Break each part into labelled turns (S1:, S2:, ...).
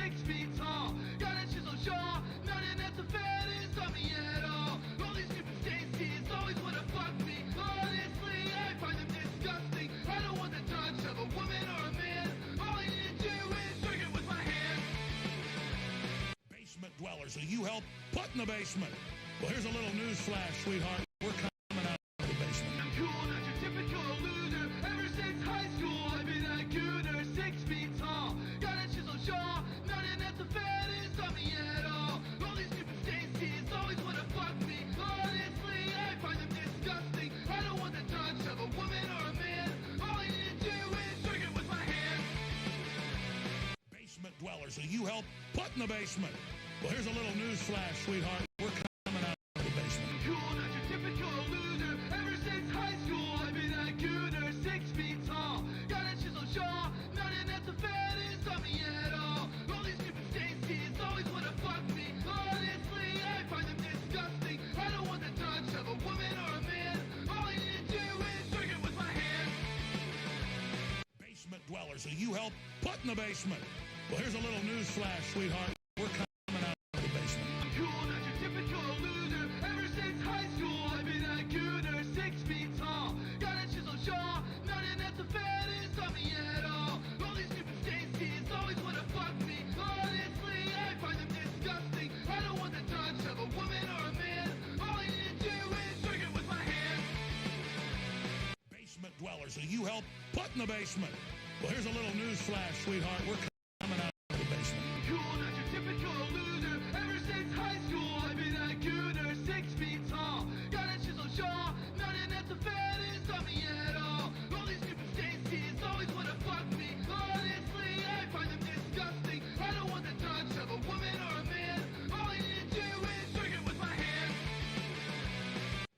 S1: 6 feet tall. Got a chisel jaw, nothing that's a fattest on me at all. All these stupid Stacy's always wanna fuck me. Honestly, I find them disgusting. I don't want the touch of a woman or a man. All I need to do is drink it with my hands.
S2: Basement dwellers who you help put in the basement. Well, here's a little news flash, sweetheart. We're coming out of the basement.
S1: I'm cool, not your typical loser. Ever since high school, I've been a gooner, 6 feet tall. Got a chisel jaw, nothing that's a fattest on me at all. All these stupid Stacy's always wanna fuck me. Honestly, I find them disgusting. I don't want the touch of a woman or a man. All I need to do is drink it with my hands.
S2: Basement dwellers who you help put in the basement. Well, here's a little news flash, sweetheart. We're coming out of the basement.
S1: I'm cool, not your typical loser. Ever since high school, I've been a gooner, 6 feet tall. Got a chisel jaw, nothing that's a fattest on me at all. All these stupid Stacy's always wanna fuck me. Honestly, I find them disgusting. I don't want the touch of a woman or a man. All I need to do is drink it with my hands.
S2: Basement dwellers who you help put in the basement. Well, here's a little news flash, sweetheart. We're coming out of the basement.
S1: I'm cool, not your typical loser. Ever since high school, I've been a gooner, 6 feet tall. Got a chisel jaw, nothing that's a fattest on me at all. All these stupid Stacy's always wanna fuck me. Honestly, I find them disgusting. I don't want the touch of a woman or a man. All I need to do is drink it with my hands.
S2: Basement dwellers who you help put in the basement. Well, here's a little news flash, sweetheart. We're coming out of the basement.
S1: I'm cool, not your typical loser. Ever since high school, I've been a gooner, 6 feet tall. Got a chisel jaw, nothing that's a fattest on me at all. All these stupid Stacy's always wanna fuck me. Honestly, I find them disgusting. I don't want the touch of a woman or a man. All I need to do is drink it with my hands.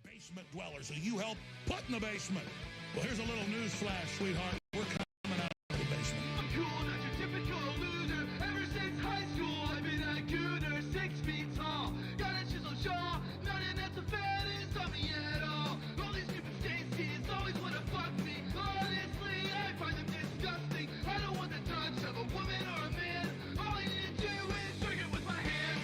S2: Basement dwellers who you help put in the basement. Well, here's a little news flash, sweetheart. We're coming out of the basement.
S1: I'm cool, not your typical loser. Ever since high school, I've been a gooner, 6 feet tall. Got a chisel jaw, nothing that's a fattest on me at all. All these stupid Stacy's always wanna fuck me. Honestly, I find them disgusting. I don't want the touch of a woman or a man. All I need to do is drink it with my hands.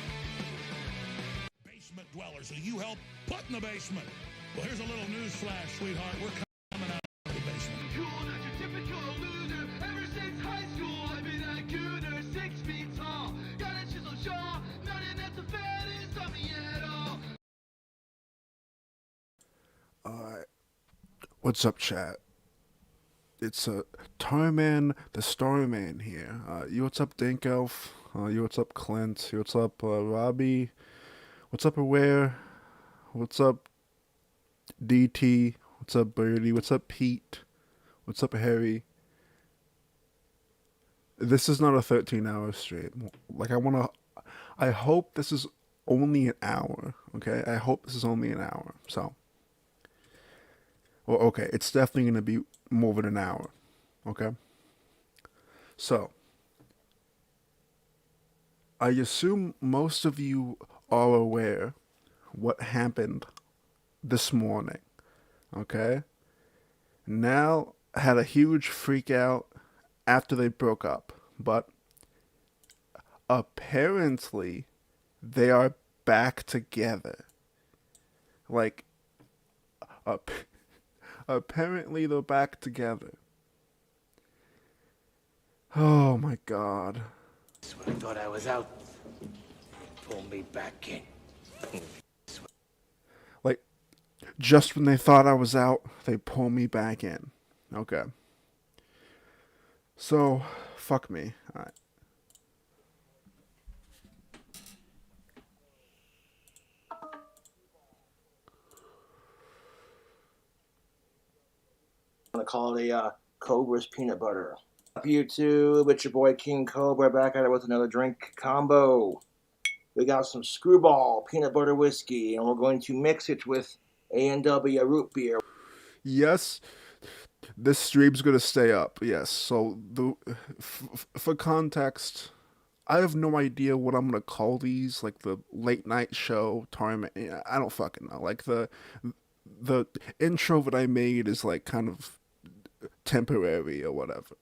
S2: Basement dwellers who you help put in the basement. Well, here's a little news flash, sweetheart. We're coming out of the basement.
S1: I'm cool, not your typical loser. Ever since high school, I've been a gooner, 6 feet tall. Got a chisel jaw, nothing that's a fattest on me at all.
S3: What's up, chat? It's Tarman the Starman here. You what's up, Dink Elf? You what's up, Clint? You what's up, Robbie? What's up, Aware? What's up, DT? What's up, Birdie? What's up, Pete? What's up, Harry? This is not a 13-hour stream. Like, I hope this is only an hour, okay? I hope this is only an hour, so. Well, okay, it's definitely going to be more than an hour, okay? So, I assume most of you are aware what happened this morning, okay? Now had a huge freak out after they broke up, but apparently they are back together. Like, apparently they're back together. Oh my god.
S4: When I thought I was out, pull me back in.
S3: Like, just when they thought I was out, they pull me back in. Okay. So, fuck me. Alright.
S4: I'm gonna call it a Cobra's peanut butter. Up YouTube, it's your boy King Cobra back at it with another drink combo. We got some Screwball peanut butter whiskey, and we're going to mix it with A&W root beer.
S3: Yes, this stream's gonna stay up. Yes. So for context, I have no idea what I'm gonna call these. Like the late night show tournament. I don't fucking know. Like the intro that I made is like kind of temporary or whatever.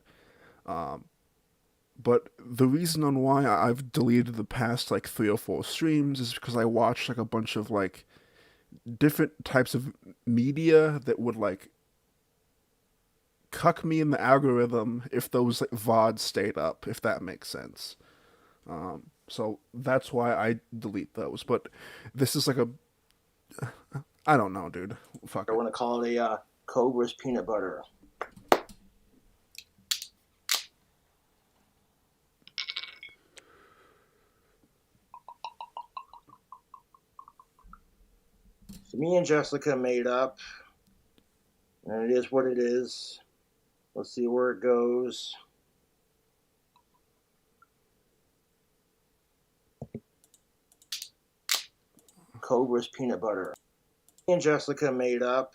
S3: But the reason on why I've deleted the past like 3 or 4 streams is because I watched like a bunch of like different types of media that would like cuck me in the algorithm if those like VODs stayed up, if that makes sense. So that's why I delete those. But this is like a, I don't know, dude. Fuck
S4: I
S3: it.
S4: want to call it a Cobra's peanut butter. So me and Jessica made up, and it is what it is. Let's see where it goes. Cobra's peanut butter. Me and Jessica made up.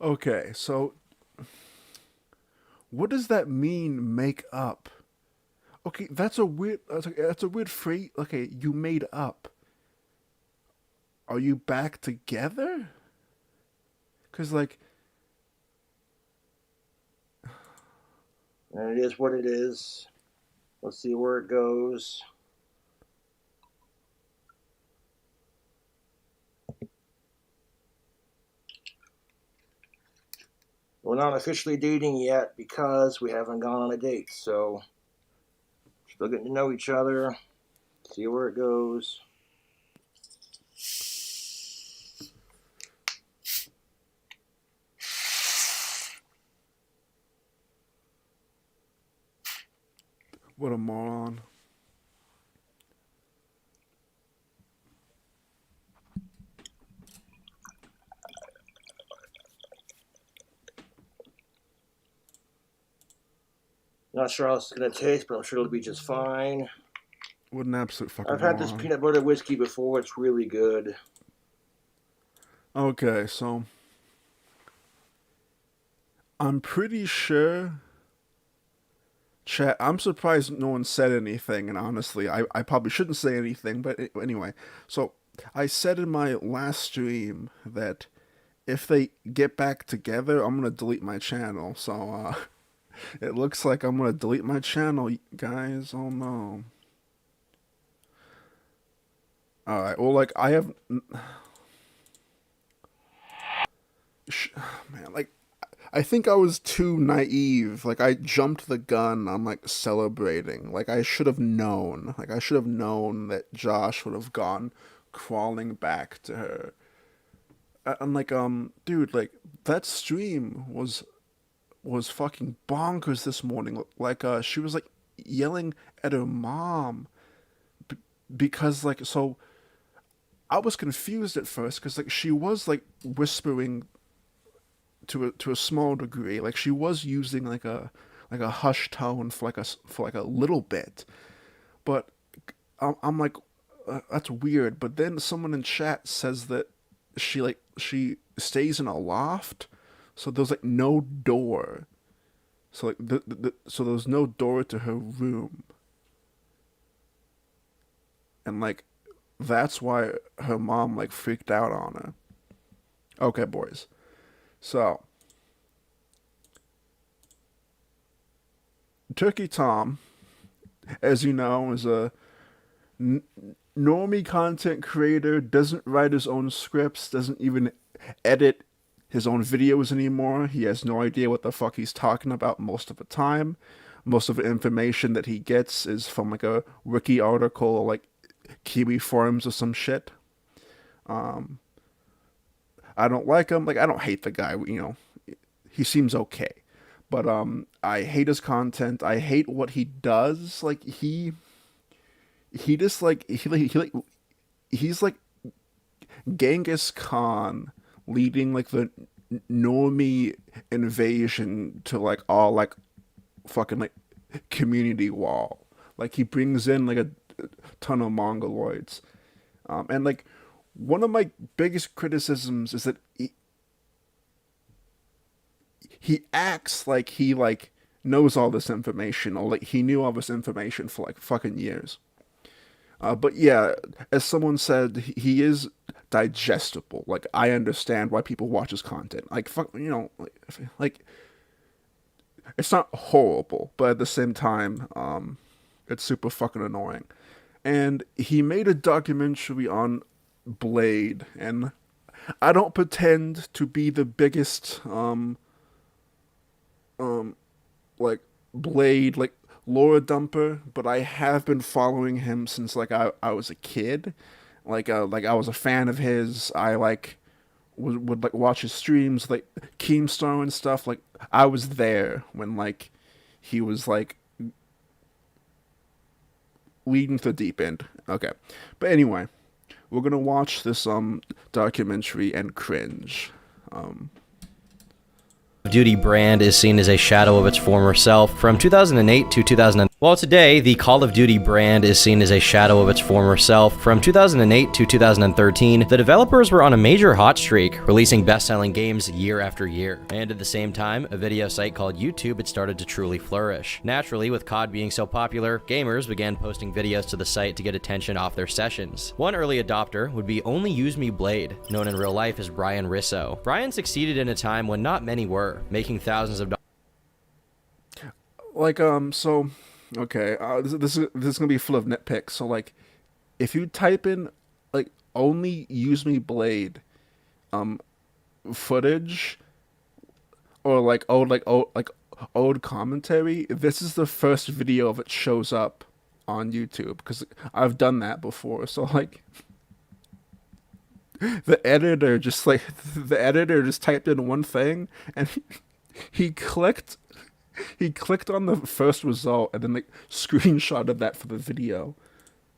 S3: Okay, so what does that mean? Make up? Okay, that's a weird. That's a weird phrase. Okay, you made up. Are you back together? Cause like,
S4: And it is what it is. Let's see where it goes. We're not officially dating yet because we haven't gone on a date. So, still getting to know each other. See where it goes.
S3: what a moron.
S4: Not sure how it's going to taste, but I'm sure it'll be just fine.
S3: What an absolute fucking
S4: I've had this
S3: moron.
S4: peanut butter whiskey before. It's really good.
S3: Okay, so I'm pretty sure. Chat, I'm surprised no one said anything, and honestly, I probably shouldn't say anything, but anyway. So, I said in my last stream that if they get back together, I'm gonna delete my channel. So, it looks like I'm gonna delete my channel, guys. Oh no. Alright, well, like, I have. Man, like, I think I was too naive. Like, I jumped the gun on, like, celebrating. Like, I should have known. Like, I should have known that Josh would have gone crawling back to her. And, like, dude, like, that stream was fucking bonkers this morning. Like, she was, like, yelling at her mom. Because, like, so I was confused at first because, like, she was, like, whispering to a small degree. Like she was using like a hushed tone for like a little bit, but I'm like that's weird. But then someone in chat says that she stays in a loft, so there's like no door. So like so there's no door to her room, and like that's why her mom like freaked out on her. Okay, boys. So, Turkey Tom, as you know, is a normie content creator, doesn't write his own scripts, doesn't even edit his own videos anymore. He has no idea what the fuck he's talking about most of the time. Most of the information that he gets is from like a wiki article or like Kiwi forums or some shit. I don't like him. Like I don't hate the guy. You know, he seems okay, but I hate his content. I hate what he does. Like he just like he's like Genghis Khan leading like the normie invasion to like all like fucking like community wall. Like he brings in like a ton of mongoloids, and like one of my biggest criticisms is that he acts like he like knows all this information or like he knew all this information for like fucking years. But yeah, as someone said, he is digestible. Like I understand why people watch his content. Like fuck, you know, like it's not horrible, but at the same time, It's super fucking annoying. And he made a documentary on Blade, and I don't pretend to be the biggest like Blade like lore dumper, but I have been following him since like I was a kid. Like I was a fan of his. I like would like watch his streams, like Keemstar and stuff. Like I was there when like he was like leading to the deep end. Okay, but anyway, we're gonna watch this documentary and cringe.
S5: Duty brand is seen as a shadow of its former self from 2008 to 2000. While today, the Call of Duty brand is seen as a shadow of its former self from 2008 to 2013, the developers were on a major hot streak, releasing best-selling games year after year. And at the same time, a video site called YouTube had started to truly flourish. Naturally, with COD being so popular, gamers began posting videos to the site to get attention off their sessions. One early adopter would be Only Use Me Blade, known in real life as Brian Risso. Brian succeeded in a time when not many were, making thousands of dollars.
S3: Like so okay, this is gonna be full of nitpicks. So like, if you type in like Only Use Me Blade, footage, or like old commentary, this is the first video of it shows up on YouTube, because I've done that before. So like, the editor just typed in one thing, and he clicked on the first result and then like screenshotted that for the video.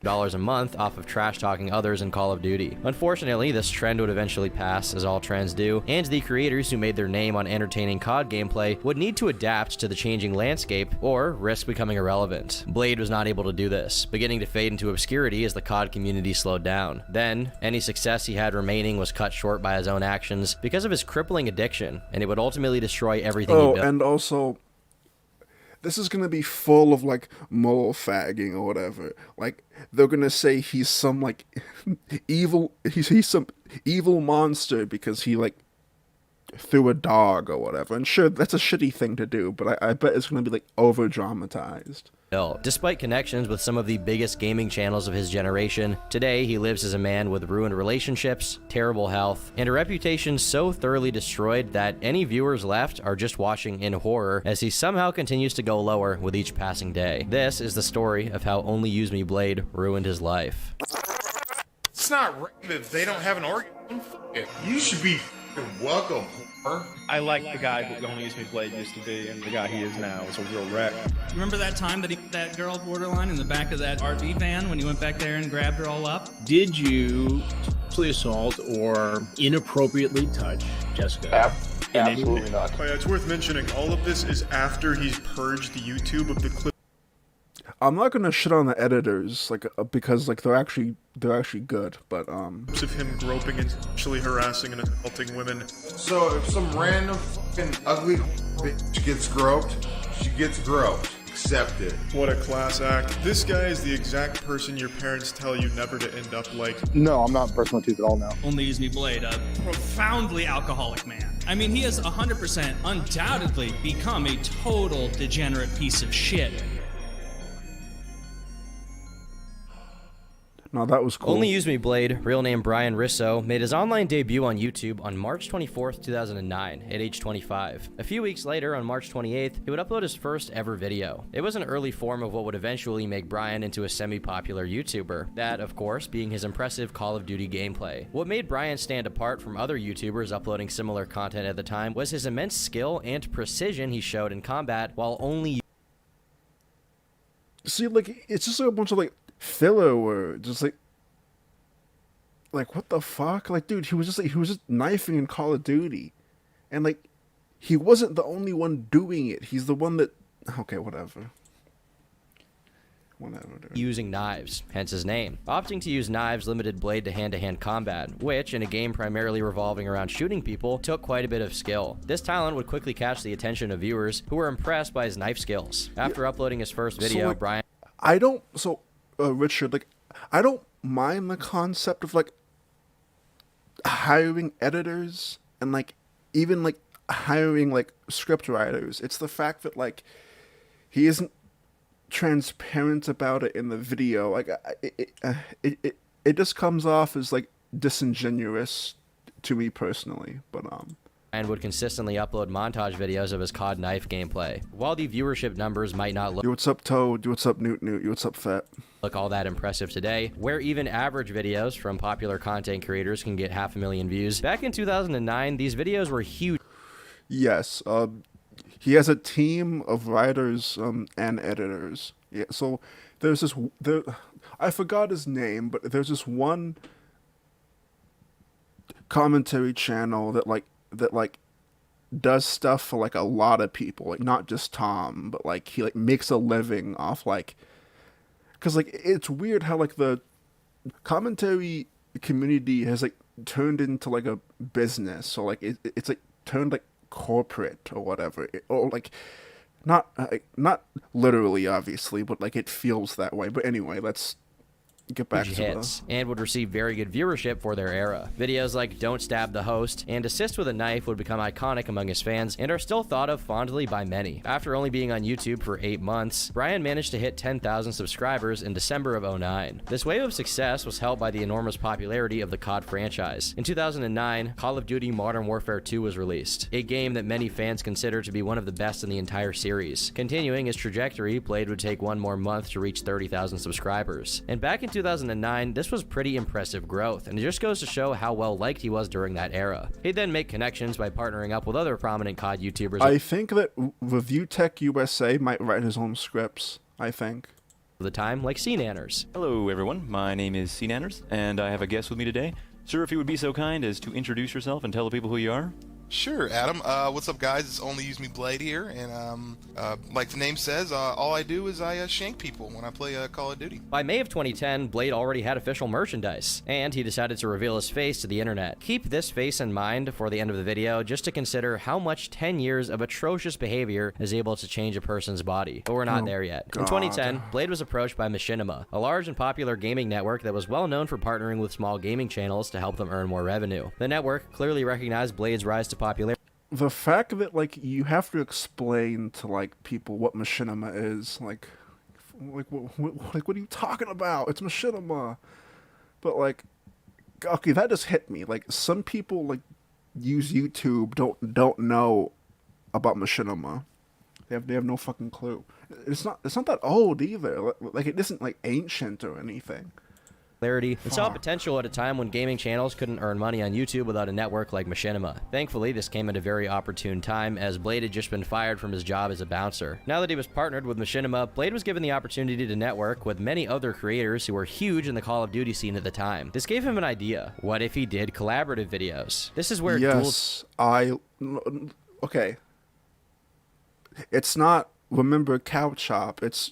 S5: A month off of trash talking others in Call of Duty. Unfortunately, this trend would eventually pass, as all trends do, and the creators who made their name on entertaining COD gameplay would need to adapt to the changing landscape or risk becoming irrelevant. Blade was not able to do this, beginning to fade into obscurity as the COD community slowed down. Then, any success he had remaining was cut short by his own actions because of his crippling addiction, and it would ultimately destroy everything he built.
S3: And also, this is gonna be full of like moral fagging or whatever. Like, they're gonna say he's some like evil, he's some evil monster because he like threw a dog or whatever. And sure, that's a shitty thing to do, but I bet it's gonna be like over dramatized.
S5: Despite connections with some of the biggest gaming channels of his generation, today he lives as a man with ruined relationships, terrible health, and a reputation so thoroughly destroyed that any viewers left are just watching in horror as he somehow continues to go lower with each passing day. This is the story of how Only Use Me Blade ruined his life.
S6: It's not right that they don't have an organ. You should be welcome.
S7: I like the guy that Only Use Me Blade used to be, and the guy he is now is a real wreck.
S8: Remember that time that that girl borderline in the back of that RV van when you went back there and grabbed her all up?
S9: Did you sexually assault or inappropriately touch Jessica?
S6: Absolutely not. It's worth mentioning, all of this is after he's purged the YouTube of the clip.
S3: I'm not gonna shit on the editors, like because like they're actually good, but
S6: Of him groping and sexually harassing and assaulting women.
S10: So if some random fucking ugly bitch gets groped, she gets groped. Accept it.
S6: What a class act. This guy is the exact person your parents tell you never to end up like.
S7: No, I'm not brushing my teeth at all now.
S8: Only Use Me Blade, a profoundly alcoholic man. I mean, he has 100% undoubtedly become a total degenerate piece of shit.
S3: no, that was cool.
S5: Only Use Me Blade, real name Brian Risso, made his online debut on YouTube on March 24th, 2009, at age 25. A few weeks later, on March 28th, he would upload his first ever video. It was an early form of what would eventually make Brian into a semi-popular YouTuber. That, of course, being his impressive Call of Duty gameplay. What made Brian stand apart from other YouTubers uploading similar content at the time was his immense skill and precision he showed in combat while only...
S3: See, like, it's just like a bunch of like filler words. Just like what the fuck? Like, dude, he was just knifing in Call of Duty, and like he wasn't the only one doing it. He's the one that. Okay, whatever. Dude.
S5: Using knives, hence his name. Opting to use knives limited Blade to hand-to-hand combat, which, in a game primarily revolving around shooting people, took quite a bit of skill. This talent would quickly catch the attention of viewers who were impressed by his knife skills. After uploading his first video,
S3: like,
S5: Brian...
S3: Richard, like, I don't mind the concept of, like, hiring editors and, like, even, like, hiring, like, script writers. It's the fact that, like, he isn't transparent about it in the video. Like it just comes off as like disingenuous to me personally. But
S5: and would consistently upload montage videos of his COD knife gameplay. While the viewership numbers might not
S3: yo, what's up, Toad? Yo, what's up, Newt? Yo, what's up, Fat?
S5: look all that impressive today, where even average videos from popular content creators can get 500,000 views, back in 2009, these videos were huge.
S3: Yes, he has a team of writers and editors. Yeah, so there's this I forgot his name, but there's this one commentary channel that does stuff for like a lot of people, like not just Tom, but like he like makes a living off like, because like it's weird how like the commentary community has like turned into like a business, so like it's like turned like corporate or whatever, or like not literally obviously, but like it feels that way. But anyway, let's get back to
S5: hits, and would receive very good viewership for their era. Videos like Don't Stab the Host and Assist with a Knife would become iconic among his fans and are still thought of fondly by many. After only being on YouTube for 8 months, Brian managed to hit 10,000 subscribers in December of 2009. This wave of success was helped by the enormous popularity of the COD franchise. In 2009, Call of Duty Modern Warfare 2 was released, a game that many fans consider to be one of the best in the entire series. Continuing his trajectory, Blade would take one more month to reach 30,000 subscribers. And back in 2009, this was pretty impressive growth, and it just goes to show how well liked he was during that era. He'd then make connections by partnering up with other prominent COD YouTubers.
S3: I think that Review Tech USA might write his own scripts, I think.
S5: The time, like C-Nanners.
S11: Hello everyone, my name is C-Nanners, and I have a guest with me today. Sir, if you would be so kind as to introduce yourself and tell the people who you are.
S6: Sure, Adam. What's up, guys? It's Only Use Me Blade here, and like the name says, all I do is I shank people when I play Call of Duty.
S5: By May of 2010, Blade already had official merchandise, and he decided to reveal his face to the internet. Keep this face in mind for the end of the video, just to consider how much 10 years of atrocious behavior is able to change a person's body. But we're not there yet. In 2010, Blade was approached by Machinima, a large and popular gaming network that was well known for partnering with small gaming channels to help them earn more revenue. The network clearly recognized Blade's rise to popularity.
S3: The fact that like you have to explain to like people what machinima is, like what are you talking about? It's machinima. But like, okay, that just hit me. Like some people like use YouTube don't know about machinima. They have no fucking clue. It's not that old either. Like it isn't like ancient or anything.
S5: And saw potential at a time when gaming channels couldn't earn money on YouTube without a network like Machinima. Thankfully, this came at a very opportune time, as Blade had just been fired from his job as a bouncer. Now that he was partnered with Machinima, Blade was given the opportunity to network with many other creators who were huge in the Call of Duty scene at the time. This gave him an idea. What if he did collaborative videos? This is where
S3: okay. It's not Remember Cow Chop, it's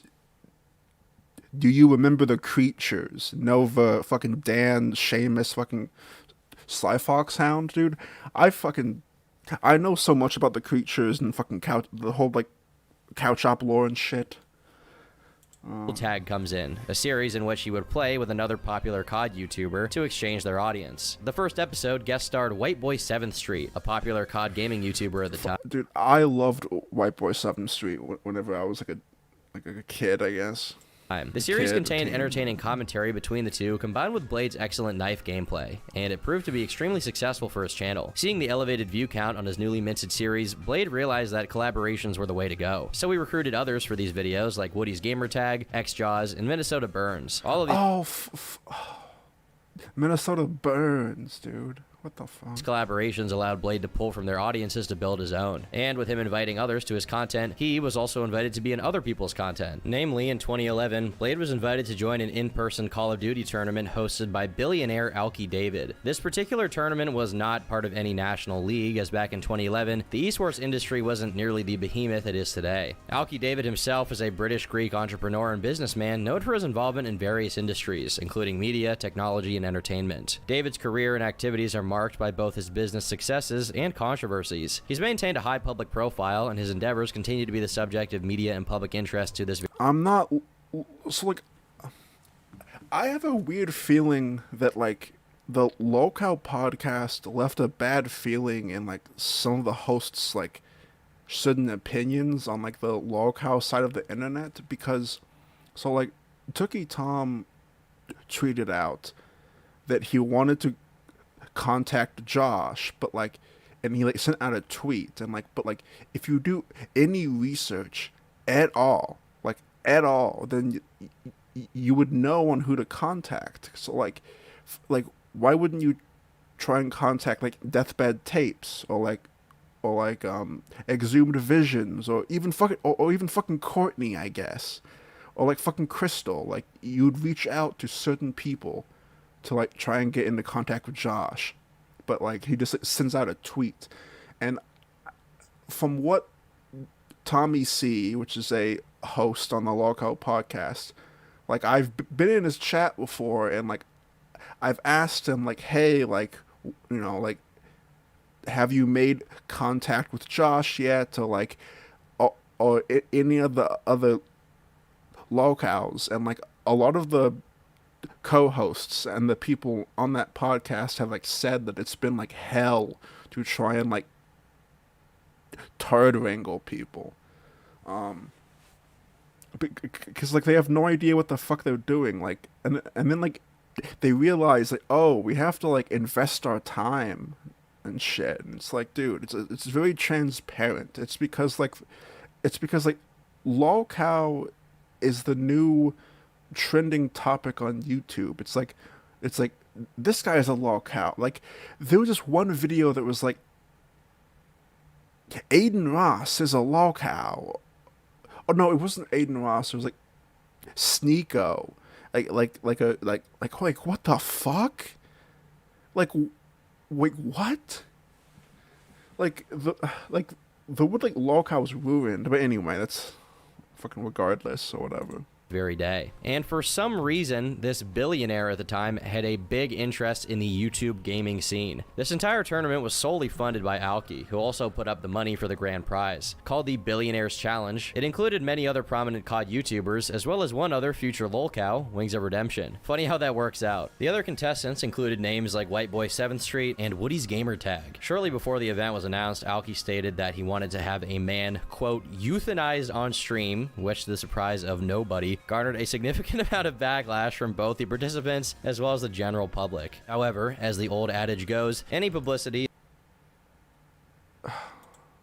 S3: Do You Remember the Creatures? Nova, fucking Dan, Seamus, fucking Sly Fox Hound, dude. I know so much about the creatures and fucking the whole like Cow Chop lore and shit.
S5: Tag comes in, a series in which he would play with another popular COD YouTuber to exchange their audience. The first episode guest starred White Boy 7th Street, a popular COD gaming YouTuber at the time.
S3: Dude, I loved White Boy 7th Street whenever I was like a kid, I guess.
S5: The series contained entertaining commentary between the two, combined with Blade's excellent knife gameplay, and it proved to be extremely successful for his channel. Seeing the elevated view count on his newly minted series, Blade realized that collaborations were the way to go. So he recruited others for these videos, like Woody's Gamertag, XJaws, and Minnesota Burns. All of these
S3: Minnesota Burns, dude. What the fuck?
S5: These collaborations allowed Blade to pull from their audiences to build his own. And with him inviting others to his content, he was also invited to be in other people's content. Namely, in 2011, Blade was invited to join an in-person Call of Duty tournament hosted by billionaire Alki David. This particular tournament was not part of any national league, as back in 2011, the esports industry wasn't nearly the behemoth it is today. Alki David himself is a British-Greek entrepreneur and businessman known for his involvement in various industries, including media, technology, and entertainment. David's career and activities are marked by both his business successes and controversies. He's maintained a high public profile, and his endeavors continue to be the subject of media and public interest to this.
S3: I have a weird feeling that like the lolcow podcast left a bad feeling in like some of the hosts' like certain opinions on like the lolcow side of the internet, because So like, turkeytom tweeted out that he wanted to contact Josh, but like, and he like sent out a tweet and like, but like, if you do any research at all, like at all, then you would know on who to contact. So like, why wouldn't you try and contact like deathbed tapes or like exhumed visions or even fucking Courtney, I guess, or like fucking Crystal. Like, you'd reach out to certain people to like try and get into contact with Josh, but like he just like, sends out a tweet. And from what Tommy C, which is a host on the lolcow podcast, like I've been in his chat before, and like I've asked him like, hey, like, you know, like, have you made contact with Josh yet, or like, or any of the other lolcows? And like a lot of the co-hosts and the people on that podcast have like said that it's been like hell to try and like turd wrangle people, because like they have no idea what the fuck they're doing. Like, and then like they realize like, oh, we have to like invest our time and shit. And it's like, dude, it's very transparent. It's because like lolcow is the new trending topic on YouTube. It's like this guy is a lolcow. Like, there was just one video that was like, Aiden Ross is a lolcow. Oh no, it wasn't Aiden Ross. It was like Sneeko. Like what the fuck? Like, wait, what? Like the word like lolcow was ruined. But anyway, that's fucking regardless or whatever.
S5: Very day. And for some reason, this billionaire at the time had a big interest in the YouTube gaming scene. This entire tournament was solely funded by Alki, who also put up the money for the grand prize. Called the Billionaires Challenge, it included many other prominent COD YouTubers, as well as one other future lolcow, Wings of Redemption. Funny how that works out. The other contestants included names like White Boy 7th Street and Woody's Gamertag. Shortly before the event was announced, Alki stated that he wanted to have a man, quote, euthanized on stream, which to the surprise of nobody, garnered a significant amount of backlash from both the participants as well as the general public. However, as the old adage goes, any publicity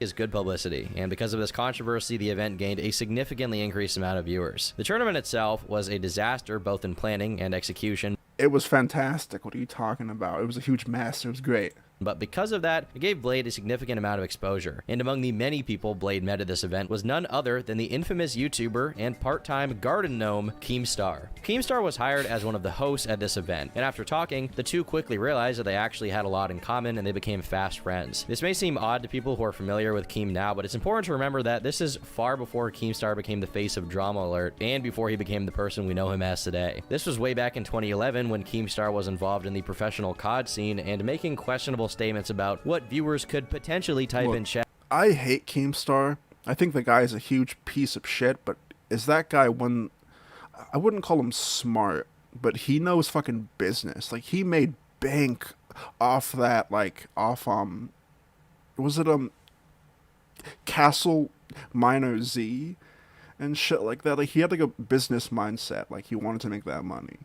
S5: is good publicity, and because of this controversy, the event gained a significantly increased amount of viewers. The tournament itself was a disaster both in planning and execution.
S3: It was fantastic. What are you talking about? It was a huge mess. It was great.
S5: But because of that, it gave Blade a significant amount of exposure. And among the many people Blade met at this event was none other than the infamous YouTuber and part-time garden gnome, Keemstar. Keemstar was hired as one of the hosts at this event, and after talking, the two quickly realized that they actually had a lot in common and they became fast friends. This may seem odd to people who are familiar with Keem now, but it's important to remember that this is far before Keemstar became the face of Drama Alert and before he became the person we know him as today. This was way back in 2011 when Keemstar was involved in the professional COD scene and making questionable statements about what viewers could potentially type in chat.
S3: I hate Keemstar. I think the guy is a huge piece of shit, but is that guy one... I wouldn't call him smart, but he knows fucking business. Like, he made bank off that, like, off, was it, Castle Miner Z and shit like that? Like, he had, like, a business mindset. Like, he wanted to make that money.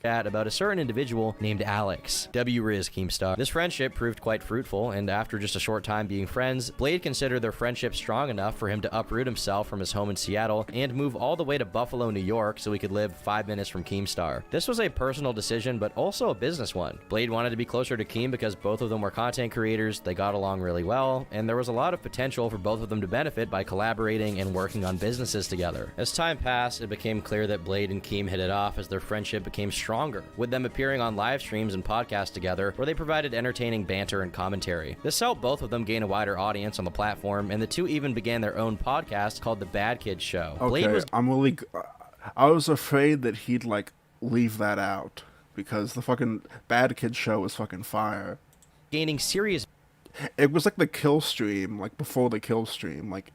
S5: About a certain individual named Alex. W-Riz Keemstar. This friendship proved quite fruitful, and after just a short time being friends, Blade considered their friendship strong enough for him to uproot himself from his home in Seattle and move all the way to Buffalo, New York so he could live 5 minutes from Keemstar. This was a personal decision, but also a business one. Blade wanted to be closer to Keem because both of them were content creators, they got along really well, and there was a lot of potential for both of them to benefit by collaborating and working on businesses together. As time passed, it became clear that Blade and Keem hit it off as their friendship became stronger, with them appearing on live streams and podcasts together where they provided entertaining banter and commentary. This helped both of them gain a wider audience on the platform, and the two even began their own podcast called The Bad Kids Show.
S3: Okay, I was afraid that he'd like leave that out because the fucking Bad Kids Show was fucking fire.
S5: Gaining serious...
S3: It was like the kill stream, like before the kill stream, like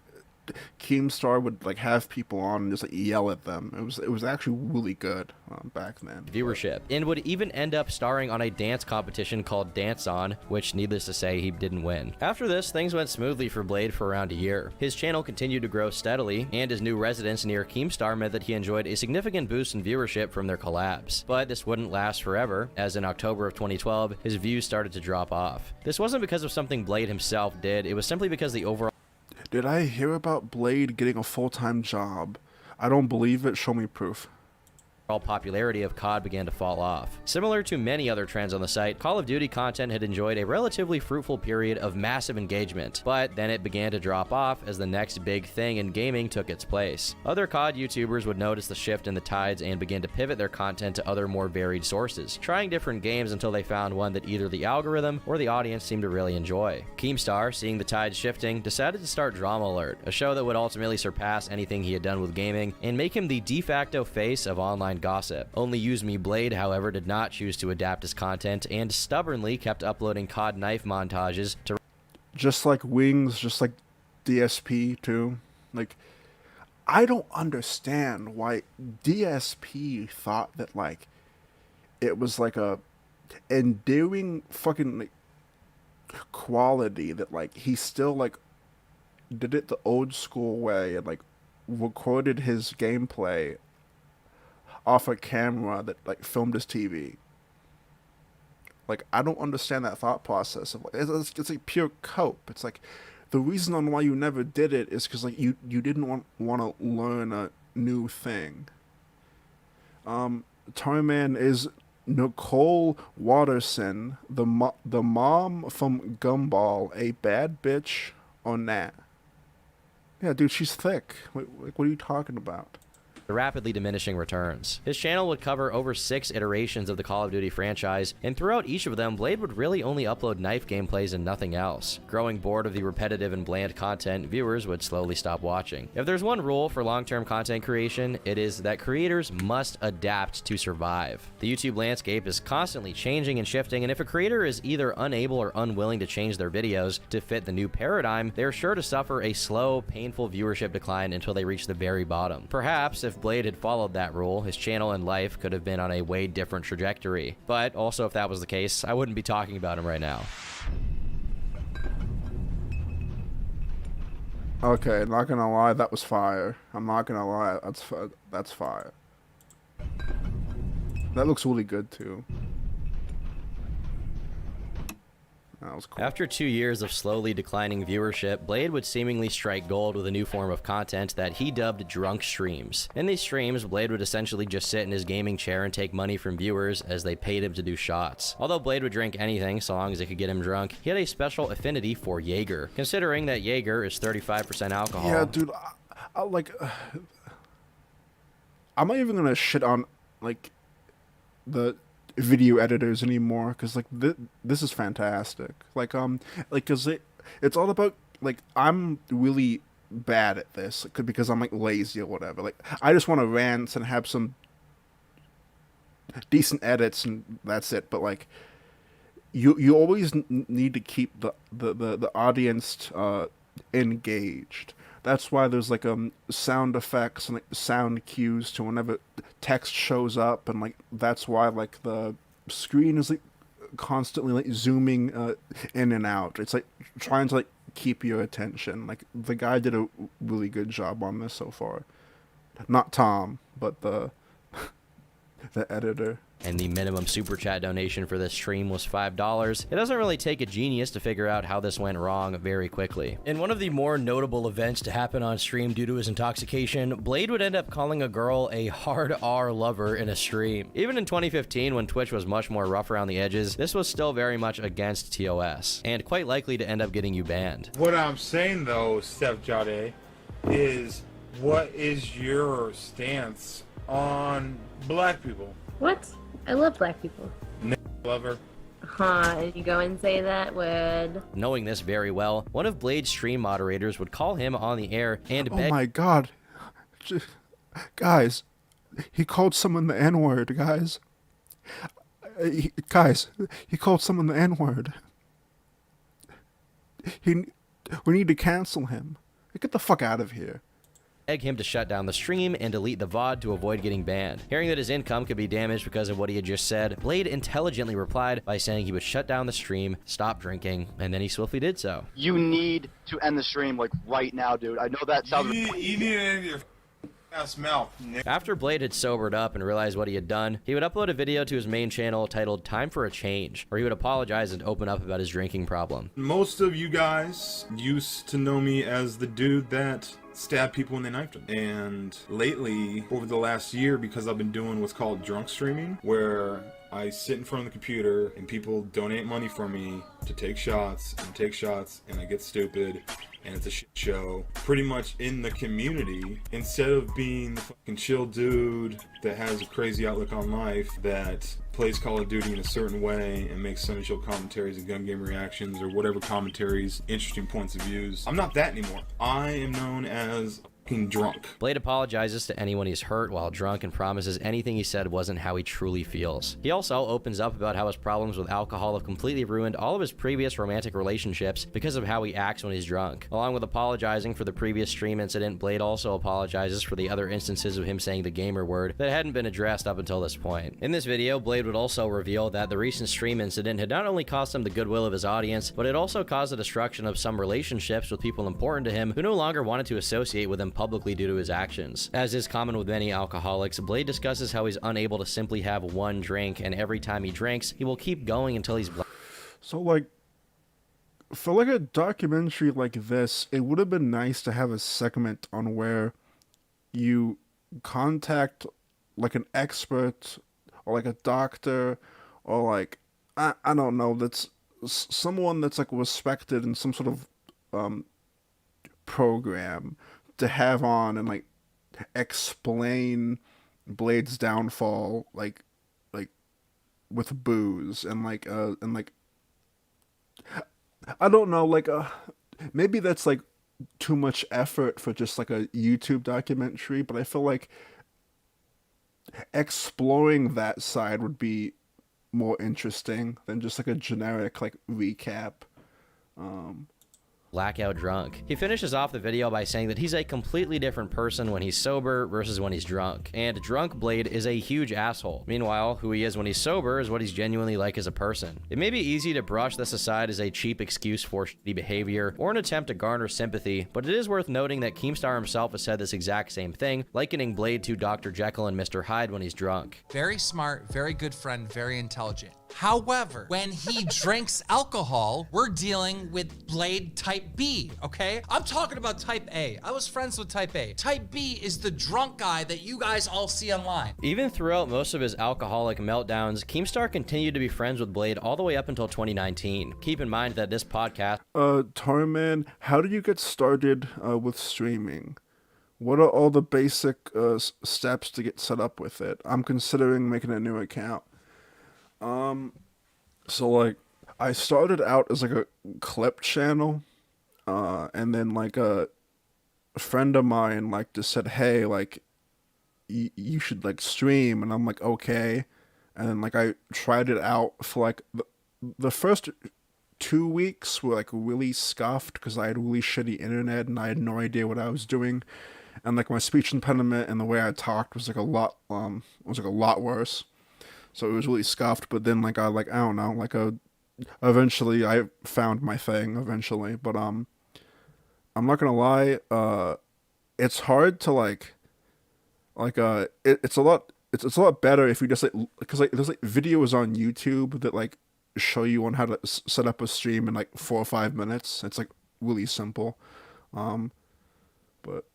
S3: Keemstar would like have people on and just like yell at them. It was actually really good back then.
S5: Viewership, and would even end up starring on a dance competition called Dance On, which needless to say he didn't win. After this, things went smoothly for Blade for around a year. His channel continued to grow steadily, and his new residence near Keemstar meant that he enjoyed a significant boost in viewership from their collabs. But this wouldn't last forever, as in October of 2012, his views started to drop off. This wasn't because of something Blade himself did, it was simply because the overall
S3: Did I hear about Blade getting a full-time job? I don't believe it. Show me proof.
S5: popularity of COD began to fall off. Similar to many other trends on the site, Call of Duty content had enjoyed a relatively fruitful period of massive engagement, but then it began to drop off as the next big thing in gaming took its place. Other COD YouTubers would notice the shift in the tides and begin to pivot their content to other more varied sources, trying different games until they found one that either the algorithm or the audience seemed to really enjoy. Keemstar, seeing the tides shifting, decided to start Drama Alert, a show that would ultimately surpass anything he had done with gaming and make him the de facto face of online gossip. Only Use Me Blade, however, did not choose to adapt his content and stubbornly kept uploading COD knife montages to
S3: just like Wings, just like DSP too. Like, I don't understand why DSP thought that like it was like a endearing fucking like, quality that like he still like did it the old school way and like recorded his gameplay off a camera that like filmed his TV. Like, I don't understand that thought process. It's like pure cope. It's like the reason on why you never did it is because like you didn't want to learn a new thing. Tarman is Nicole Watterson, the mom from Gumball, a bad bitch or nah? Yeah, dude, she's thick. What are you talking about?
S5: rapidly diminishing returns. His channel would cover over 6 iterations of the Call of Duty franchise, and throughout each of them, Blade would really only upload knife gameplays and nothing else. Growing bored of the repetitive and bland content, viewers would slowly stop watching. If there's one rule for long-term content creation, it is that creators must adapt to survive. The YouTube landscape is constantly changing and shifting, and if a creator is either unable or unwilling to change their videos to fit the new paradigm, they're sure to suffer a slow, painful viewership decline until they reach the very bottom. Perhaps if Blade had followed that rule, his channel and life could have been on a way different trajectory. But also, if that was the case, I wouldn't be talking about him right now.
S3: Okay, not gonna lie, that was fire. I'm not gonna lie, that's fire. That looks really good too. That was cool.
S5: After 2 years of slowly declining viewership, Blade would seemingly strike gold with a new form of content that he dubbed drunk streams. In these streams, Blade would essentially just sit in his gaming chair and take money from viewers as they paid him to do shots. Although Blade would drink anything so long as it could get him drunk, he had a special affinity for Jaeger, considering that Jaeger is 35% alcohol.
S3: Yeah, dude, I like... I'm not even gonna shit on, like, the video editors anymore, because like this is fantastic. Like because it's all about, like, I'm really bad at this because I'm like lazy or whatever. Like, I just want to rant and have some decent edits and that's it. But like you always need to keep the audience engaged. That's why there's like sound effects and like sound cues to whenever text shows up, and like that's why like the screen is like constantly like zooming in and out. It's like trying to like keep your attention. Like the guy did a really good job on this so far. Not Tom, but the editor.
S5: And the minimum super chat donation for this stream was $5. It doesn't really take a genius to figure out how this went wrong very quickly. In one of the more notable events to happen on stream due to his intoxication, Blade would end up calling a girl a hard R lover in a stream. Even in 2015, when Twitch was much more rough around the edges, this was still very much against TOS, and quite likely to end up getting you banned.
S12: What I'm saying though, Steph Jade, is what is your stance on black people?
S13: What? I love black people.
S12: Lover.
S13: And you go and say that would...
S5: Knowing this very well, one of Blade's stream moderators would call him on the air and beg...
S3: Oh my god. Guys, he called someone the N-word, guys. He called someone the N-word. We need to cancel him. Get the fuck out of here.
S5: Beg him to shut down the stream and delete the VOD to avoid getting banned. Hearing that his income could be damaged because of what he had just said, Blade intelligently replied by saying he would shut down the stream, stop drinking, and then he swiftly did so.
S14: You need to end the stream, like, right now, dude. I know that sounds...
S12: You need to end your ass mouth.
S5: After Blade had sobered up and realized what he had done, he would upload a video to his main channel titled Time for a Change, where he would apologize and open up about his drinking problem.
S12: Most of you guys used to know me as the dude that stabbed people when they knifed them. And lately, over the last year, because I've been doing what's called drunk streaming, where I sit in front of the computer and people donate money for me to take shots, and I get stupid, and it's a shit show. Pretty much in the community, instead of being the fucking chill dude that has a crazy outlook on life, that plays Call of Duty in a certain way and makes Sunny Show commentaries and gun game reactions or whatever commentaries, interesting points of views, I'm not that anymore. I am known as drunk.
S5: Blade apologizes to anyone he's hurt while drunk and promises anything he said wasn't how he truly feels. He also opens up about how his problems with alcohol have completely ruined all of his previous romantic relationships because of how he acts when he's drunk. Along with apologizing for the previous stream incident, Blade also apologizes for the other instances of him saying the gamer word that hadn't been addressed up until this point. In this video, Blade would also reveal that the recent stream incident had not only cost him the goodwill of his audience, but it also caused the destruction of some relationships with people important to him who no longer wanted to associate with him publicly due to his actions. As is common with many alcoholics, Blade discusses how he's unable to simply have one drink, and every time he drinks, he will keep going until he's
S3: So, like, for like a documentary like this, it would have been nice to have a segment on where you contact like an expert or like a doctor or like I don't know, that's someone that's like respected in some sort of program to have on and like explain Blade's downfall like with booze and like I don't know, like maybe that's like too much effort for just like a YouTube documentary, but I feel like exploring that side would be more interesting than just like a generic like recap.
S5: blackout drunk. He finishes off the video by saying that he's a completely different person when he's sober versus when he's drunk, and drunk Blade is a huge asshole. Meanwhile, who he is when he's sober is what he's genuinely like as a person. It may be easy to brush this aside as a cheap excuse for shitty behavior or an attempt to garner sympathy, but it is worth noting that Keemstar himself has said this exact same thing, likening Blade to Dr. Jekyll and Mr. Hyde when he's drunk.
S15: Very smart, very good friend, very intelligent. However, when he drinks alcohol, we're dealing with Blade type B, okay? I'm talking about type A. I was friends with type A. Type B is the drunk guy that you guys all see online.
S5: Even throughout most of his alcoholic meltdowns, Keemstar continued to be friends with Blade all the way up until 2019. Keep in mind that this podcast...
S3: Tarman, how did you get started with streaming? What are all the basic steps to get set up with it? I'm considering making a new account. So like, I started out as like a clip channel, and then like a friend of mine like just said, hey, like, you should like stream, and I'm like, okay, and then like I tried it out for like the first 2 weeks were like really scuffed because I had really shitty internet and I had no idea what I was doing, and like my speech impediment and the way I talked was like a lot worse. So it was really scuffed, but then like I don't know, like eventually I found my thing eventually, but I'm not gonna lie, it's hard to it's a lot better if you just like, because like there's like videos on YouTube that like show you on how to set up a stream in like 4 or 5 minutes. It's like really simple, but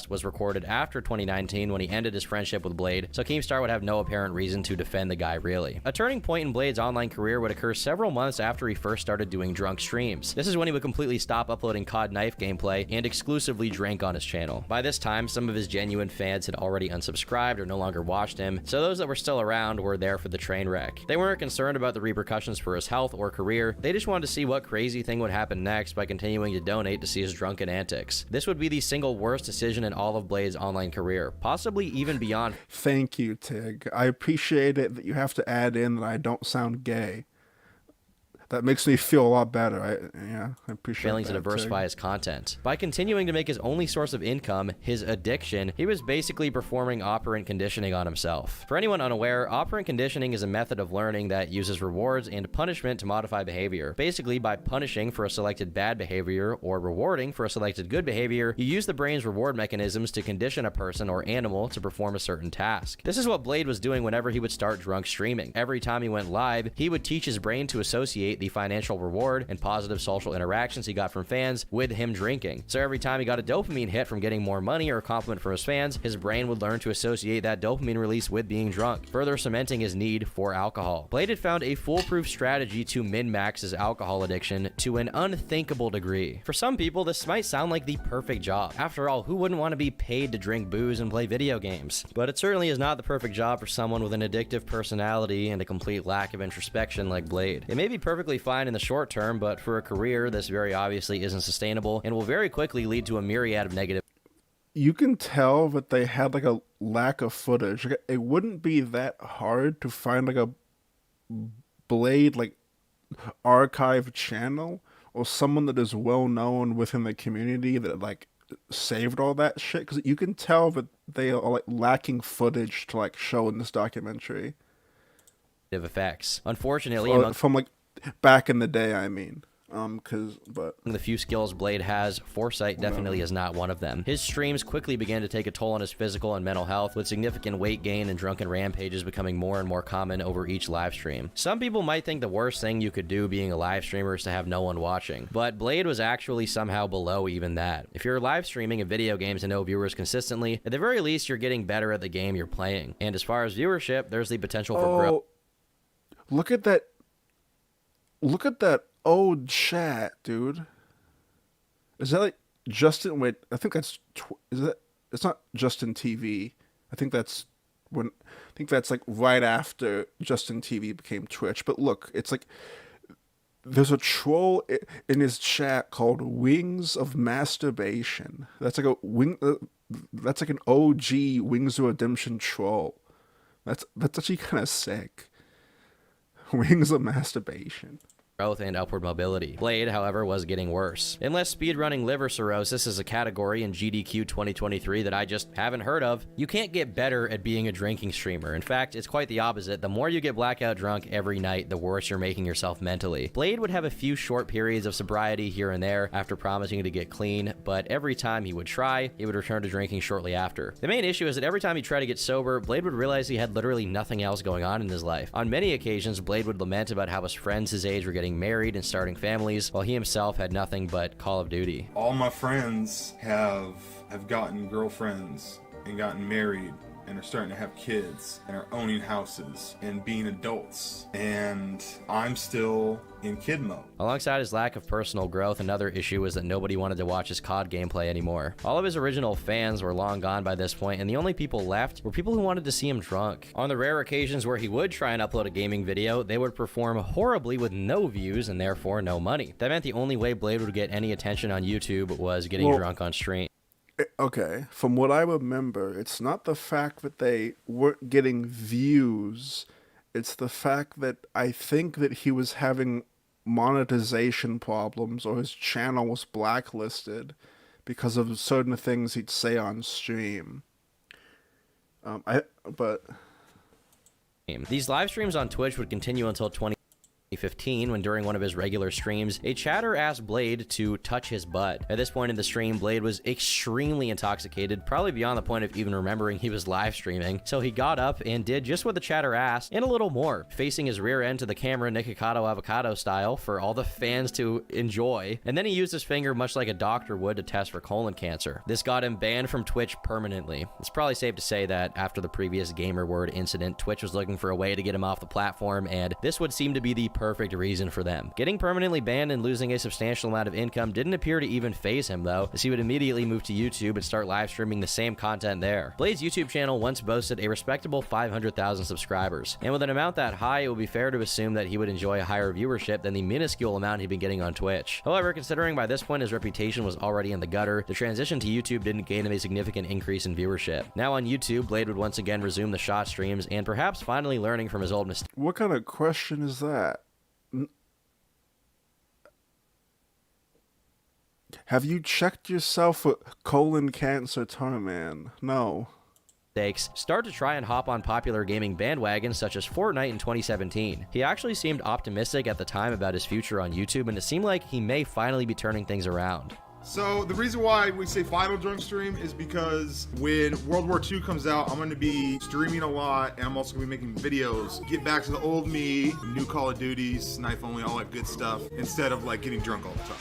S5: was recorded after 2019 when he ended his friendship with Blade, so Keemstar would have no apparent reason to defend the guy really. A turning point in Blade's online career would occur several months after he first started doing drunk streams. This is when he would completely stop uploading COD Knife gameplay and exclusively drink on his channel. By this time, some of his genuine fans had already unsubscribed or no longer watched him, so those that were still around were there for the train wreck. They weren't concerned about the repercussions for his health or career, they just wanted to see what crazy thing would happen next by continuing to donate to see his drunken antics. This would be the single worst decision in all of Blade's online career, possibly even beyond.
S3: Thank you, Tig. I appreciate it that you have to add in that I don't sound gay. That makes me feel a lot better. I appreciate
S5: failing
S3: that,
S5: to diversify his content. By continuing to make his only source of income his addiction, he was basically performing operant conditioning on himself. For anyone unaware, operant conditioning is a method of learning that uses rewards and punishment to modify behavior. Basically, by punishing for a selected bad behavior or rewarding for a selected good behavior, you use the brain's reward mechanisms to condition a person or animal to perform a certain task. This is what Blade was doing whenever he would start drunk streaming. Every time he went live, he would teach his brain to associate the financial reward and positive social interactions he got from fans with him drinking. So every time he got a dopamine hit from getting more money or a compliment from his fans, his brain would learn to associate that dopamine release with being drunk, further cementing his need for alcohol. Blade had found a foolproof strategy to min-max his alcohol addiction to an unthinkable degree. For some people, this might sound like the perfect job. After all, who wouldn't want to be paid to drink booze and play video games? But it certainly is not the perfect job for someone with an addictive personality and a complete lack of introspection like Blade. It may be perfectly fine in the short term, but for a career, this very obviously isn't sustainable and will very quickly lead to a myriad of negative.
S3: You can tell that they had like a lack of footage. Like, it wouldn't be that hard to find like a Blade like archive channel or someone that is well known within the community that like saved all that shit, because you can tell that they are like lacking footage to like show in this documentary.
S5: Effects. Unfortunately,
S3: from like back in the day, I mean. But
S5: the few skills Blade has, foresight definitely is not one of them. His streams quickly began to take a toll on his physical and mental health, with significant weight gain and drunken rampages becoming more and more common over each live stream. Some people might think the worst thing you could do being a live streamer is to have no one watching, but Blade was actually somehow below even that. If you're live streaming a video games and no viewers consistently, at the very least you're getting better at the game you're playing. And as far as viewership, there's the potential for growth.
S3: Look at that old chat, dude. Is that like Justin? Wait, I think that's it's not Justin TV. I think that's like right after Justin TV became Twitch. But look, it's like there's a troll in his chat called Wings of Masturbation. That's like that's like an OG Wings of Redemption troll. That's actually kind of sick. Wings of Masturbation.
S5: Growth and upward mobility. Blade, however, was getting worse. Unless speedrunning liver cirrhosis is a category in GDQ 2023 that I just haven't heard of, you can't get better at being a drinking streamer. In fact, it's quite the opposite. The more you get blackout drunk every night, the worse you're making yourself mentally. Blade would have a few short periods of sobriety here and there after promising to get clean, but every time he would try, he would return to drinking shortly after. The main issue is that every time he tried to get sober, Blade would realize he had literally nothing else going on in his life. On many occasions, Blade would lament about how his friends his age were getting married and starting families, while he himself had nothing but Call of Duty.
S12: All my friends have gotten girlfriends and gotten married and are starting to have kids and are owning houses and being adults, and I'm still in kid mode.
S5: Alongside his lack of personal growth, another issue was that nobody wanted to watch his COD gameplay anymore. All of his original fans were long gone by this point, and the only people left were people who wanted to see him drunk. On the rare occasions where he would try and upload a gaming video, they would perform horribly with no views and therefore no money. That meant the only way Blade would get any attention on YouTube was getting drunk on stream.
S3: Okay, from what I remember, it's not the fact that they weren't getting views, it's the fact that I think that he was having monetization problems, or his channel was blacklisted because of certain things he'd say on stream.
S5: These live streams on Twitch would continue until 2015, when during one of his regular streams, a chatter asked Blade to touch his butt. At this point in the stream, Blade was extremely intoxicated, probably beyond the point of even remembering he was live streaming, so he got up and did just what the chatter asked, and a little more, facing his rear end to the camera Nikocado avocado style for all the fans to enjoy, and then he used his finger much like a doctor would to test for colon cancer. This got him banned from Twitch permanently. It's probably safe to say that after the previous gamer word incident, Twitch was looking for a way to get him off the platform, and this would seem to be the perfect reason for them. Getting permanently banned and losing a substantial amount of income didn't appear to even faze him though, as he would immediately move to YouTube and start live streaming the same content there. Blade's YouTube channel once boasted a respectable 500,000 subscribers, and with an amount that high, it would be fair to assume that he would enjoy a higher viewership than the minuscule amount he'd been getting on Twitch. However, considering by this point his reputation was already in the gutter, the transition to YouTube didn't gain him a significant increase in viewership. Now on YouTube, Blade would once again resume the shot streams and perhaps finally learning from his old mistakes.
S3: What kind of question is that? Have you checked yourself for colon cancer, Tarman? No.
S5: Start to try and hop on popular gaming bandwagons such as Fortnite in 2017. He actually seemed optimistic at the time about his future on YouTube, and it seemed like he may finally be turning things around.
S10: So the reason why we say final drunk stream is because when World War II comes out, I'm going to be streaming a lot, and I'm also going to be making videos. Get back to the old me, new Call of Duties, knife only, all that good stuff, instead of like getting drunk all the time.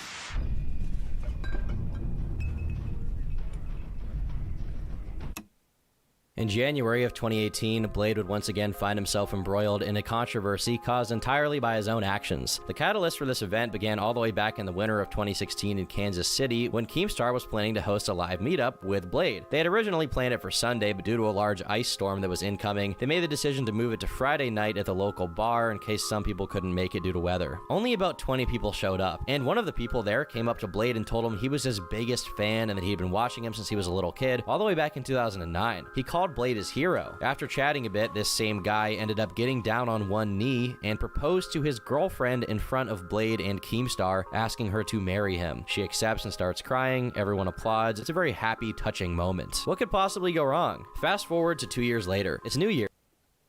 S5: In January of 2018, Blade would once again find himself embroiled in a controversy caused entirely by his own actions. The catalyst for this event began all the way back in the winter of 2016 in Kansas City when Keemstar was planning to host a live meetup with Blade. They had originally planned it for Sunday, but due to a large ice storm that was incoming, they made the decision to move it to Friday night at the local bar in case some people couldn't make it due to weather. Only about 20 people showed up, and one of the people there came up to Blade and told him he was his biggest fan and that he had been watching him since he was a little kid, all the way back in 2009. He called Blade his hero. After chatting a bit, this same guy ended up getting down on one knee and proposed to his girlfriend in front of Blade and Keemstar, asking her to marry him. She accepts and starts crying. Everyone applauds. It's a very happy, touching moment. What could possibly go wrong? Fast forward to 2 years later. It's New Year.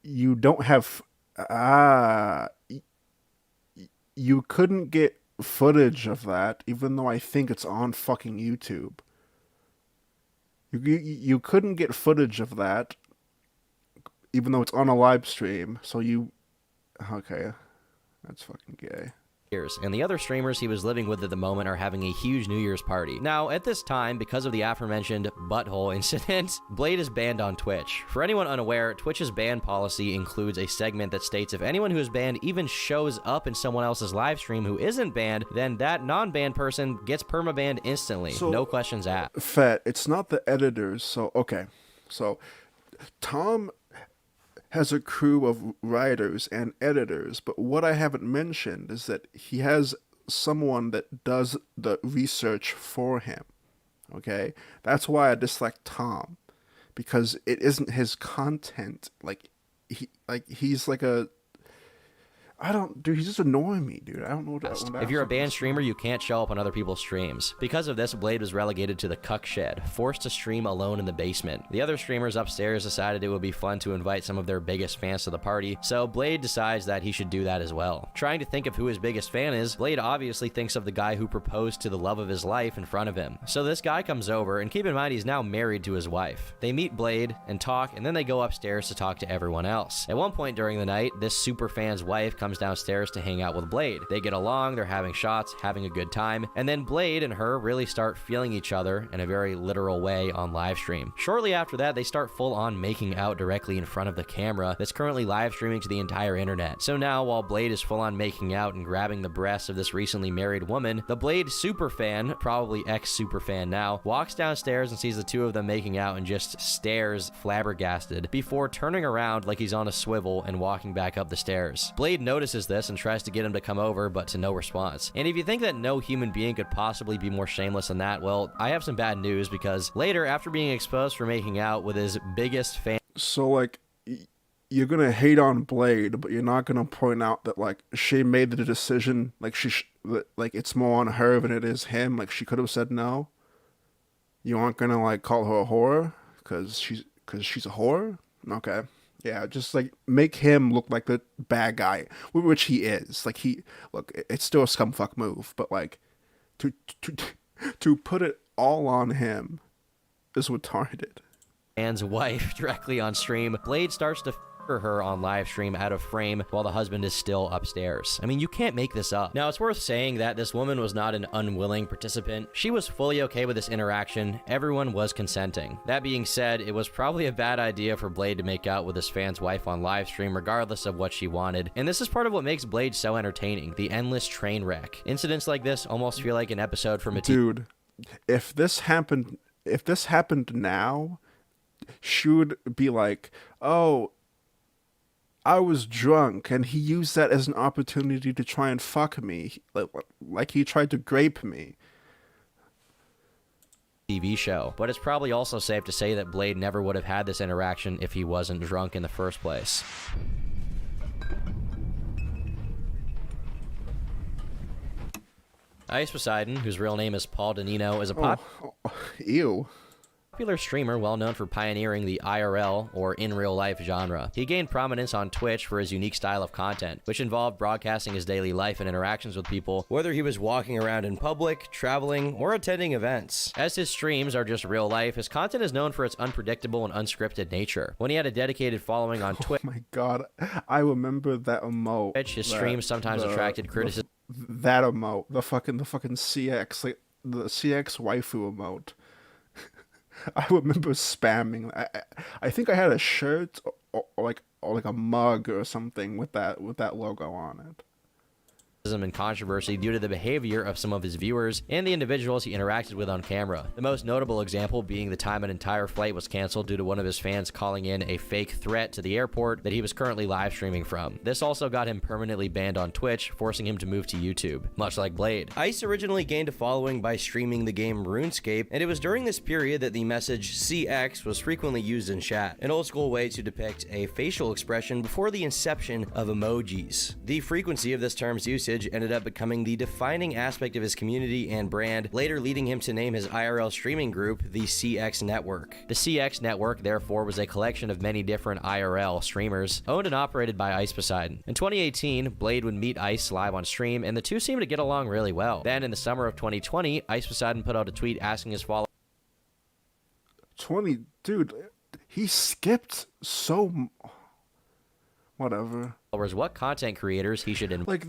S3: You don't have... you couldn't get footage of that, even though I think it's on fucking YouTube. You couldn't get footage of that, even though it's on a live stream, so you... Okay, that's fucking gay.
S5: And the other streamers he was living with at the moment are having a huge New Year's party. Now, at this time, because of the aforementioned butthole incident, Blade is banned on Twitch. For anyone unaware, Twitch's ban policy includes a segment that states if anyone who is banned even shows up in someone else's live stream who isn't banned, then that non-banned person gets perma-banned instantly. So, no questions asked.
S3: Fat, it's not the editors, so, okay. So, Tom has a crew of writers and editors, but what I haven't mentioned is that he has someone that does the research for him. Okay? That's why I dislike Tom, because it isn't his content. He's like a... Dude, he's just annoying me, dude. I don't know what
S5: If you're a banned streamer, you can't show up on other people's streams. Because of this, Blade was relegated to the cuck shed, forced to stream alone in the basement. The other streamers upstairs decided it would be fun to invite some of their biggest fans to the party, so Blade decides that he should do that as well. Trying to think of who his biggest fan is, Blade obviously thinks of the guy who proposed to the love of his life in front of him. So this guy comes over, and keep in mind he's now married to his wife. They meet Blade and talk, and then they go upstairs to talk to everyone else. At one point during the night, this super fan's wife comes downstairs to hang out with Blade. They get along, they're having shots, having a good time, and then Blade and her really start feeling each other in a very literal way on live stream. Shortly after that, they start full on making out directly in front of the camera that's currently live streaming to the entire internet. So now, while Blade is full on making out and grabbing the breasts of this recently married woman, the Blade superfan, probably ex-superfan now, walks downstairs and sees the two of them making out and just stares flabbergasted before turning around like he's on a swivel and walking back up the stairs. Blade notices this and tries to get him to come over, but to no response. And if you think that no human being could possibly be more shameless than that, well, I have some bad news, because later, after being exposed for making out with his biggest fan...
S3: So, like, you're gonna hate on Blade, but you're not gonna point out that, like, she made the decision, like, like, it's more on her than it is him, like, she could have said no? You aren't gonna, like, call her a whore? Cause she's a whore? Okay. Yeah, just like make him look like the bad guy, which he is. Like look, it's still a scumfuck move, but like to put it all on him is retarded.
S5: Anne's wife directly on stream. Blade starts to her on live stream out of frame while the husband is still upstairs. I mean, you can't make this up. Now, it's worth saying that this woman was not an unwilling participant. She was fully okay with this interaction. Everyone was consenting. That being said, it was probably a bad idea for Blade to make out with his fan's wife on live stream, regardless of what she wanted. And this is part of what makes Blade so entertaining, the endless train wreck. Incidents like this almost feel like an episode from a
S3: Dude, if this happened now, she would be like, oh, I was drunk, and he used that as an opportunity to try and fuck me, like he tried to grape me.
S5: TV show. But it's probably also safe to say that Blade never would have had this interaction if he wasn't drunk in the first place. Ice Poseidon, whose real name is Paul Danino, is a
S3: Ew.
S5: popular streamer well known for pioneering the IRL, or in real life genre. He gained prominence on Twitch for his unique style of content, which involved broadcasting his daily life and interactions with people, whether he was walking around in public, traveling, or attending events. As his streams are just real life, his content is known for its unpredictable and unscripted nature. When he had a dedicated following on Twitch,
S3: Oh my god, I remember that emote.
S5: his streams sometimes attracted criticism.
S3: That emote, the fucking CX, like the CX waifu emote. I remember spamming. I think I had a shirt or like a mug or something with that logo on it.
S5: And controversy due to the behavior of some of his viewers and the individuals he interacted with on camera. The most notable example being the time an entire flight was canceled due to one of his fans calling in a fake threat to the airport that he was currently live streaming from. This also got him permanently banned on Twitch, forcing him to move to YouTube, much like Blade. Ice originally gained a following by streaming the game RuneScape, and it was during this period that the message CX was frequently used in chat, an old school way to depict a facial expression before the inception of emojis. The frequency of this term's usage ended up becoming the defining aspect of his community and brand, later leading him to name his IRL streaming group the CX Network. The CX Network, therefore, was a collection of many different IRL streamers, owned and operated by Ice Poseidon. In 2018, Blade would meet Ice live on stream, and the two seemed to get along really well. Then, in the summer of 2020, Ice Poseidon put out a tweet asking his followers,
S3: Dude, he skipped so... Whatever.
S5: What content creators he should invite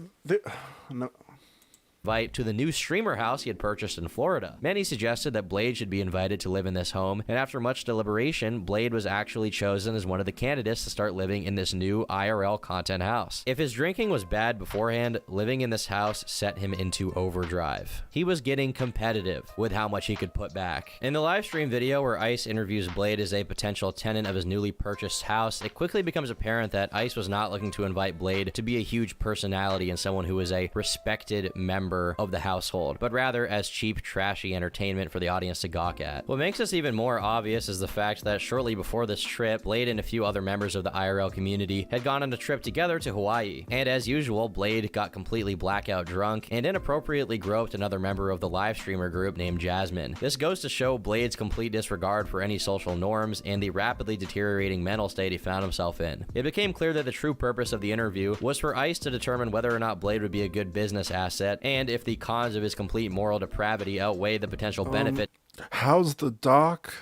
S5: to the new streamer house he had purchased in Florida. Many suggested that Blade should be invited to live in this home, and after much deliberation, Blade was actually chosen as one of the candidates to start living in this new IRL content house. If his drinking was bad beforehand, living in this house set him into overdrive. He was getting competitive with how much he could put back. In the live stream video where Ice interviews Blade as a potential tenant of his newly purchased house, it quickly becomes apparent that Ice was not looking to invite Blade to be a huge personality and someone who is a respected member of the household, but rather as cheap, trashy entertainment for the audience to gawk at. What makes this even more obvious is the fact that shortly before this trip, Blade and a few other members of the IRL community had gone on a trip together to Hawaii. And as usual, Blade got completely blackout drunk and inappropriately groped another member of the live streamer group named Jasmine. This goes to show Blade's complete disregard for any social norms and the rapidly deteriorating mental state he found himself in. It became clear that the true purpose of the interview was for Ice to determine whether or not Blade would be a good business asset, and if the cons of his complete moral depravity outweigh the potential benefit.
S3: How's the doc?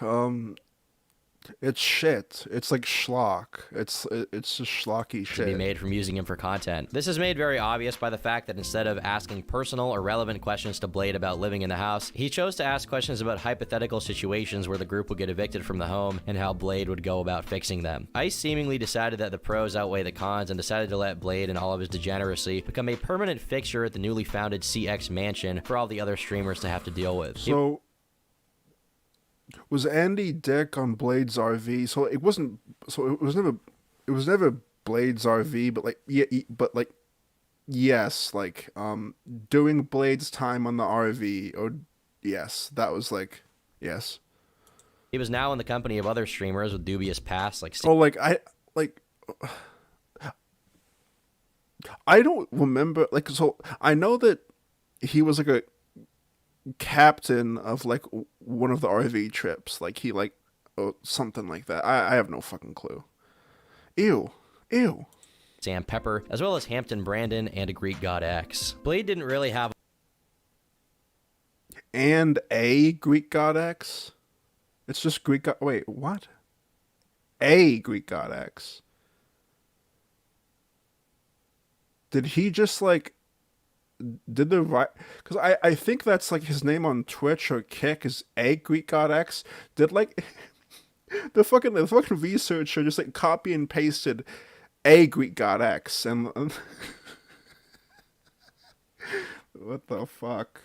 S3: It's shit. It's like schlock. It's just schlocky shit.
S5: To be made from using him for content. This is made very obvious by the fact that instead of asking personal or relevant questions to Blade about living in the house, he chose to ask questions about hypothetical situations where the group would get evicted from the home and how Blade would go about fixing them. Ice seemingly decided that the pros outweigh the cons and decided to let Blade and all of his degeneracy become a permanent fixture at the newly founded CX mansion for all the other streamers to have to deal with.
S3: So, was Andy Dick on Blade's RV? So it wasn't. So it was never. It was never Blade's RV, but yes, during Blade's time on the RV, or yes, that was yes.
S5: He was now in the company of other streamers with dubious pasts,
S3: I don't remember. So I know that he was a captain of one of the RV trips, or something like that. I have no fucking clue. Ew.
S5: Sam Pepper, as well as Hampton Brandon and a Greek god X. Blade didn't really have
S3: and a Greek god X. It's just Greek god. Wait, what? A Greek god X. Did he just did the right? Because I think that's his name on Twitch or Kick is a Greek god X. Did the fucking researcher just copy and pasted a Greek god X and what the fuck?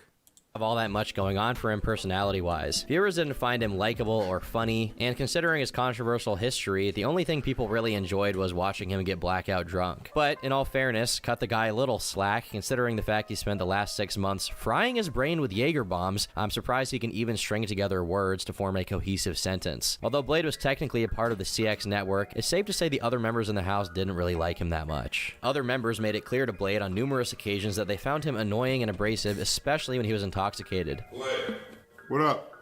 S5: have all that much going on for him personality-wise. Viewers didn't find him likable or funny, and considering his controversial history, the only thing people really enjoyed was watching him get blackout drunk. But in all fairness, cut the guy a little slack, considering the fact he spent the last 6 months frying his brain with Jaeger bombs. I'm surprised he can even string together words to form a cohesive sentence. Although Blade was technically a part of the CX network, it's safe to say the other members in the house didn't really like him that much. Other members made it clear to Blade on numerous occasions that they found him annoying and abrasive, especially when he was intoxicated.
S16: Blade.
S10: What up?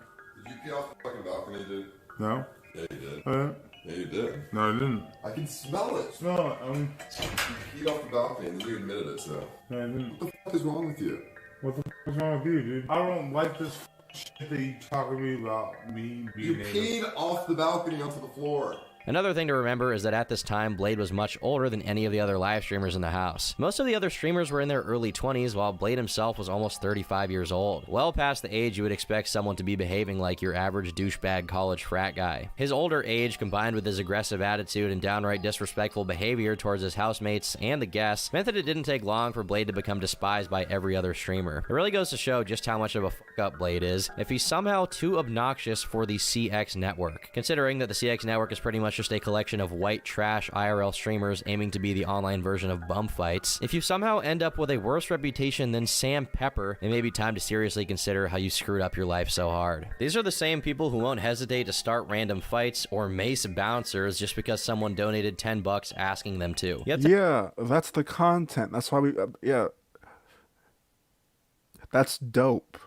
S16: Did you pee off the fucking balcony, dude?
S10: No.
S16: Yeah, you did.
S10: Yeah,
S16: you did.
S10: No, I didn't.
S16: I can smell it.
S10: No,
S16: You peed off the balcony and then you admitted it, so.
S10: No, I didn't.
S16: What the fuck is wrong with you?
S10: What the fuck is wrong with you, dude? I don't like this shit that you talking to me about me being
S16: You peed off the balcony onto the floor.
S5: Another thing to remember is that at this time, Blade was much older than any of the other live streamers in the house. Most of the other streamers were in their early 20s, while Blade himself was almost 35 years old. Well past the age you would expect someone to be behaving like your average douchebag college frat guy. His older age, combined with his aggressive attitude and downright disrespectful behavior towards his housemates and the guests, meant that it didn't take long for Blade to become despised by every other streamer. It really goes to show just how much of a fuck-up Blade is, if he's somehow too obnoxious for the CX network. Considering that the CX network is pretty much just a collection of white trash IRL streamers aiming to be the online version of bum fights, if you somehow end up with a worse reputation than Sam Pepper, it may be time to seriously consider how you screwed up your life so hard. These are the same people who won't hesitate to start random fights or mace bouncers just because someone donated $10 asking them to.
S3: Yeah, that's the content. That's why we, yeah. That's dope.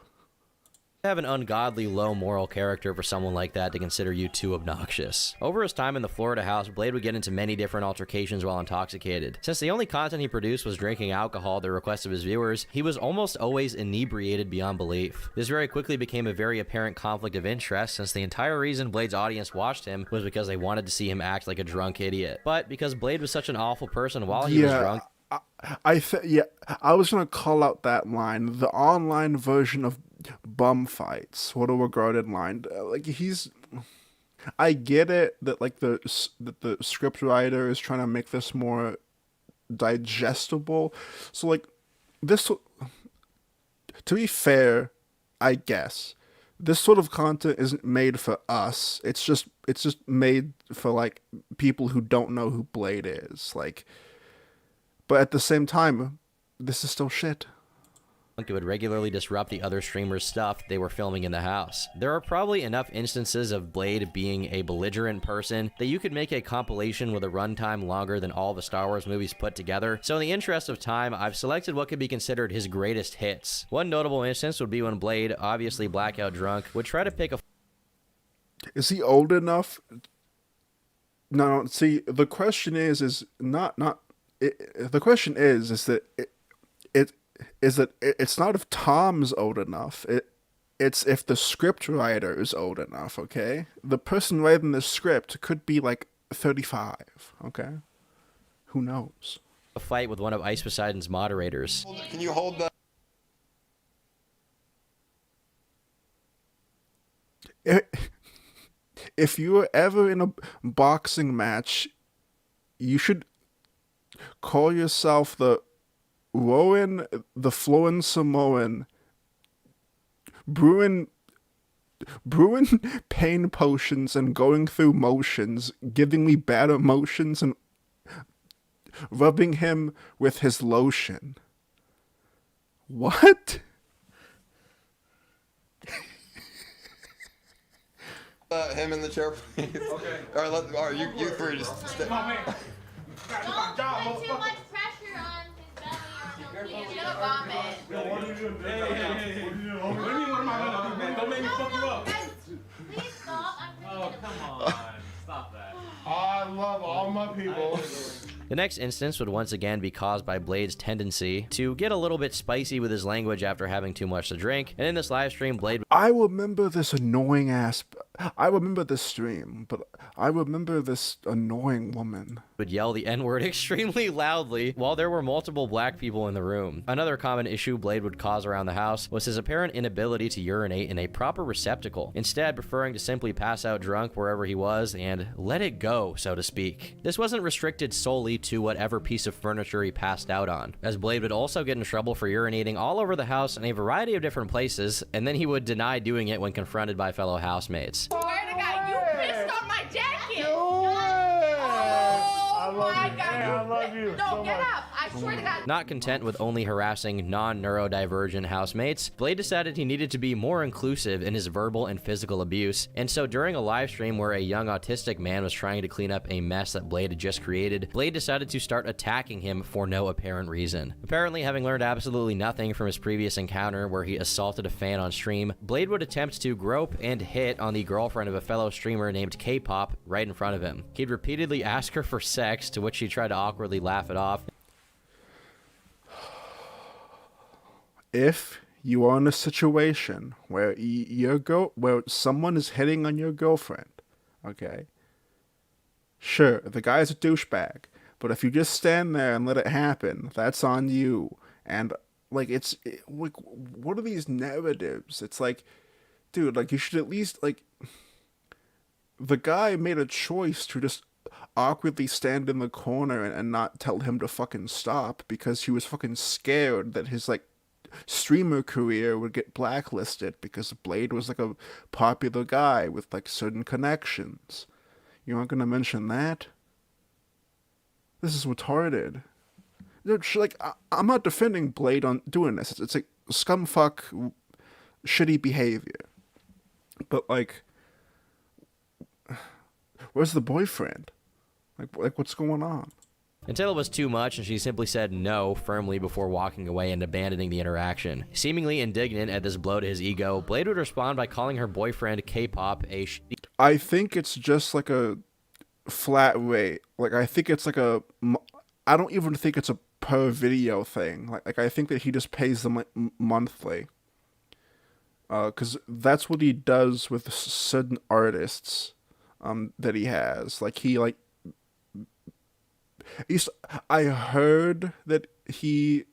S5: Have an ungodly low moral character for someone like that to consider you too obnoxious. Over his time in the Florida house, Blade would get into many different altercations while intoxicated. Since the only content he produced was drinking alcohol at the request of his viewers, he was almost always inebriated beyond belief. This very quickly became a very apparent conflict of interest, since the entire reason Blade's audience watched him was because they wanted to see him act like a drunk idiot. But because Blade was such an awful person while he was drunk,
S3: I was gonna call out that line, the online version of bum fights. What a regarded line. Like I get it that like the script writer is trying to make this more digestible. So like this, to be fair, I guess this sort of content isn't made for us. It's just made for like people who don't know who Blade is. Like. But at the same time, this is still shit.
S5: It would regularly disrupt the other streamers' stuff they were filming in the house. There are probably enough instances of Blade being a belligerent person that you could make a compilation with a runtime longer than all the Star Wars movies put together. So in the interest of time, I've selected what could be considered his greatest hits. One notable instance would be when Blade, obviously blackout drunk, would try to pick a...
S3: Is he old enough? No, see, the question is not... the question is that it's not if Tom's old enough. It's if the script writer is old enough. Okay, the person writing the script could be like 35. Okay, who knows?
S5: A fight with one of Ice Poseidon's moderators.
S16: Can you hold that?
S3: If you were ever in a boxing match, you should call yourself the Rowan, the Florin Samoan, brewing pain potions and going through motions, giving me bad emotions and rubbing him with his lotion. What?
S16: Him in the chair, please. Okay. All right, you three just stay.
S17: Don't put too much pressure on his belly or he's gonna vomit.
S1: Yo, what are you doing? Hey. What are you doing, homie? What do you mean, what am I gonna do, man? Don't make me fuck you up.
S17: Please stop.
S1: Oh, come on. Stop that. I love all my people.
S5: The next instance would once again be caused by Blade's tendency to get a little bit spicy with his language after having too much to drink, and in this live stream, Blade...
S3: I remember this annoying ass... I remember this stream, but I remember this annoying woman
S5: would yell the N-word extremely loudly while there were multiple black people in the room. Another common issue Blade would cause around the house was his apparent inability to urinate in a proper receptacle, instead preferring to simply pass out drunk wherever he was and let it go, so to speak. This wasn't restricted solely to whatever piece of furniture he passed out on, as Blade would also get in trouble for urinating all over the house in a variety of different places, and then he would deny doing it when confronted by fellow housemates.
S17: Swear to God, you pissed on my jacket.
S1: I love you.
S17: No, get up. I swear to God.
S5: Not content with only harassing non-neurodivergent housemates, Blade decided he needed to be more inclusive in his verbal and physical abuse, and so during a live stream where a young autistic man was trying to clean up a mess that Blade had just created, Blade decided to start attacking him for no apparent reason. Apparently, having learned absolutely nothing from his previous encounter where he assaulted a fan on stream, Blade would attempt to grope and hit on the girlfriend of a fellow streamer named K-pop right in front of him. He'd repeatedly ask her for sex, to which she tried to awkwardly laugh it off.
S3: If you are in a situation where where someone is hitting on your girlfriend, okay, sure, the guy's a douchebag, but if you just stand there and let it happen, that's on you. And like, like, what are these narratives? It's like, dude, like, you should at least, like, the guy made a choice to just awkwardly stand in the corner and not tell him to fucking stop because he was fucking scared that his, like, streamer career would get blacklisted because Blade was like a popular guy with like certain connections. You aren't gonna mention that? This is retarded. Like, I'm not defending Blade on doing this. It's like scumfuck, shitty behavior. But like, where's the boyfriend? Like what's going on?
S5: Until it was too much and she simply said no firmly before walking away and abandoning the interaction. Seemingly indignant at this blow to his ego, Blade would respond by calling her boyfriend K-pop a
S3: I think it's just like a flat rate. Like, I think it's like I don't even think it's a per video thing. Like I think that he just pays them monthly. Because that's what he does with certain artists that he has. Like, I heard that he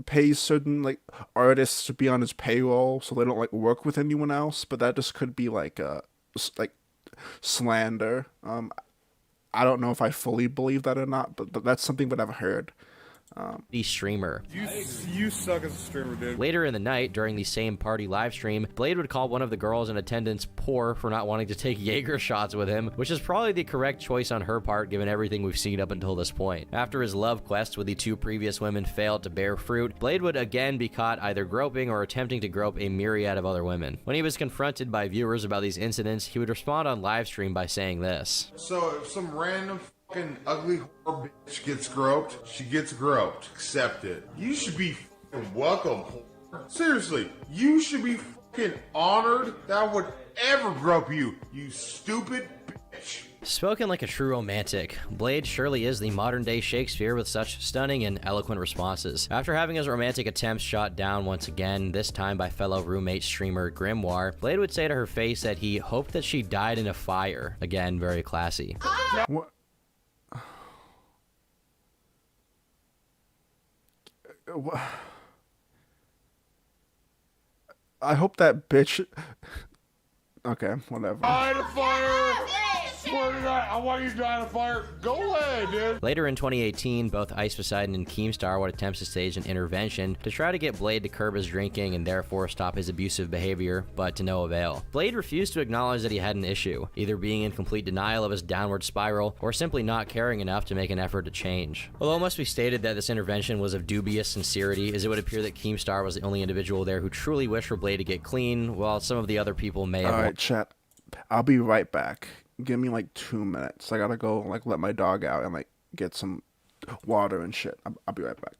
S3: pays certain like artists to be on his payroll so they don't like work with anyone else, but that just could be like slander. I don't know if I fully believe that or not, but that's something that I've heard.
S5: The streamer.
S12: You suck as a streamer, dude.
S5: Later in the night, during the same party live stream, Blade would call one of the girls in attendance poor for not wanting to take Jaeger shots with him, which is probably the correct choice on her part given everything we've seen up until this point. After his love quest with the two previous women failed to bear fruit, Blade would again be caught either groping or attempting to grope a myriad of other women. When he was confronted by viewers about these incidents, he would respond on live stream by saying this.
S10: So if some random fucking ugly whore bitch gets groped, she gets groped. Accept it. You should be fucking welcome, whore. Seriously, you should be fucking honored that I would ever grope you, you stupid bitch.
S5: Spoken like a true romantic, Blade surely is the modern-day Shakespeare with such stunning and eloquent responses. After having his romantic attempts shot down once again, this time by fellow roommate streamer Grimoire, Blade would say to her face that he hoped that she died in a fire. Again, very classy.
S3: What? I hope that bitch. Okay, whatever.
S1: Die in a fire! Swear to God, I want you to die in a fire. Go away, dude.
S5: Later in 2018, both Ice Poseidon and Keemstar would attempt to stage an intervention to try to get Blade to curb his drinking and therefore stop his abusive behavior, but to no avail. Blade refused to acknowledge that he had an issue, either being in complete denial of his downward spiral or simply not caring enough to make an effort to change. Although it must be stated that this intervention was of dubious sincerity, as it would appear that Keemstar was the only individual there who truly wished for Blade to get clean, while some of the other people may have...
S3: Alright, chat. I'll be right back. Give me like 2 minutes. I gotta go like let my dog out and like get some water and shit. I'll be right back.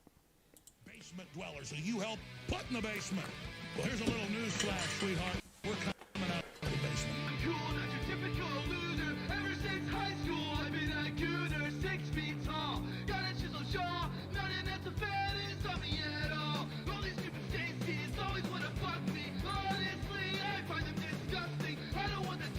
S2: Basement dwellers who you help put in the basement. Well, here's a little news flash, sweetheart. We're coming out of the basement.
S1: I'm cool, not your typical loser. Ever since high school, I've been a gooner, 6 feet tall. Got a chisel jaw, nothing that's a fattest on me at all. All these stupid Stacy's always wanna fuck me. Honestly, I find them disgusting. I don't want the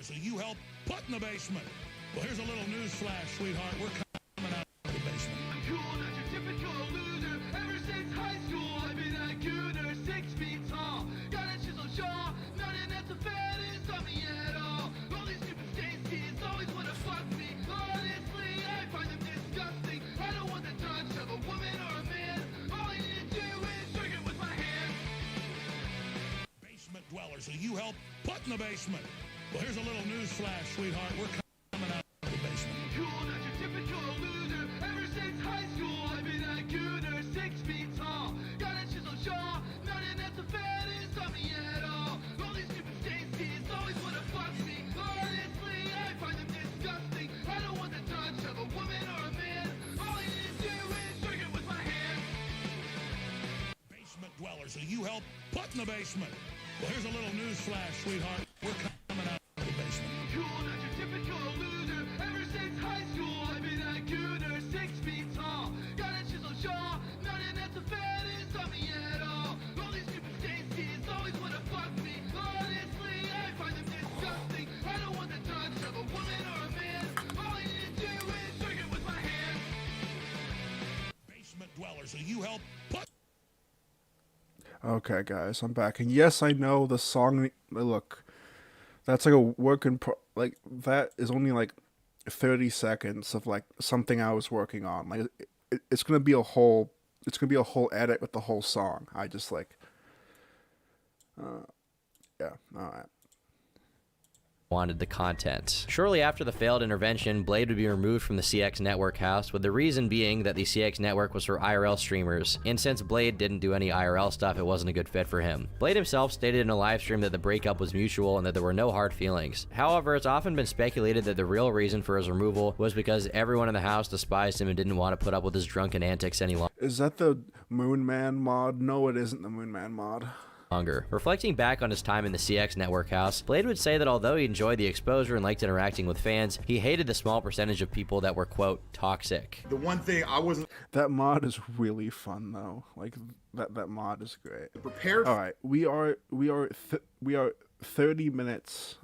S2: who you helped put in the basement. Well, here's a little news flash, sweetheart. We're coming out of the basement.
S1: I'm cool, not your typical loser. Ever since high school, I've been a gooner, 6 feet tall. Got a chiseled jaw, nothing that's a fattest on me at all. All these stupid Stacy's always wanna fuck me. Honestly, I find them disgusting. I don't want the touch of a woman or a man. All I need to do is drink it with my hands.
S2: Basement dwellers who you helped put in the basement. Well, here's a little news flash, sweetheart. We're coming out of the basement.
S1: Cool, not your typical loser. Ever since high school, I've been a gooner, 6 feet tall. Got a chiseled jaw, nothing that's a fattest on me at all. All these stupid Stacy's always wanna fuck me. Honestly, I find them disgusting. I don't want the touch of a woman or a man. All I need to do is drink it with my hands.
S2: Basement dwellers who you helped put in the basement. Well, here's a little news flash, sweetheart. We're coming out of the basement.
S1: Cool, not your typical loser. Ever since high school, I've been a gooner, 6 feet tall. Got a chiseled jaw, nothing that's a fattest on me at all. All these stupid Stacy's always wanna fuck me. Honestly, I find them disgusting. I don't want the touch of a woman or a man. All I need to do is drink it with my hands.
S2: Basement dwellers who you helped put.
S3: Okay, guys, I'm back, and yes, I know the song. Look, that's like a work in like that is only like 30 seconds of like something I was working on. Like it's gonna be a whole. It's gonna be a whole edit with the whole song. I just like. Yeah. All right.
S5: Wanted the content. Shortly after the failed intervention, Blade would be removed from the CX Network house, with the reason being that the CX Network was for IRL streamers, and since Blade didn't do any IRL stuff, it wasn't a good fit for him. Blade himself stated in a live stream that the breakup was mutual and that there were no hard feelings. However, it's often been speculated that the real reason for his removal was because everyone in the house despised him and didn't want to put up with his drunken antics any longer.
S3: Is that the Moon Man mod? No, it isn't the Moon Man mod.
S5: Reflecting back on his time in the CX Network house, Blade would say that although he enjoyed the exposure and liked interacting with fans, he hated the small percentage of people that were, quote, toxic.
S10: The one thing I wasn't...
S3: That mod is really fun, though. Like, that mod is great.
S10: Prepared...
S3: All right, we are 30 minutes.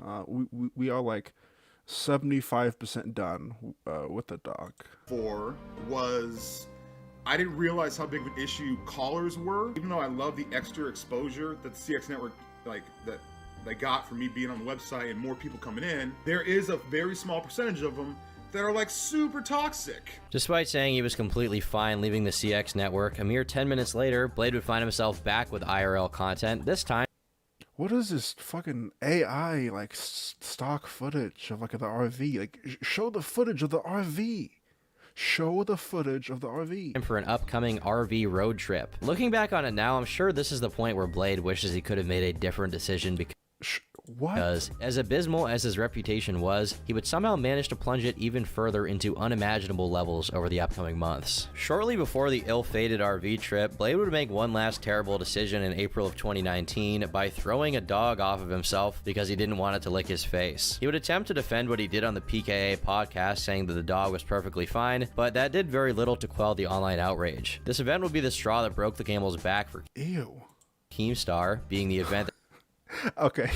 S3: We are like 75% done with the dog.
S10: Was... I didn't realize how big of an issue callers were. Even though I love the extra exposure that the CX Network, like, that they got from me being on the website and more people coming in, there is a very small percentage of them that are, like, super toxic.
S5: Despite saying he was completely fine leaving the CX Network, a mere 10 minutes later, Blade would find himself back with IRL content, this time.
S3: What is this fucking AI, like, stock footage of, like, the RV? Like, show the footage of the RV. Show the footage of the RV.
S5: For an upcoming RV road trip. Looking back on it now, I'm sure this is the point where Blade wishes he could have made a different decision because as abysmal as his reputation was, he would somehow manage to plunge it even further into unimaginable levels over the upcoming months. Shortly before the ill-fated RV trip, Blade would make one last terrible decision in April of 2019 by throwing a dog off of himself because he didn't want it to lick his face. He would attempt to defend what he did on the PKA podcast, saying that the dog was perfectly fine, but that did very little to quell the online outrage. This event would be the straw that broke the camel's back for Keemstar, being the event that
S3: Okay.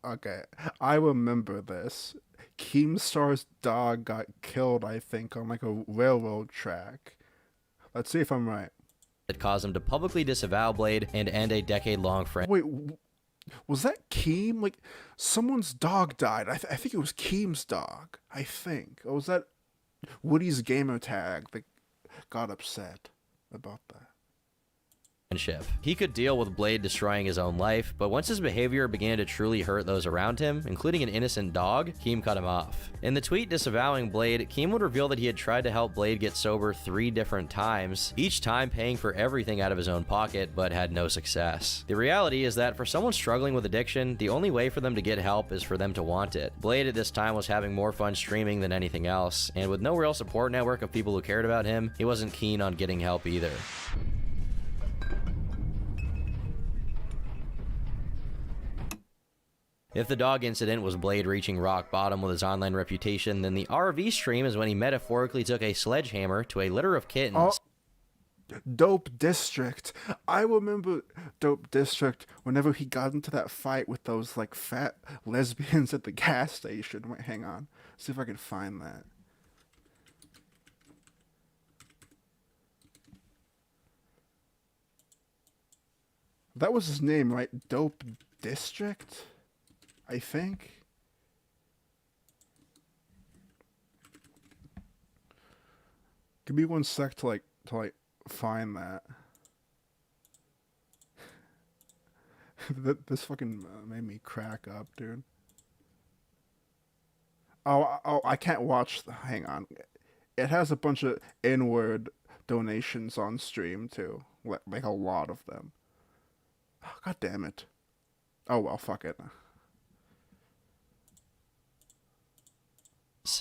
S3: Okay. I remember this. Keemstar's dog got killed, I think, on like a railroad track. Let's see if I'm right.
S5: that caused him to publicly disavow Blade and end a decade-long friendship.
S3: Wait, was that Keem? Like, someone's dog died. I think it was Keem's dog. I think. Or was that Woody's gamer tag that got upset about that?
S5: He could deal with Blade destroying his own life, but once his behavior began to truly hurt those around him, including an innocent dog, Keem cut him off. In the tweet disavowing Blade, Keem would reveal that he had tried to help Blade get sober 3 different times, each time paying for everything out of his own pocket, but had no success. The reality is that for someone struggling with addiction, the only way for them to get help is for them to want it. Blade at this time was having more fun streaming than anything else, and with no real support network of people who cared about him, he wasn't keen on getting help either. If the dog incident was Blade reaching rock bottom with his online reputation, then the RV stream is when he metaphorically took a sledgehammer to a litter of kittens.
S3: Dope District. I remember Dope District whenever he got into that fight with those like fat lesbians at the gas station. Wait, hang on. See if I can find that. That was his name, right? Dope District? I think. Give me one sec to find that. This fucking made me crack up, dude. Oh, I can't watch. Hang on. It has a bunch of N-word donations on stream too, like a lot of them. Oh, God damn it. Oh well, fuck it.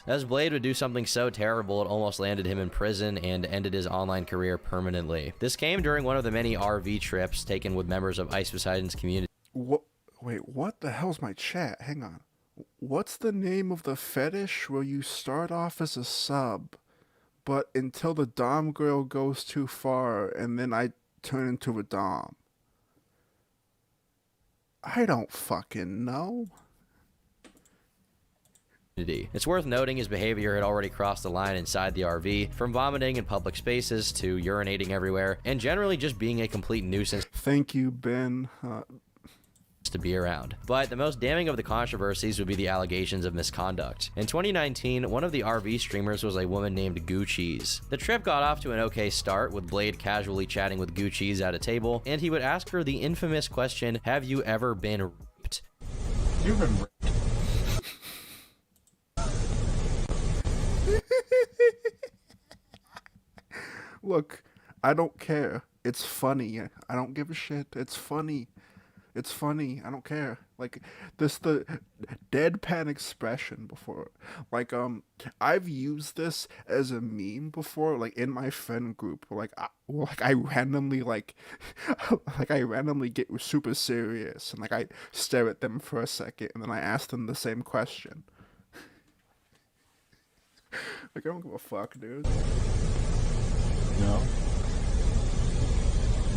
S5: As Blade would do something so terrible it almost landed him in prison and ended his online career permanently. This came during one of the many RV trips taken with members of Ice Poseidon's community.
S3: What? Wait, what the hell's my chat? Hang on. What's the name of the fetish where you start off as a sub, but until the dom girl goes too far and then I turn into a dom? I don't fucking know.
S5: It's worth noting his behavior had already crossed the line inside the RV, from vomiting in public spaces to urinating everywhere, and generally just being a complete nuisance.
S3: Thank you, Ben.
S5: To be around. But the most damning of the controversies would be the allegations of misconduct. In 2019, one of the RV streamers was a woman named Gucci's. The trip got off to an okay start, with Blade casually chatting with Gucci's at a table, and he would ask her the infamous question, "Have you ever been raped?"
S12: You've been raped.
S3: Look, I don't care. It's funny. I don't give a shit. It's funny. It's funny. I don't care. Like, the deadpan expression before. Like, I've used this as a meme before, like, in my friend group. I randomly, I randomly get super serious, and, like, I stare at them for a second, and then I ask them the same question. Like, I don't give a fuck, dude.
S12: No.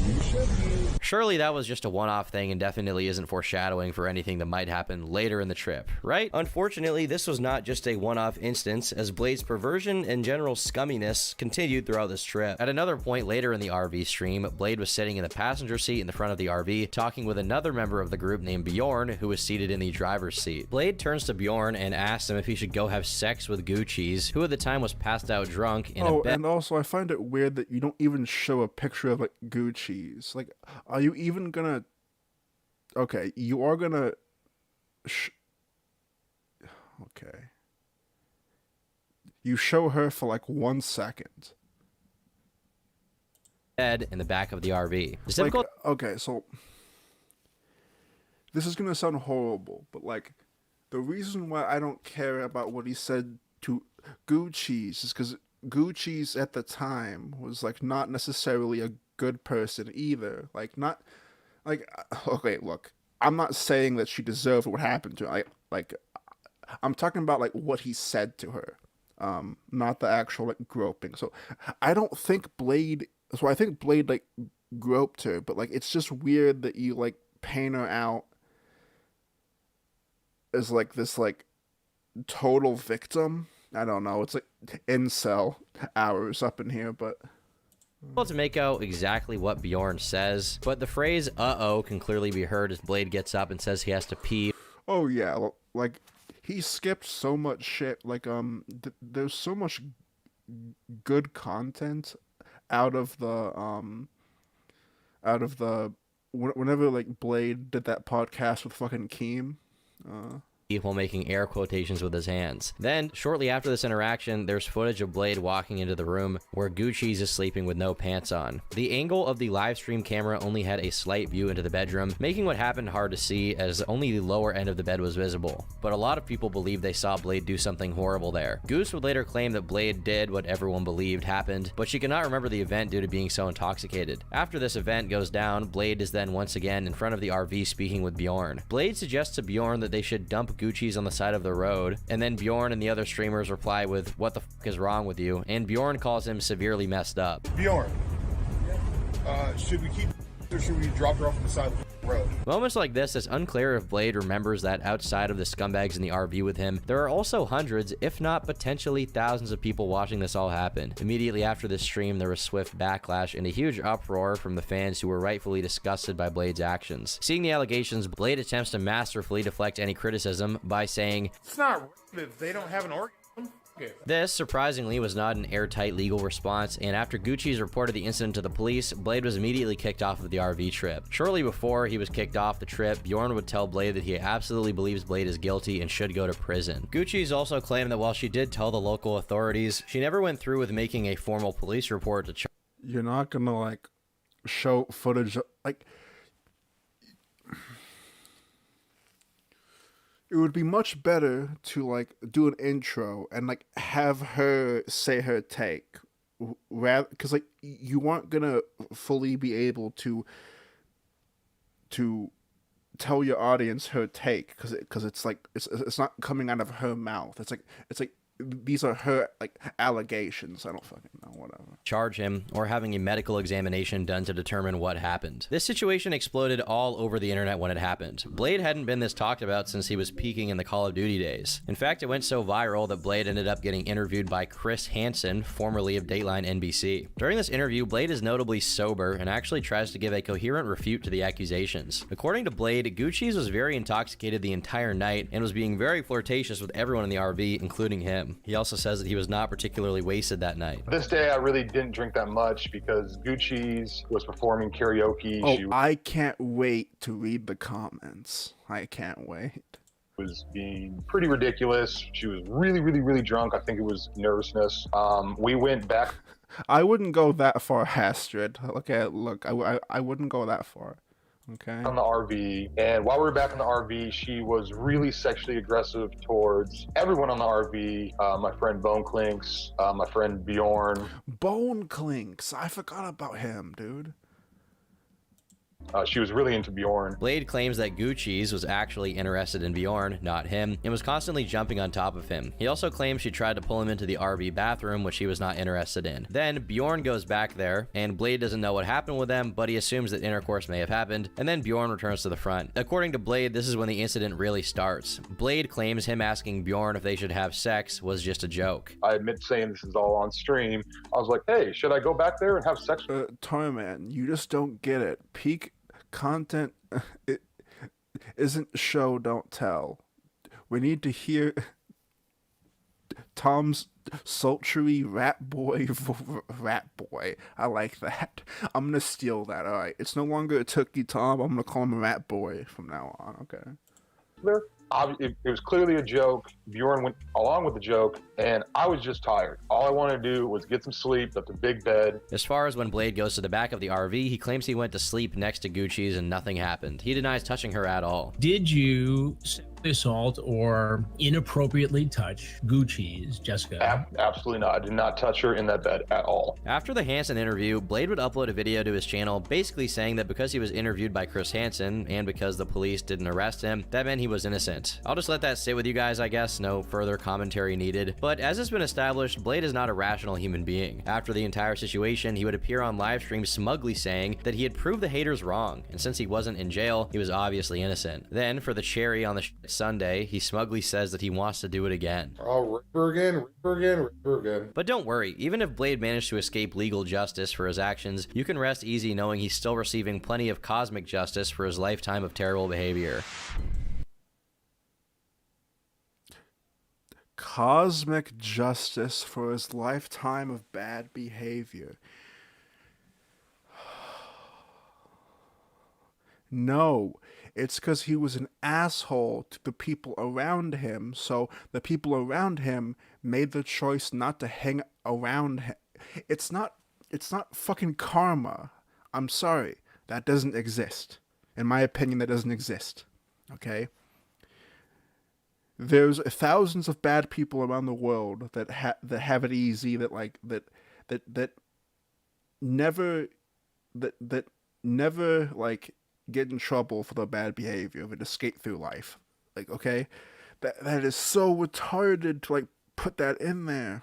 S12: You should be.
S5: Surely that was just a one-off thing and definitely isn't foreshadowing for anything that might happen later in the trip, right? Unfortunately, this was not just a one-off instance, as Blade's perversion and general scumminess continued throughout this trip. At another point later in the RV stream, Blade was sitting in the passenger seat in the front of the RV, talking with another member of the group named Bjorn, who was seated in the driver's seat. Blade turns to Bjorn and asks him if he should go have sex with Gucci's, who at the time was passed out drunk in a bed.
S3: And also I find it weird that you don't even show a picture of, like, Gucci's. Like, are you even gonna... Okay, you are gonna... Okay. You show her for, like, 1 second.
S5: Bed in the back of the RV.
S3: Like, okay, so... This is gonna sound horrible, but, like, the reason why I don't care about what he said to Gucci's is because Gucci's at the time was, like, not necessarily a good person either. Like, not... Like, okay, look, I'm not saying that she deserved what happened to her. I'm talking about, like, what he said to her. Not the actual, like, groping. So, I don't think Blade... So, I think Blade, like, groped her, but, like, it's just weird that you, like, paint her out as, like, this, like, total victim. I don't know. It's, like, incel hours up in here, but...
S5: Well, to make out exactly what Bjorn says, but the phrase "uh-oh" can clearly be heard as Blade gets up and says he has to pee.
S3: Oh yeah, like, he skipped so much shit. Like, there's so much good content out of the whenever, like, Blade did that podcast with fucking Keem.
S5: While making air quotations with his hands. Then, shortly after this interaction, there's footage of Blade walking into the room where Gucci's is sleeping with no pants on. The angle of the live stream camera only had a slight view into the bedroom, making what happened hard to see as only the lower end of the bed was visible. But a lot of people believe they saw Blade do something horrible there. Goose would later claim that Blade did what everyone believed happened, but she cannot remember the event due to being so intoxicated. After this event goes down, Blade is then once again in front of the RV speaking with Bjorn. Blade suggests to Bjorn that they should dump Gucci's on the side of the road, and then Bjorn and the other streamers reply with, "What the fuck is wrong with you?" And Bjorn calls him severely messed up.
S12: Bjorn,
S10: Should we keep or should we drop her off on the side of the road?
S5: Moments like this, it's unclear if Blade remembers that outside of the scumbags in the RV with him, there are also hundreds, if not potentially thousands of people watching this all happen. Immediately after this stream, there was swift backlash and a huge uproar from the fans who were rightfully disgusted by Blade's actions. Seeing the allegations, Blade attempts to masterfully deflect any criticism by saying,
S10: It's not right if they don't have an orgasm.
S5: This, surprisingly, was not an airtight legal response, and after Gucci's reported the incident to the police, Blade was immediately kicked off of the RV trip. Shortly before he was kicked off the trip, Bjorn would tell Blade that he absolutely believes Blade is guilty and should go to prison. Gucci's also claimed that while she did tell the local authorities, she never went through with making a formal police report to
S3: You're not gonna, like, show footage, like... It would be much better to, like, do an intro and, like, have her say her take, rather, because, like, you aren't gonna fully be able to tell your audience her take, because it's like it's not coming out of her mouth. It's like these are her, like, allegations. I don't fucking know, whatever.
S5: Charge him, or having a medical examination done to determine what happened. This situation exploded all over the internet when it happened. Blade hadn't been this talked about since he was peaking in the Call of Duty days. In fact, it went so viral that Blade ended up getting interviewed by Chris Hansen, formerly of Dateline NBC. During this interview, Blade is notably sober and actually tries to give a coherent refute to the accusations. According to Blade, Gucci's was very intoxicated the entire night and was being very flirtatious with everyone in the RV, including him. He also says that he was not particularly wasted that night.
S18: This day I really didn't drink that much because Gucci's was performing karaoke.
S3: Oh, I can't wait to read the comments. I can't wait.
S18: Was being pretty ridiculous. She was really drunk. I think it was nervousness. We went back.
S3: I wouldn't go that far, Astrid. Look, I wouldn't go that far. Okay.
S18: On the RV, and while we were back in the RV, she was really sexually aggressive towards everyone on the RV. My friend Bone Clinks, my friend Bjorn.
S3: Bone Clinks, I forgot about him, dude.
S18: She was really into Bjorn.
S5: Blade claims that Gucci's was actually interested in Bjorn, not him, and was constantly jumping on top of him. He also claims she tried to pull him into the RV bathroom, which he was not interested in. Then Bjorn goes back there, and Blade doesn't know what happened with them, but he assumes that intercourse may have happened, and then Bjorn returns to the front. According to Blade, this is when the incident really starts. Blade claims him asking Bjorn if they should have sex was just a joke.
S18: I admit saying this is all on stream. I was like, hey, should I go back there and have sex?
S3: Tarman, you just don't get it. Peak content, it isn't show, don't tell. We need to hear Tom's sultry rat boy. I like that. I'm gonna steal that. All right, it's no longer a turkey Tom. I'm gonna call him a rat boy from now on. Okay.
S18: It was clearly a joke. Bjorn went along with the joke, and I was just tired. All I wanted to do was get some sleep at the big bed.
S5: As far as when Blade goes to the back of the RV, he claims he went to sleep next to Gucci's and nothing happened. He denies touching her at all.
S9: Did you assault or inappropriately touch Gucci's, Jessica?
S18: Absolutely not. I did not touch her in that bed at all.
S5: After the Hansen interview, Blade would upload a video to his channel basically saying that because he was interviewed by Chris Hansen and because the police didn't arrest him, that meant he was innocent. I'll just let that sit with you guys, I guess. No further commentary needed. But as has been established, Blade is not a rational human being. After the entire situation, he would appear on live streams smugly saying that he had proved the haters wrong, and since he wasn't in jail, he was obviously innocent. Then, for the cherry on the Sunday, he smugly says that he wants to do it again.
S10: Oh, rip her again.
S5: But don't worry, even if Blade managed to escape legal justice for his actions, you can rest easy knowing he's still receiving plenty of cosmic justice for his lifetime of terrible behavior.
S3: Cosmic justice for his lifetime of bad behavior. No, it's because he was an asshole to the people around him, so the people around him made the choice not to hang around him. It's not fucking karma. I'm sorry. That doesn't exist. In my opinion, that doesn't exist. Okay? There's thousands of bad people around the world that have it easy, that never like get in trouble for their bad behavior, that escape through life. Like, okay? That is so retarded to like put that in there.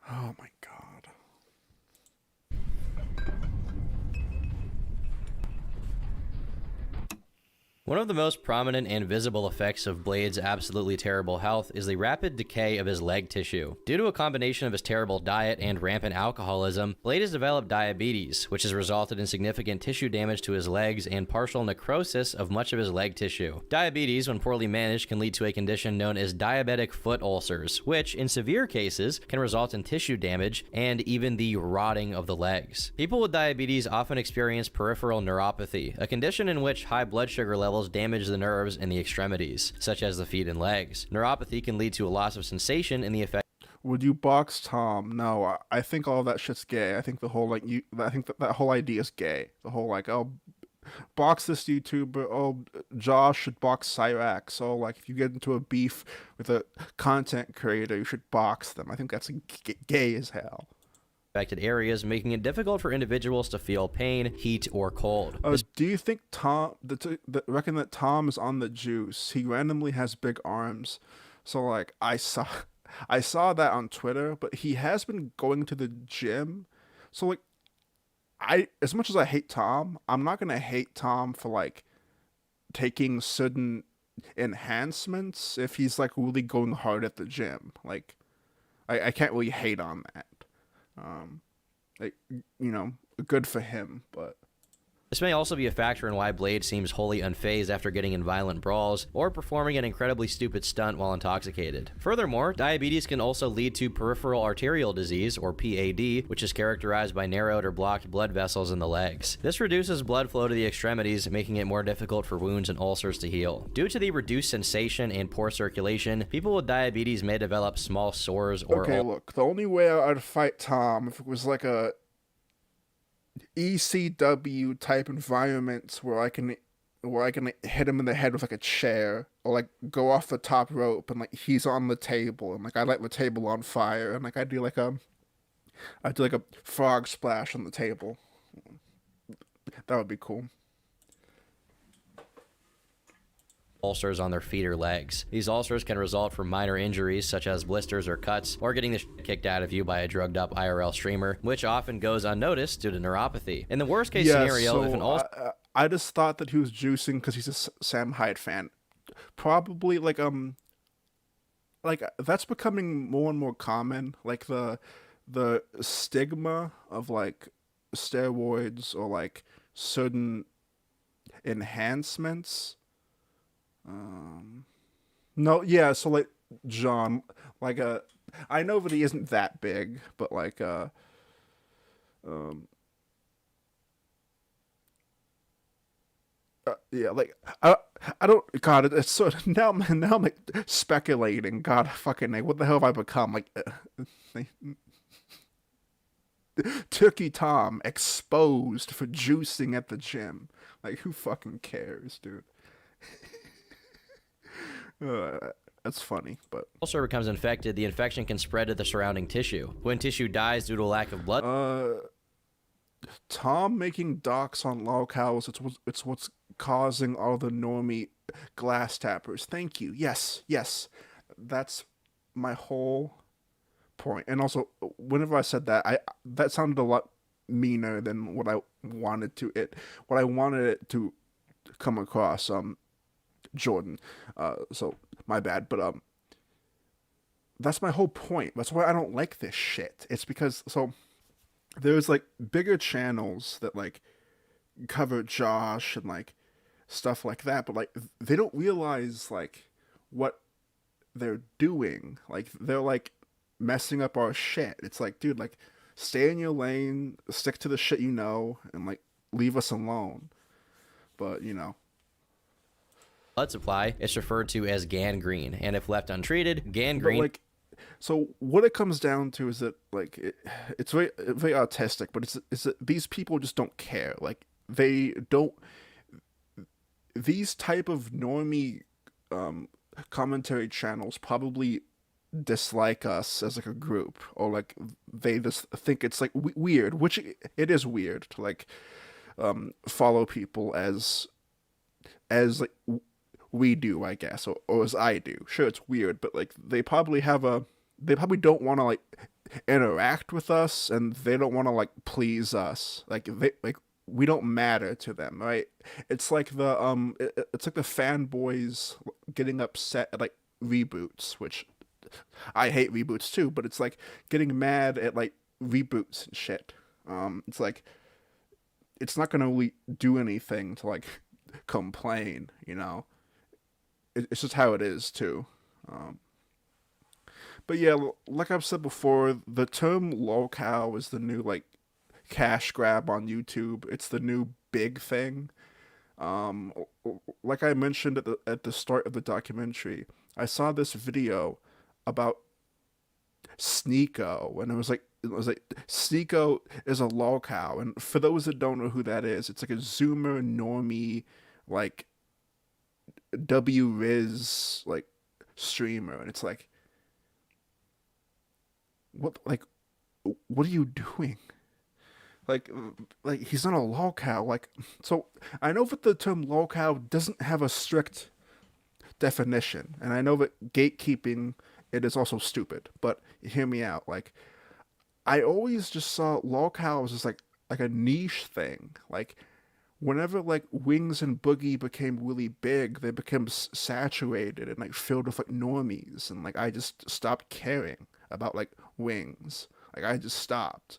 S3: Oh my god.
S5: One of the most prominent and visible effects of Blade's absolutely terrible health is the rapid decay of his leg tissue. Due to a combination of his terrible diet and rampant alcoholism, Blade has developed diabetes, which has resulted in significant tissue damage to his legs and partial necrosis of much of his leg tissue. Diabetes, when poorly managed, can lead to a condition known as diabetic foot ulcers, which, in severe cases, can result in tissue damage and even the rotting of the legs. People with diabetes often experience peripheral neuropathy, a condition in which high blood sugar levels damage the nerves in the extremities, such as the feet and legs. Neuropathy can lead to a loss of sensation in the effect.
S3: Would you box Tom? No, I think all that shit's gay. I think the whole I think that whole idea is gay. The whole oh, box this YouTuber. Oh, Josh should box Cyrax. Oh, if you get into a beef with a content creator, you should box them. I think that's gay as hell.
S5: Affected areas, making it difficult for individuals to feel pain, heat, or cold.
S3: Do you think Tom, reckon that Tom is on the juice? He randomly has big arms. So I saw that on Twitter, but he has been going to the gym. So as much as I hate Tom, I'm not going to hate Tom for taking certain enhancements if he's really going hard at the gym. I can't really hate on that. Good for him, but
S5: this may also be a factor in why Blade seems wholly unfazed after getting in violent brawls or performing an incredibly stupid stunt while intoxicated. Furthermore, diabetes can also lead to peripheral arterial disease, or PAD, which is characterized by narrowed or blocked blood vessels in the legs. This reduces blood flow to the extremities, making it more difficult for wounds and ulcers to heal. Due to the reduced sensation and poor circulation, people with diabetes may develop small sores or...
S3: Okay, look, the only way I'd fight Tom if it was a ECW type environments where I can hit him in the head with a chair, or go off the top rope and he's on the table and I light the table on fire and I do a frog splash on the table. That would be cool.
S5: Ulcers on their feet or legs. These ulcers can result from minor injuries such as blisters or cuts, or getting the shit kicked out of you by a drugged up IRL streamer, which often goes unnoticed due to neuropathy. In the worst case scenario, if an ulcer...
S3: I just thought that he was juicing because he's a Sam Hyde fan. Probably that's becoming more and more common. The stigma of steroids or certain enhancements. No, yeah, so John, I know that he isn't that big, but yeah, I don't, God, it's so, now I'm speculating, God fucking A, what the hell have I become, turkeytom exposed for juicing at the gym, who fucking cares, dude? That's funny, but...
S5: ulcer becomes infected, the infection can spread to the surrounding tissue. When tissue dies due to a lack of blood...
S3: Tom making docs on lolcows, it's what's causing all the normie glass tappers. Thank you. Yes. That's my whole point. And also, whenever I said that, that sounded a lot meaner than what I wanted it to come across. Jordan, so my bad, but that's my whole point. That's why I don't like this shit. It's because there's bigger channels that cover Josh and stuff like that, but they don't realize what they're doing. They're messing up our shit. It's dude, stay in your lane, stick to the shit and leave us alone. But
S5: blood supply, it's referred to as gangrene, and if left untreated, gangrene...
S3: so what it comes down to is that it's very autistic, but it's that these people just don't care. They don't... These type of normie commentary channels probably dislike us as a group, or they just think it's weird, which it is weird to follow people as we do, I guess, or as I do. Sure, it's weird, but they probably don't want to interact with us, and they don't want to please us. we don't matter to them, right? It's like it's like the fanboys getting upset at like reboots, which I hate reboots too, but it's like getting mad at like reboots and shit. It's like it's not gonna really do anything to like complain, you know. It's just how it is too. But yeah, like I've said before, the term lolcow is the new like cash grab on YouTube. It's the new big thing. Like I mentioned at the start of the documentary, I saw this video about Sneeko, and it was like Sneeko is a lolcow, and for those that don't know who that is, it's like a Zoomer normie like W-Riz like streamer, and it's like what are you doing? Like he's not a lolcow. Like, so I know that the term lolcow doesn't have a strict definition, and I know that gatekeeping it is also stupid. But hear me out. Like, I always just saw lolcows as like a niche thing. Like, whenever like Wings and Boogie became really big, they became saturated and like filled with like normies, and like I just stopped caring about like Wings. Like I just stopped.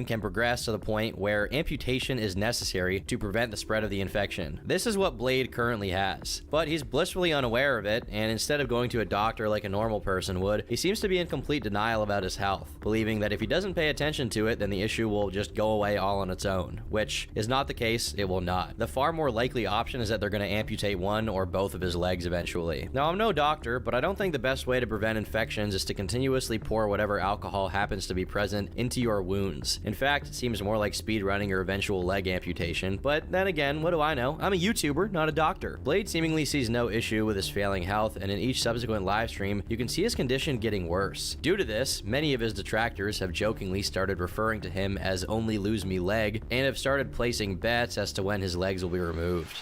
S5: Can progress to the point where amputation is necessary to prevent the spread of the infection. This is what Blade currently has, but he's blissfully unaware of it, and instead of going to a doctor like a normal person would, he seems to be in complete denial about his health, believing that if he doesn't pay attention to it, then the issue will just go away all on its own, which is not the case. It will not. The far more likely option is that they're going to amputate one or both of his legs eventually. Now, I'm no doctor, but I don't think the best way to prevent infections is to continuously pour whatever alcohol happens to be present into your wounds. In fact, it seems more like speedrunning your eventual leg amputation, but then again, what do I know? I'm a YouTuber, not a doctor. Blade seemingly sees no issue with his failing health, and in each subsequent livestream, you can see his condition getting worse. Due to this, many of his detractors have jokingly started referring to him as only lose me leg, and have started placing bets as to when his legs will be removed.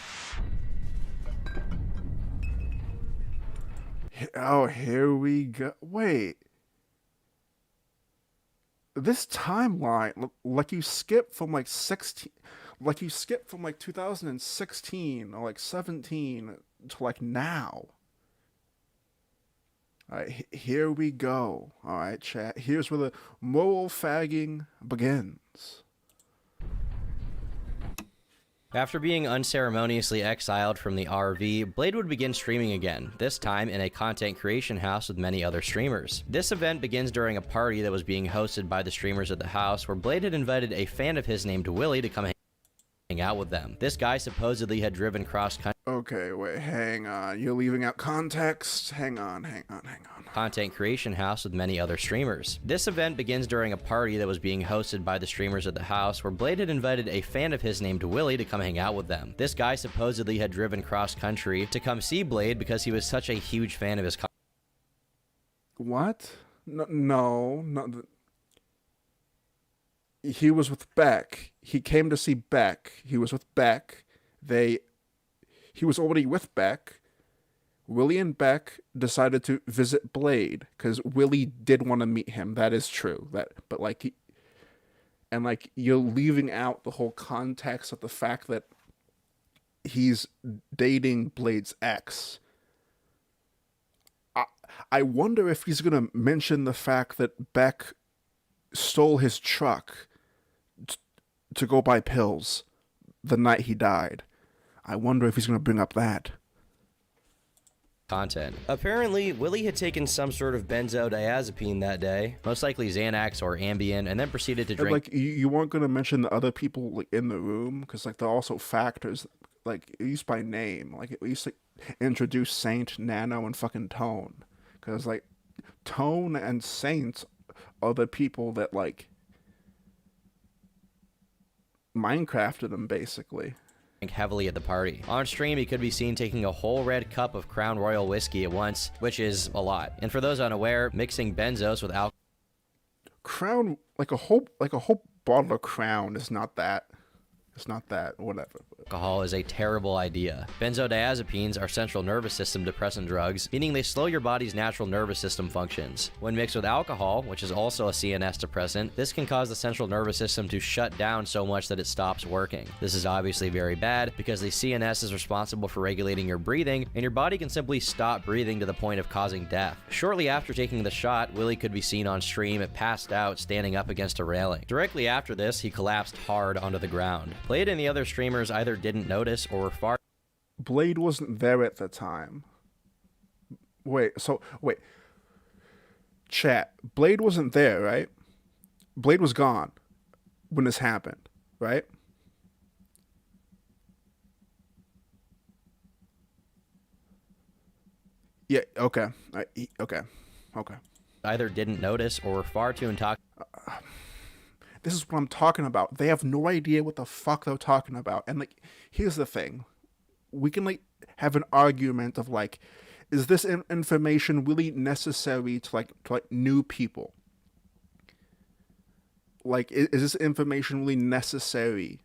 S3: Oh, here we go. Wait. This timeline, like you skip from like 16, like you skip from like 2016 or like 17 to like now. All right, here we go. All right, chat. Here's where the moral fagging begins.
S5: After being unceremoniously exiled from the RV, Blade would begin streaming again, this time in a content creation house with many other streamers. This event begins during a party that was being hosted by the streamers at the house, where Blade had invited a fan of his named Willie to come hang out with them. This guy supposedly had driven cross-country.
S3: Okay, wait, hang on. You're leaving out context? Hang on.
S5: Content creation house with many other streamers. This event begins during a party that was being hosted by the streamers at the house, where Blade had invited a fan of his named Willie to come hang out with them. This guy supposedly had driven cross-country to come see Blade because he was such a huge fan of his
S3: What? No. He was with Beck. He came to see Beck. He was with Beck. He was already with Beck. Willie and Beck decided to visit Blade because Willie did want to meet him. That is true. But you're leaving out the whole context of the fact that he's dating Blade's ex. I wonder if he's gonna mention the fact that Beck stole his truck to go buy pills the night he died. I wonder if he's going to bring up that.
S5: Content. Apparently, Willie had taken some sort of benzodiazepine that day, most likely Xanax or Ambien, and then proceeded to drink.
S3: Like, you weren't going to mention the other people like in the room, because like they're also factors, like used by name. Like at least like, introduce Saint, Nano, and fucking Tone, because like Tone and Saint are the people that like Minecrafted him basically.
S5: Heavily at the party. On stream, he could be seen taking a whole red cup of Crown Royal whiskey at once, which is a lot. And for those unaware, mixing benzos with alcohol.
S3: Crown, like a whole bottle of Crown is not that It's not that, whatever.
S5: Alcohol is a terrible idea. Benzodiazepines are central nervous system depressant drugs, meaning they slow your body's natural nervous system functions. When mixed with alcohol, which is also a CNS depressant, this can cause the central nervous system to shut down so much that it stops working. This is obviously very bad because the CNS is responsible for regulating your breathing, and your body can simply stop breathing to the point of causing death. Shortly after taking the shot, Willie could be seen on stream passed out standing up against a railing. Directly after this, he collapsed hard onto the ground. Blade and the other streamers either didn't notice or were far...
S3: Blade wasn't there at the time. Wait. Chat. Blade wasn't there, right? Blade was gone when this happened, right? Yeah, okay. Okay.
S5: Either didn't notice or were far too intoxicated.
S3: This is what I'm talking about. They have no idea what the fuck they're talking about. And, like, here's the thing. We can, like, have an argument of, like, is this information really necessary to new people? Like, is this information really necessary?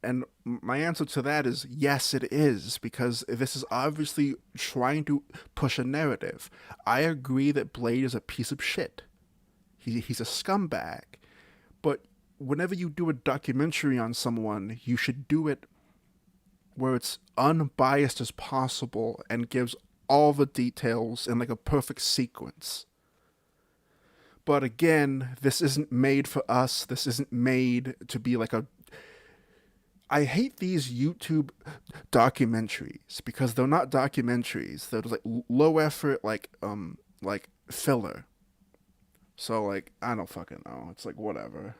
S3: And my answer to that is yes, it is, because this is obviously trying to push a narrative. I agree that Blade is a piece of shit. He's a scumbag. But whenever you do a documentary on someone, you should do it where it's unbiased as possible and gives all the details in like a perfect sequence. But again, this isn't made for us. This isn't made to be like a... I hate these YouTube documentaries because they're not documentaries. They're just like low effort, like filler. So, like, I don't fucking know. It's like, whatever.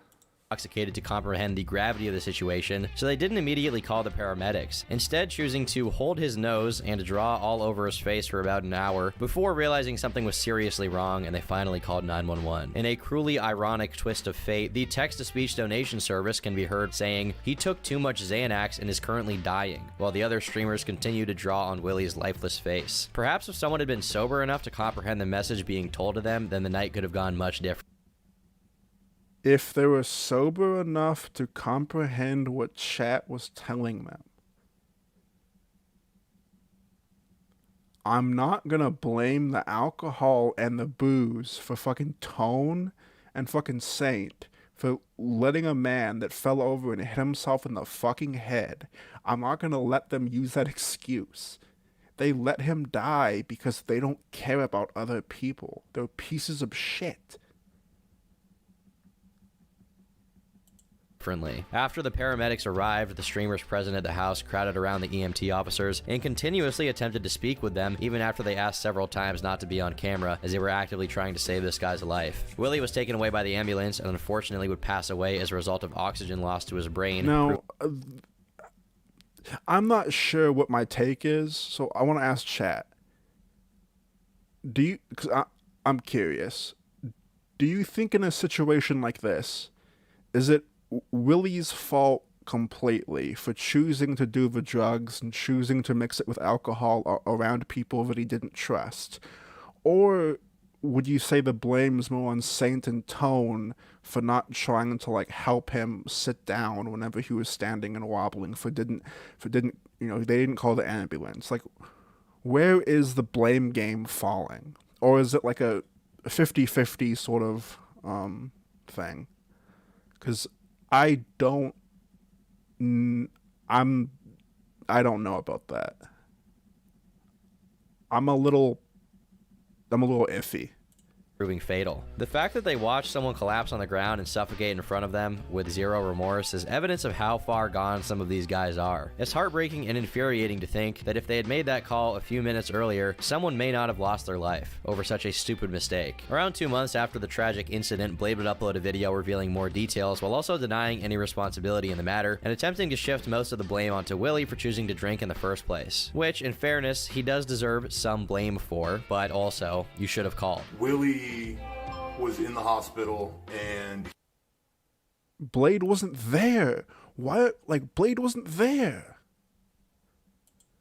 S5: Intoxicated to comprehend the gravity of the situation, so they didn't immediately call the paramedics, instead choosing to hold his nose and draw all over his face for about an hour before realizing something was seriously wrong, and they finally called 911. In a cruelly ironic twist of fate, the text-to-speech donation service can be heard saying, "He took too much Xanax and is currently dying," while the other streamers continue to draw on Willie's lifeless face. Perhaps if someone had been sober enough to comprehend the message being told to them, then the night could have gone much different.
S3: If they were sober enough to comprehend what chat was telling them, I'm not gonna blame the alcohol and the booze for fucking Tone and fucking Saint for letting a man that fell over and hit himself in the fucking head. I'm not gonna let them use that excuse. They let him die because they don't care about other people. They're pieces of shit.
S5: After the paramedics arrived, the streamers present at the house crowded around the EMT officers and continuously attempted to speak with them, even after they asked several times not to be on camera, as they were actively trying to save this guy's life. Willie was taken away by the ambulance and unfortunately would pass away as a result of oxygen loss to his brain.
S3: Now, I'm not sure what my take is, so I want to ask chat. Because I'm curious, do you think in a situation like this, is it Willie's fault completely for choosing to do the drugs and choosing to mix it with alcohol around people that he didn't trust? Or would you say the blame's more on Saint and Tone for not trying to like help him sit down whenever he was standing and wobbling, for didn't they didn't call the ambulance? Like, where is the blame game falling? Or is it like a 50-50 sort of thing? Because I don't know about that. I'm a little iffy.
S5: Proving fatal. The fact that they watched someone collapse on the ground and suffocate in front of them with zero remorse is evidence of how far gone some of these guys are. It's heartbreaking and infuriating to think that if they had made that call a few minutes earlier, someone may not have lost their life over such a stupid mistake. Around 2 months after the tragic incident, Blade would upload a video revealing more details while also denying any responsibility in the matter and attempting to shift most of the blame onto Willie for choosing to drink in the first place, which, in fairness, he does deserve some blame for, but also, you should have called.
S12: Willie was in the hospital and
S3: Blade wasn't there. Why? Like, Blade wasn't there.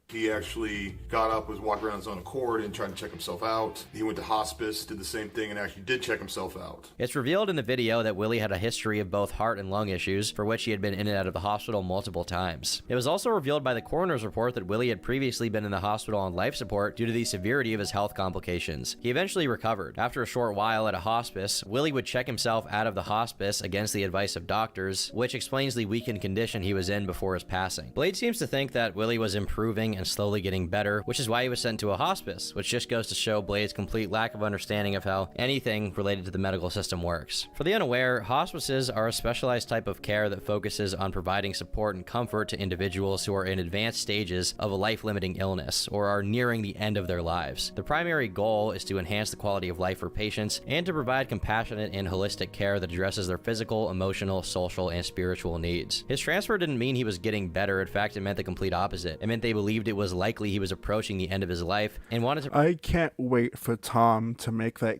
S10: He actually got up, was walking around on his own accord and trying to check himself out. He went to hospice, did the same thing, and actually did check himself out.
S5: It's revealed in the video that Willie had a history of both heart and lung issues, for which he had been in and out of the hospital multiple times. It was also revealed by the coroner's report that Willie had previously been in the hospital on life support due to the severity of his health complications. He eventually recovered. After a short while at a hospice, Willie would check himself out of the hospice against the advice of doctors, which explains the weakened condition he was in before his passing. Blade seems to think that Willie was improving and slowly getting better, which is why he was sent to a hospice, which just goes to show Blade's complete lack of understanding of how anything related to the medical system works. For the unaware, hospices are a specialized type of care that focuses on providing support and comfort to individuals who are in advanced stages of a life-limiting illness or are nearing the end of their lives. The primary goal is to enhance the quality of life for patients and to provide compassionate and holistic care that addresses their physical, emotional, social, and spiritual needs. His transfer didn't mean he was getting better. In fact, it meant the complete opposite. It meant they believed it was likely he was approaching the end of his life and wanted to...
S3: I can't wait for Tom to make that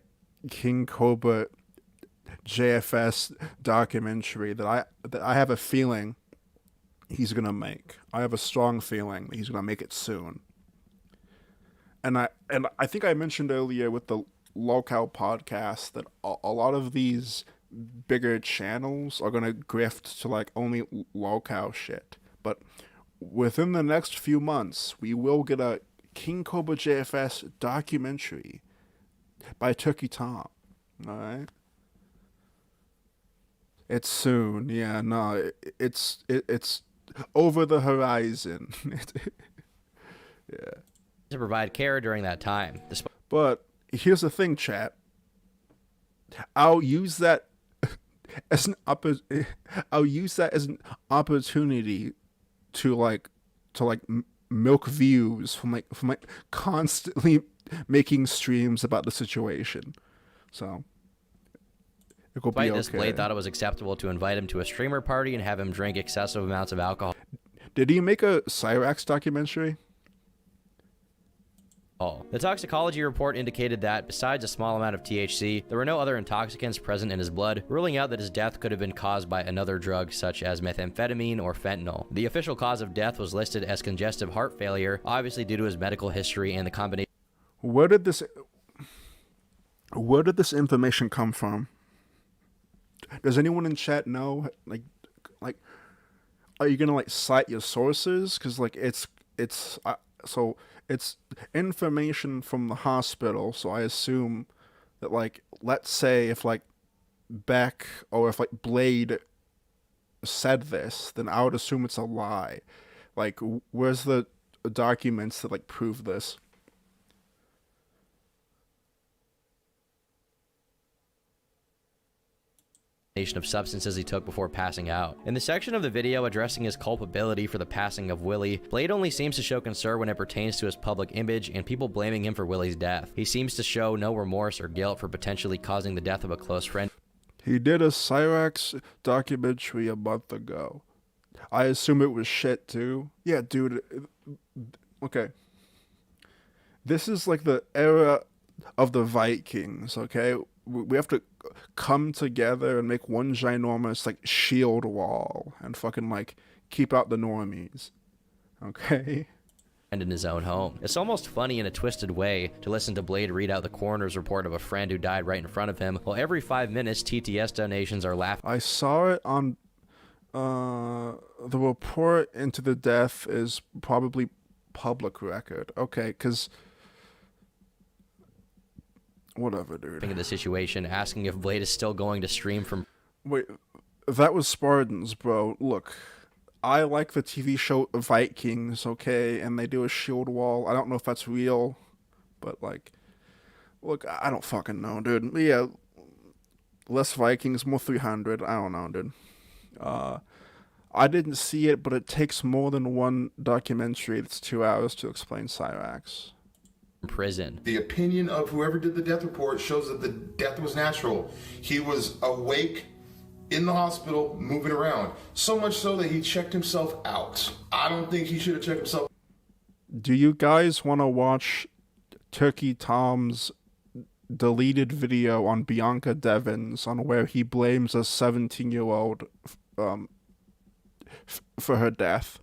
S3: King Cobra JFS documentary that I have a feeling he's gonna make. I have a strong feeling that he's gonna make it soon. And I think I mentioned earlier with the lolcow podcast that a lot of these bigger channels are gonna grift to like only lolcow shit. But within the next few months, we will get a King Cobra JFS documentary by turkeytom. Alright? It's soon. Yeah, no, it's over the horizon. Yeah.
S5: to provide care during that time.
S3: But here's the thing, chat. I'll use that as an opportunity to milk views from constantly making streams about the situation. So it will be okay.
S5: Despite this, Blade thought it was acceptable to invite him to a streamer party and have him drink excessive amounts of alcohol.
S3: Did he make a Cyrax documentary?
S5: The toxicology report indicated that, besides a small amount of THC, there were no other intoxicants present in his blood, ruling out that his death could have been caused by another drug such as methamphetamine or fentanyl. The official cause of death was listed as congestive heart failure, obviously due to his medical history and the combination.
S3: Where did this information come from? Does anyone in chat know? Like, are you gonna cite your sources? Because it's information from the hospital, so I assume that, let's say if Beck or if Blade said this, then I would assume it's a lie. Where's the documents that prove this?
S5: Of substances he took before passing out. In the section of the video addressing his culpability for the passing of Willie, Blade only seems to show concern when it pertains to his public image and people blaming him for Willie's death. He seems to show no remorse or guilt for potentially causing the death of a close friend.
S3: He did a Cyrax documentary a month ago. I assume it was shit too. Yeah, dude. Okay. This is the era of the Vikings, okay? We have to come together and make one ginormous shield wall and fucking keep out the normies. Okay?
S5: And in his own home. It's almost funny in a twisted way to listen to Blade read out the coroner's report of a friend who died right in front of him, while every 5 minutes TTS donations are laughing.
S3: I saw it on the report into the death is probably public record. Okay, because whatever, dude.
S5: In the situation, asking if Blade is still going to stream from...
S3: Wait, that was Spartans, bro. Look, I like the TV show Vikings, okay, and they do a shield wall. I don't know if that's real, but look, I don't fucking know, dude. Yeah, less Vikings, more 300. I don't know, dude. I didn't see it, but it takes more than one documentary that's 2 hours to explain Cyrax.
S5: Prison.
S10: The opinion of whoever did the death report shows that the death was natural. He was awake in the hospital, moving around. So much so that he checked himself out. I don't think he should have checked himself.
S3: Do you guys want to watch turkeytom's deleted video on Bianca Devins on where he blames a 17-year-old for her death?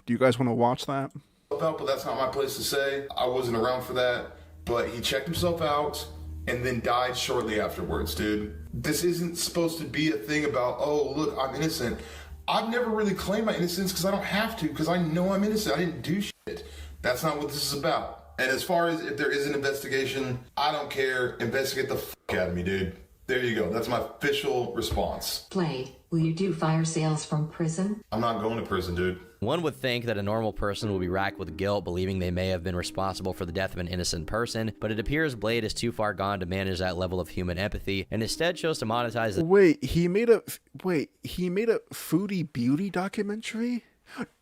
S3: Do you guys want to watch that?
S10: Out, but that's not my place to say. I wasn't around for that. But he checked himself out and then died shortly afterwards, dude. This isn't supposed to be a thing about, oh, look, I'm innocent. I've never really claimed my innocence because I don't have to, because I know I'm innocent. I didn't do shit. That's not what this is about. And as far as if there is an investigation, I don't care. Investigate the fuck out of me, dude. There you go. That's my official response.
S19: Blade, will you do fire sales from prison?
S10: I'm not going to prison, dude.
S5: One would think that a normal person would be racked with guilt, believing they may have been responsible for the death of an innocent person, but it appears Blade is too far gone to manage that level of human empathy, and instead chose to monetize it.
S3: Wait, he made a Foodie Beauty documentary?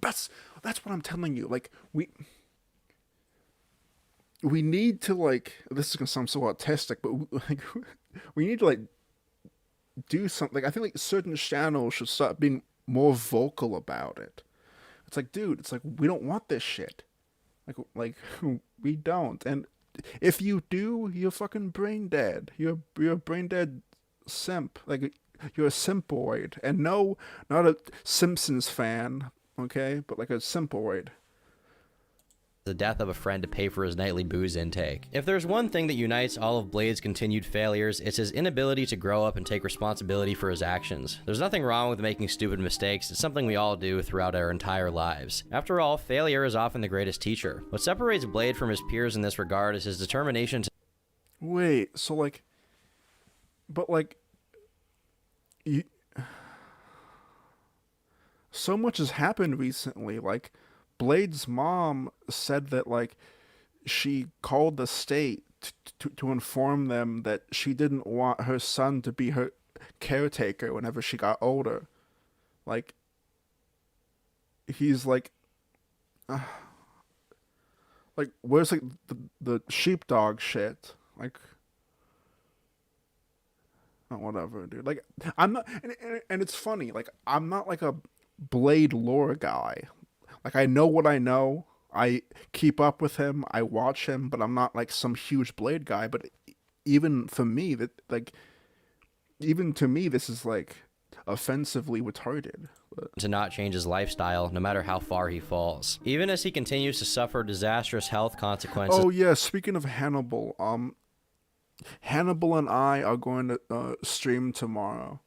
S3: That's what I'm telling you. Like, we need to, like, this is gonna sound so autistic, but we need to, like, do something. I think, like, certain channels should start being more vocal about it. It's like, dude, it's like, we don't want this shit. Like we don't. And if you do, you're fucking brain dead. You're a brain dead simp. Like, you're a simpoid. And no, not a Simpsons fan, okay? But like a simpoid.
S5: The death of a friend to pay for his nightly booze intake. If there's one thing that unites all of Blade's continued failures, it's his inability to grow up and take responsibility for his actions. There's nothing wrong with making stupid mistakes. It's something we all do throughout our entire lives. After all, failure is often the greatest teacher. What separates Blade from his peers in this regard is his determination to...
S3: Wait, so like... But like... So much has happened recently, like... Blade's mom said that, like, she called the state to inform them that she didn't want her son to be her caretaker whenever she got older. Like, he's like, where's, like, the sheepdog shit? Like, oh, whatever, dude. Like, I'm not, and it's funny, like, I'm not, like, a Blade lore guy. Like, I know what I know. I keep up with him. I watch him, but I'm not like some huge Blade guy. But even for me, even to me, this is like offensively retarded.
S5: To not change his lifestyle, no matter how far he falls. Even as he continues to suffer disastrous health consequences.
S3: Oh yeah, speaking of Hannibal, Hannibal and I are going to stream tomorrow,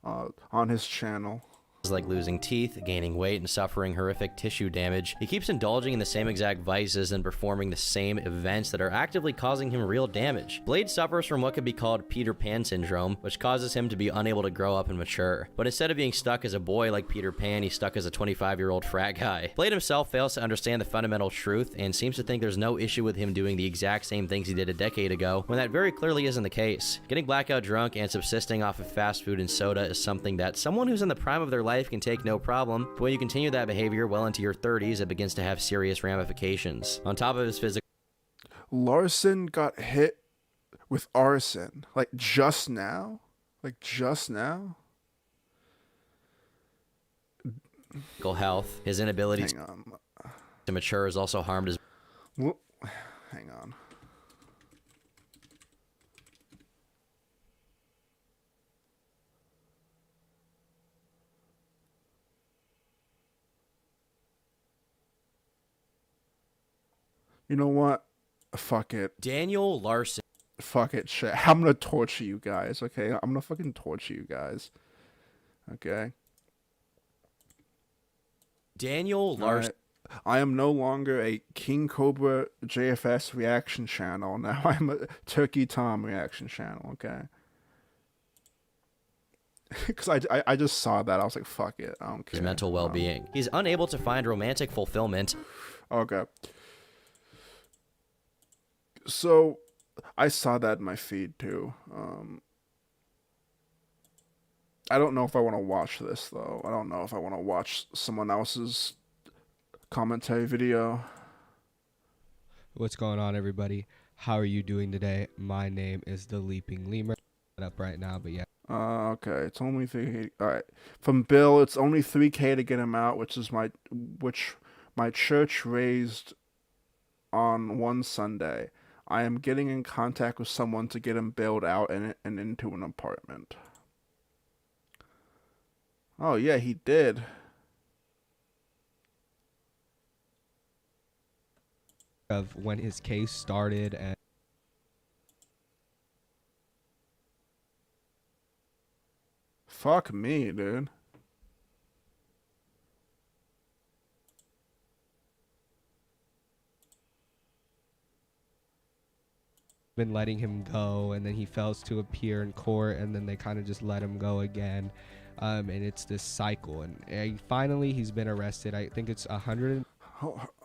S3: on his channel.
S5: Like losing teeth, gaining weight, and suffering horrific tissue damage. He keeps indulging in the same exact vices and performing the same events that are actively causing him real damage. Blade suffers from what could be called Peter Pan syndrome, which causes him to be unable to grow up and mature. But instead of being stuck as a boy like Peter Pan, he's stuck as a 25-year-old frat guy. Blade himself fails to understand the fundamental truth and seems to think there's no issue with him doing the exact same things he did a decade ago, when that very clearly isn't the case. Getting blackout drunk and subsisting off of fast food and soda is something that someone who's in the prime of their life can take no problem, but when you continue that behavior well into your 30s, it begins to have serious ramifications. On top of his physical...
S3: Larson got hit with arson, like just now? Like just now?
S5: Health, his inability to mature has also harmed his...
S3: Well, hang on. You know what? Fuck it.
S5: Daniel Larson.
S3: Fuck it, shit. I'm gonna torture you guys, okay? I'm gonna fucking torture you guys. Okay?
S5: Daniel Larson.
S3: I am no longer a King Cobra JFS reaction channel. Now I'm a turkeytom reaction channel, okay? Because I just saw that. I was like, fuck it. I don't care.
S5: His mental well-being. He's unable to find romantic fulfillment.
S3: Okay. So, I saw that in my feed too. I don't know if I want to watch this though. I don't know if I want to watch someone else's commentary video.
S20: What's going on, everybody? How are you doing today? My name is the Leaping Lemur. Up right now, but yeah.
S3: Okay, it's only 3K. All right, from Bill, it's only 3K to get him out, which my church raised on one Sunday. I am getting in contact with someone to get him bailed out and into an apartment. Oh yeah, he did.
S20: of when his case started and
S3: Fuck me, dude.
S20: been letting him go, and then he fails to appear in court, and then they kind of just let him go again. And it's this cycle, and finally he's been arrested. I think it's 100.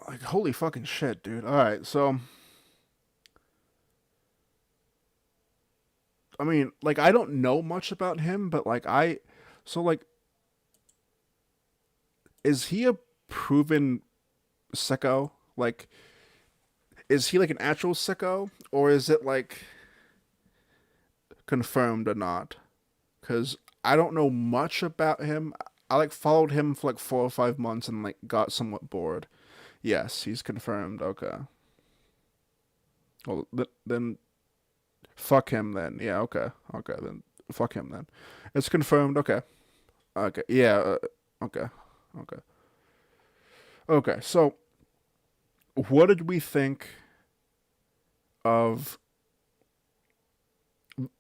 S3: Like, holy fucking shit, dude. All right, so I mean, like, I don't know much about him, but like is he a proven sicko? Like, is he like an actual sicko, or is it like confirmed or not? Because I don't know much about him. I like followed him for like 4 or 5 months and like got somewhat bored. Yes, he's confirmed. Okay. Well, then fuck him then. Yeah, okay. Okay, then fuck him then. It's confirmed. Okay. Okay. Yeah. Okay. Okay. Okay. So, what did we think of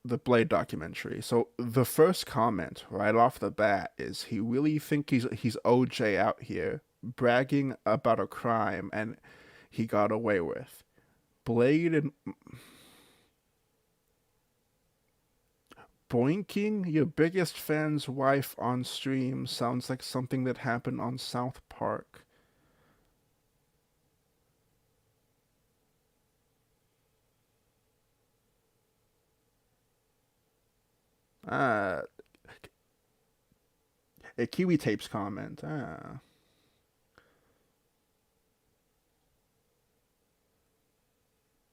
S3: the Blade documentary? So the first comment right off the bat is he really think he's OJ out here bragging about a crime and he got away with. Blade and boinking your biggest fan's wife on stream sounds like something that happened on South Park. A Kiwi Tapes comment.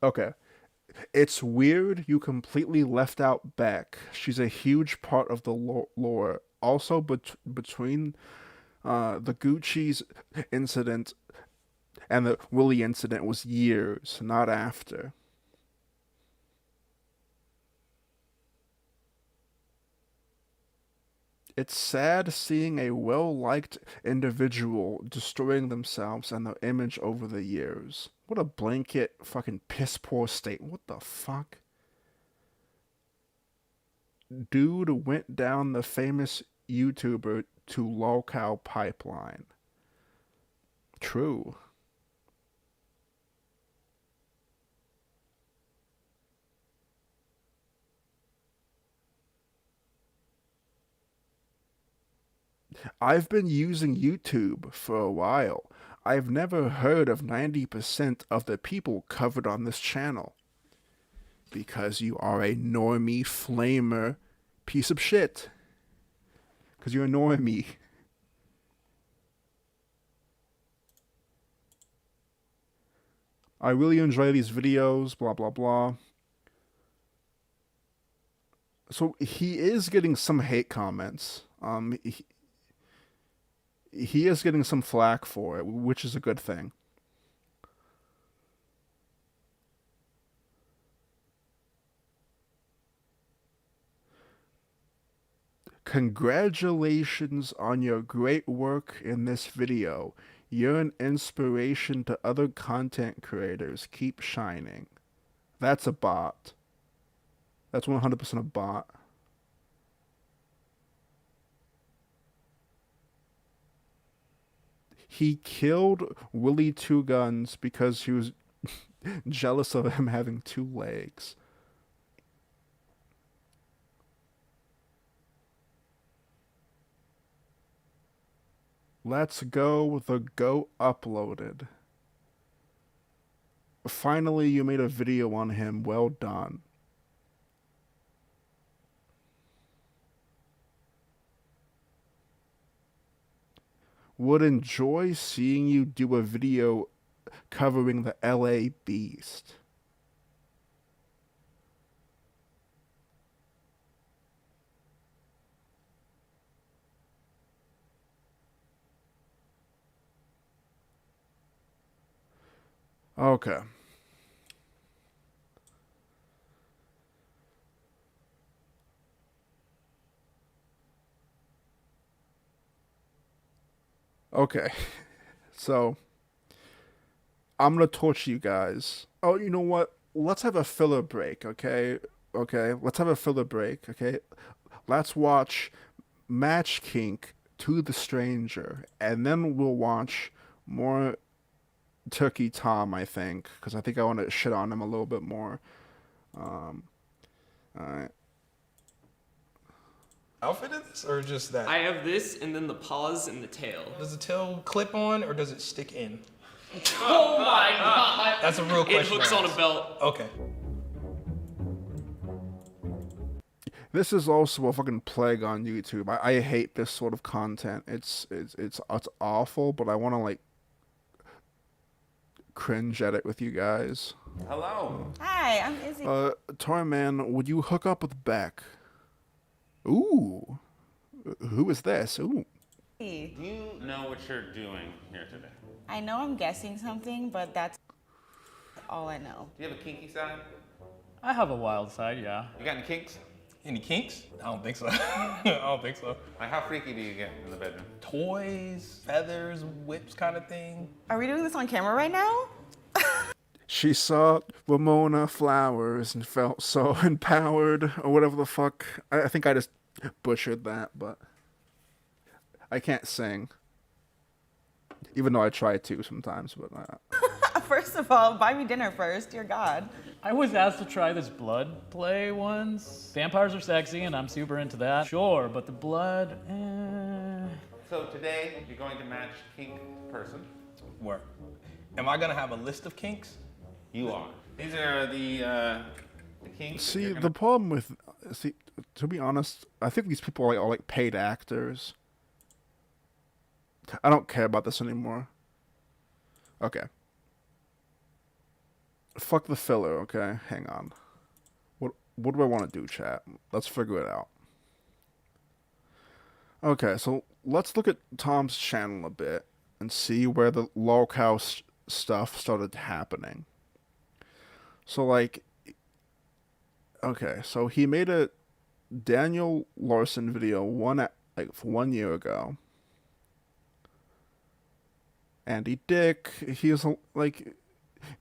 S3: Okay. It's weird you completely left out Beck. She's a huge part of the lore. Also, between the Gucci's incident and the Willie incident was years, not after. It's sad seeing a well-liked individual destroying themselves and their image over the years. What a blanket fucking piss-poor state. What the fuck? Dude went down the famous YouTuber to lolcow pipeline. True. I've been using YouTube for a while. I've never heard of 90% of the people covered on this channel. Because you are a normie flamer piece of shit. Because you're a normie. I really enjoy these videos, blah blah blah. So he is getting some hate comments. He is getting some flack for it, which is a good thing. Congratulations on your great work in this video. You're an inspiration to other content creators. Keep shining. That's a bot. That's 100% a bot. He killed Willie Two Guns because he was jealous of him having 2 legs. Let's go, the goat uploaded. Finally, you made a video on him. Well done. Would enjoy seeing you do a video covering the LA Beast. Okay. Okay. So I'm gonna torture you guys. Oh, you know what? Let's have a filler break, okay? Okay, let's have a filler break, okay? Let's watch Match Kink to the Stranger, and then we'll watch more turkeytom, I think, because I think I want to shit on him a little bit more. Alright.
S21: Outfit in this, or just that?
S22: I have this, and then the paws and the tail.
S21: Does the tail clip on, or does it stick in?
S22: Oh my god!
S21: That's a real question.
S22: It hooks on a belt.
S21: Okay.
S3: This is also a fucking plague on YouTube. I hate this sort of content. It's awful, but I want to like cringe at it with you guys.
S23: Hello. Hi, I'm Izzy.
S3: Torman, would you hook up with Beck? Ooh. Who is this? Ooh.
S23: Do
S24: you know what you're doing here today?
S23: I know I'm guessing something, but that's all I know.
S24: Do you have a kinky side?
S25: I have a wild side, yeah.
S24: You got any kinks?
S21: Any kinks? I don't think so. I don't think so.
S24: Like, how freaky do you get in the bedroom?
S21: Toys, feathers, whips kind of thing.
S23: Are we doing this on camera right now?
S3: She saw Ramona Flowers and felt so empowered, or whatever the fuck. I think I just butchered that, but I can't sing. Even though I try to sometimes, but
S23: First of all, buy me dinner first, dear God.
S25: I was asked to try this blood play once. Vampires are sexy, and I'm super into that. Sure, but the blood,
S24: So today, you're going to match kink person.
S21: Where? Am I gonna have a list of kinks?
S24: You are. These are the kinks.
S3: see, the problem with, to be honest, I think these people are like paid actors. I don't care about this anymore. Okay. Fuck the filler, okay? Hang on. What do I want to do, chat? Let's figure it out. Okay, so let's look at Tom's channel a bit and see where the lolcow stuff started happening. So, like, okay, so he made a Daniel Larson video 1 year ago. Andy Dick, he's like,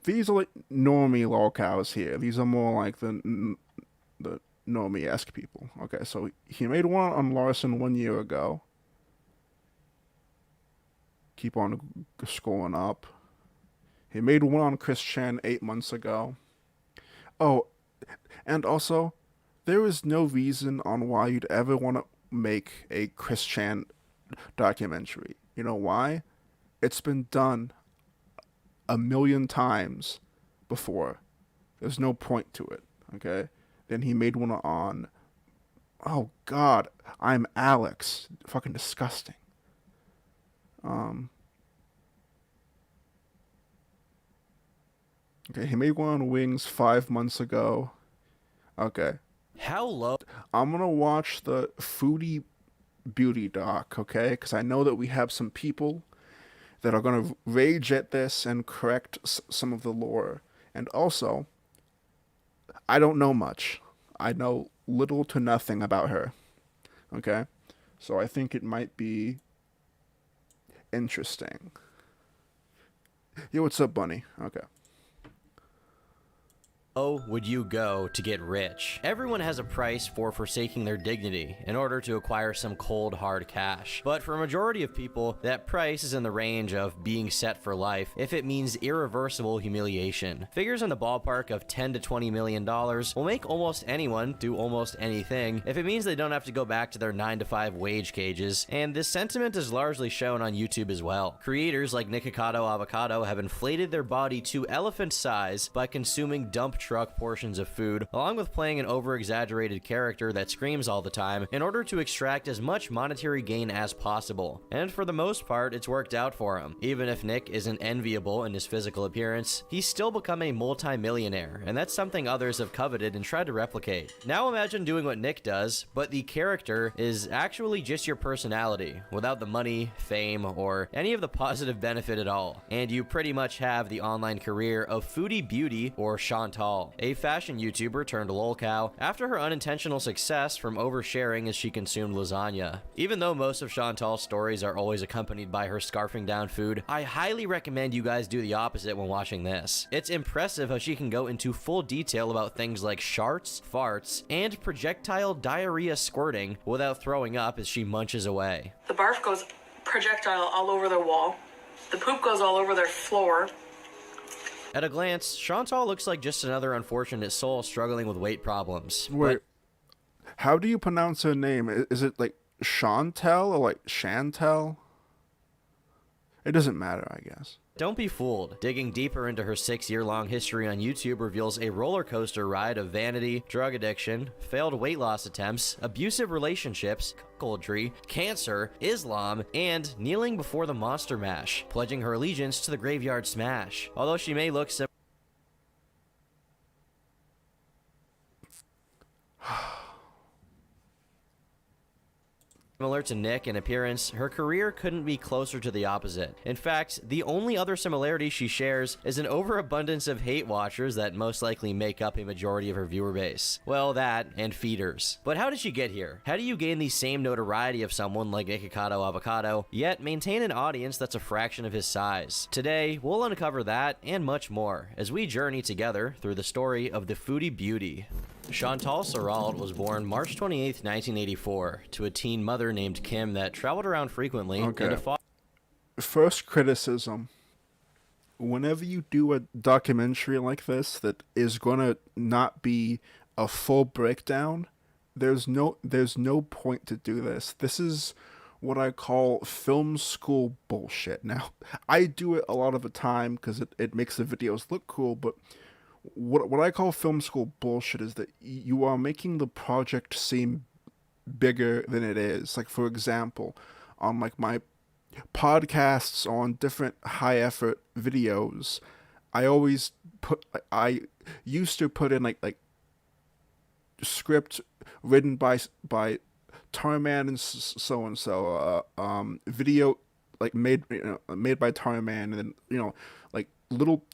S3: these are like normie lolcows here. These are more like the normie-esque people. Okay, so he made one on Larson 1 year ago. Keep on scrolling up. He made one on Chris Chan 8 months ago. Oh, and also, there is no reason on why you'd ever want to make a Chris Chan documentary. You know why? It's been done 1,000,000 times before. There's no point to it, okay? Then he made one on, oh god, I'm Alex. Fucking disgusting. Okay, he made one on Wings 5 months ago. Okay.
S5: How low?
S3: I'm gonna watch the Foodie Beauty doc, okay? Because I know that we have some people that are gonna rage at this and correct some of the lore. And also, I don't know much. I know little to nothing about her, okay? So I think it might be interesting. Yo, what's up, Bunny? Okay.
S5: Oh, would you go to get rich? Everyone has a price for forsaking their dignity in order to acquire some cold, hard cash. But for a majority of people, that price is in the range of being set for life if it means irreversible humiliation. Figures in the ballpark of $10 to $20 million will make almost anyone do almost anything if it means they don't have to go back to their 9-to-5 wage cages, and this sentiment is largely shown on YouTube as well. Creators like Nikocado Avocado have inflated their body to elephant size by consuming dump truck portions of food, along with playing an over-exaggerated character that screams all the time in order to extract as much monetary gain as possible. And for the most part, it's worked out for him. Even if Nick isn't enviable in his physical appearance, he's still become a multi-millionaire, and that's something others have coveted and tried to replicate. Now imagine doing what Nick does, but the character is actually just your personality, without the money, fame, or any of the positive benefit at all. And you pretty much have the online career of Foodie Beauty or Chantal. Chantal, a fashion YouTuber turned lolcow, after her unintentional success from oversharing as she consumed lasagna. Even though most of Chantal's stories are always accompanied by her scarfing down food, I highly recommend you guys do the opposite when watching this. It's impressive how she can go into full detail about things like sharts, farts, and projectile diarrhea squirting without throwing up as she munches away.
S4: The barf goes projectile all over their wall. The poop goes all over their floor.
S5: At a glance, Chantal looks like just another unfortunate soul struggling with weight problems.
S3: Wait, how do you pronounce her name? Is it like Chantel or like Chantel? It doesn't matter, I guess.
S5: Don't be fooled. Digging deeper into her 6-year-long history on YouTube reveals a roller coaster ride of vanity, drug addiction, failed weight loss attempts, abusive relationships, cuckoldry, cancer, Islam, and kneeling before the Monster Mash, pledging her allegiance to the Graveyard Smash. Although she may look similar to Nick in appearance, her career couldn't be closer to the opposite. In fact, the only other similarity she shares is an overabundance of hate watchers that most likely make up a majority of her viewer base. Well, that, and feeders. But how did she get here? How do you gain the same notoriety of someone like Nikocado Avocado, yet maintain an audience that's a fraction of his size? Today, we'll uncover that and much more as we journey together through the story of the Foodie Beauty. Chantal Serrault was born March 28, 1984, to a teen mother named Kim that traveled around frequently.
S3: First criticism. Whenever you do a documentary like this that is gonna not be a full breakdown, there's no point to do this. This is what I call film school bullshit. Now, I do it a lot of the time because it makes the videos look cool, but what I call film school bullshit is that you are making the project seem bigger than it is. Like, for example, on like my podcasts on different high effort videos, I used to put in like script written by Tarman and so and so, video like made by Tarman, and then like little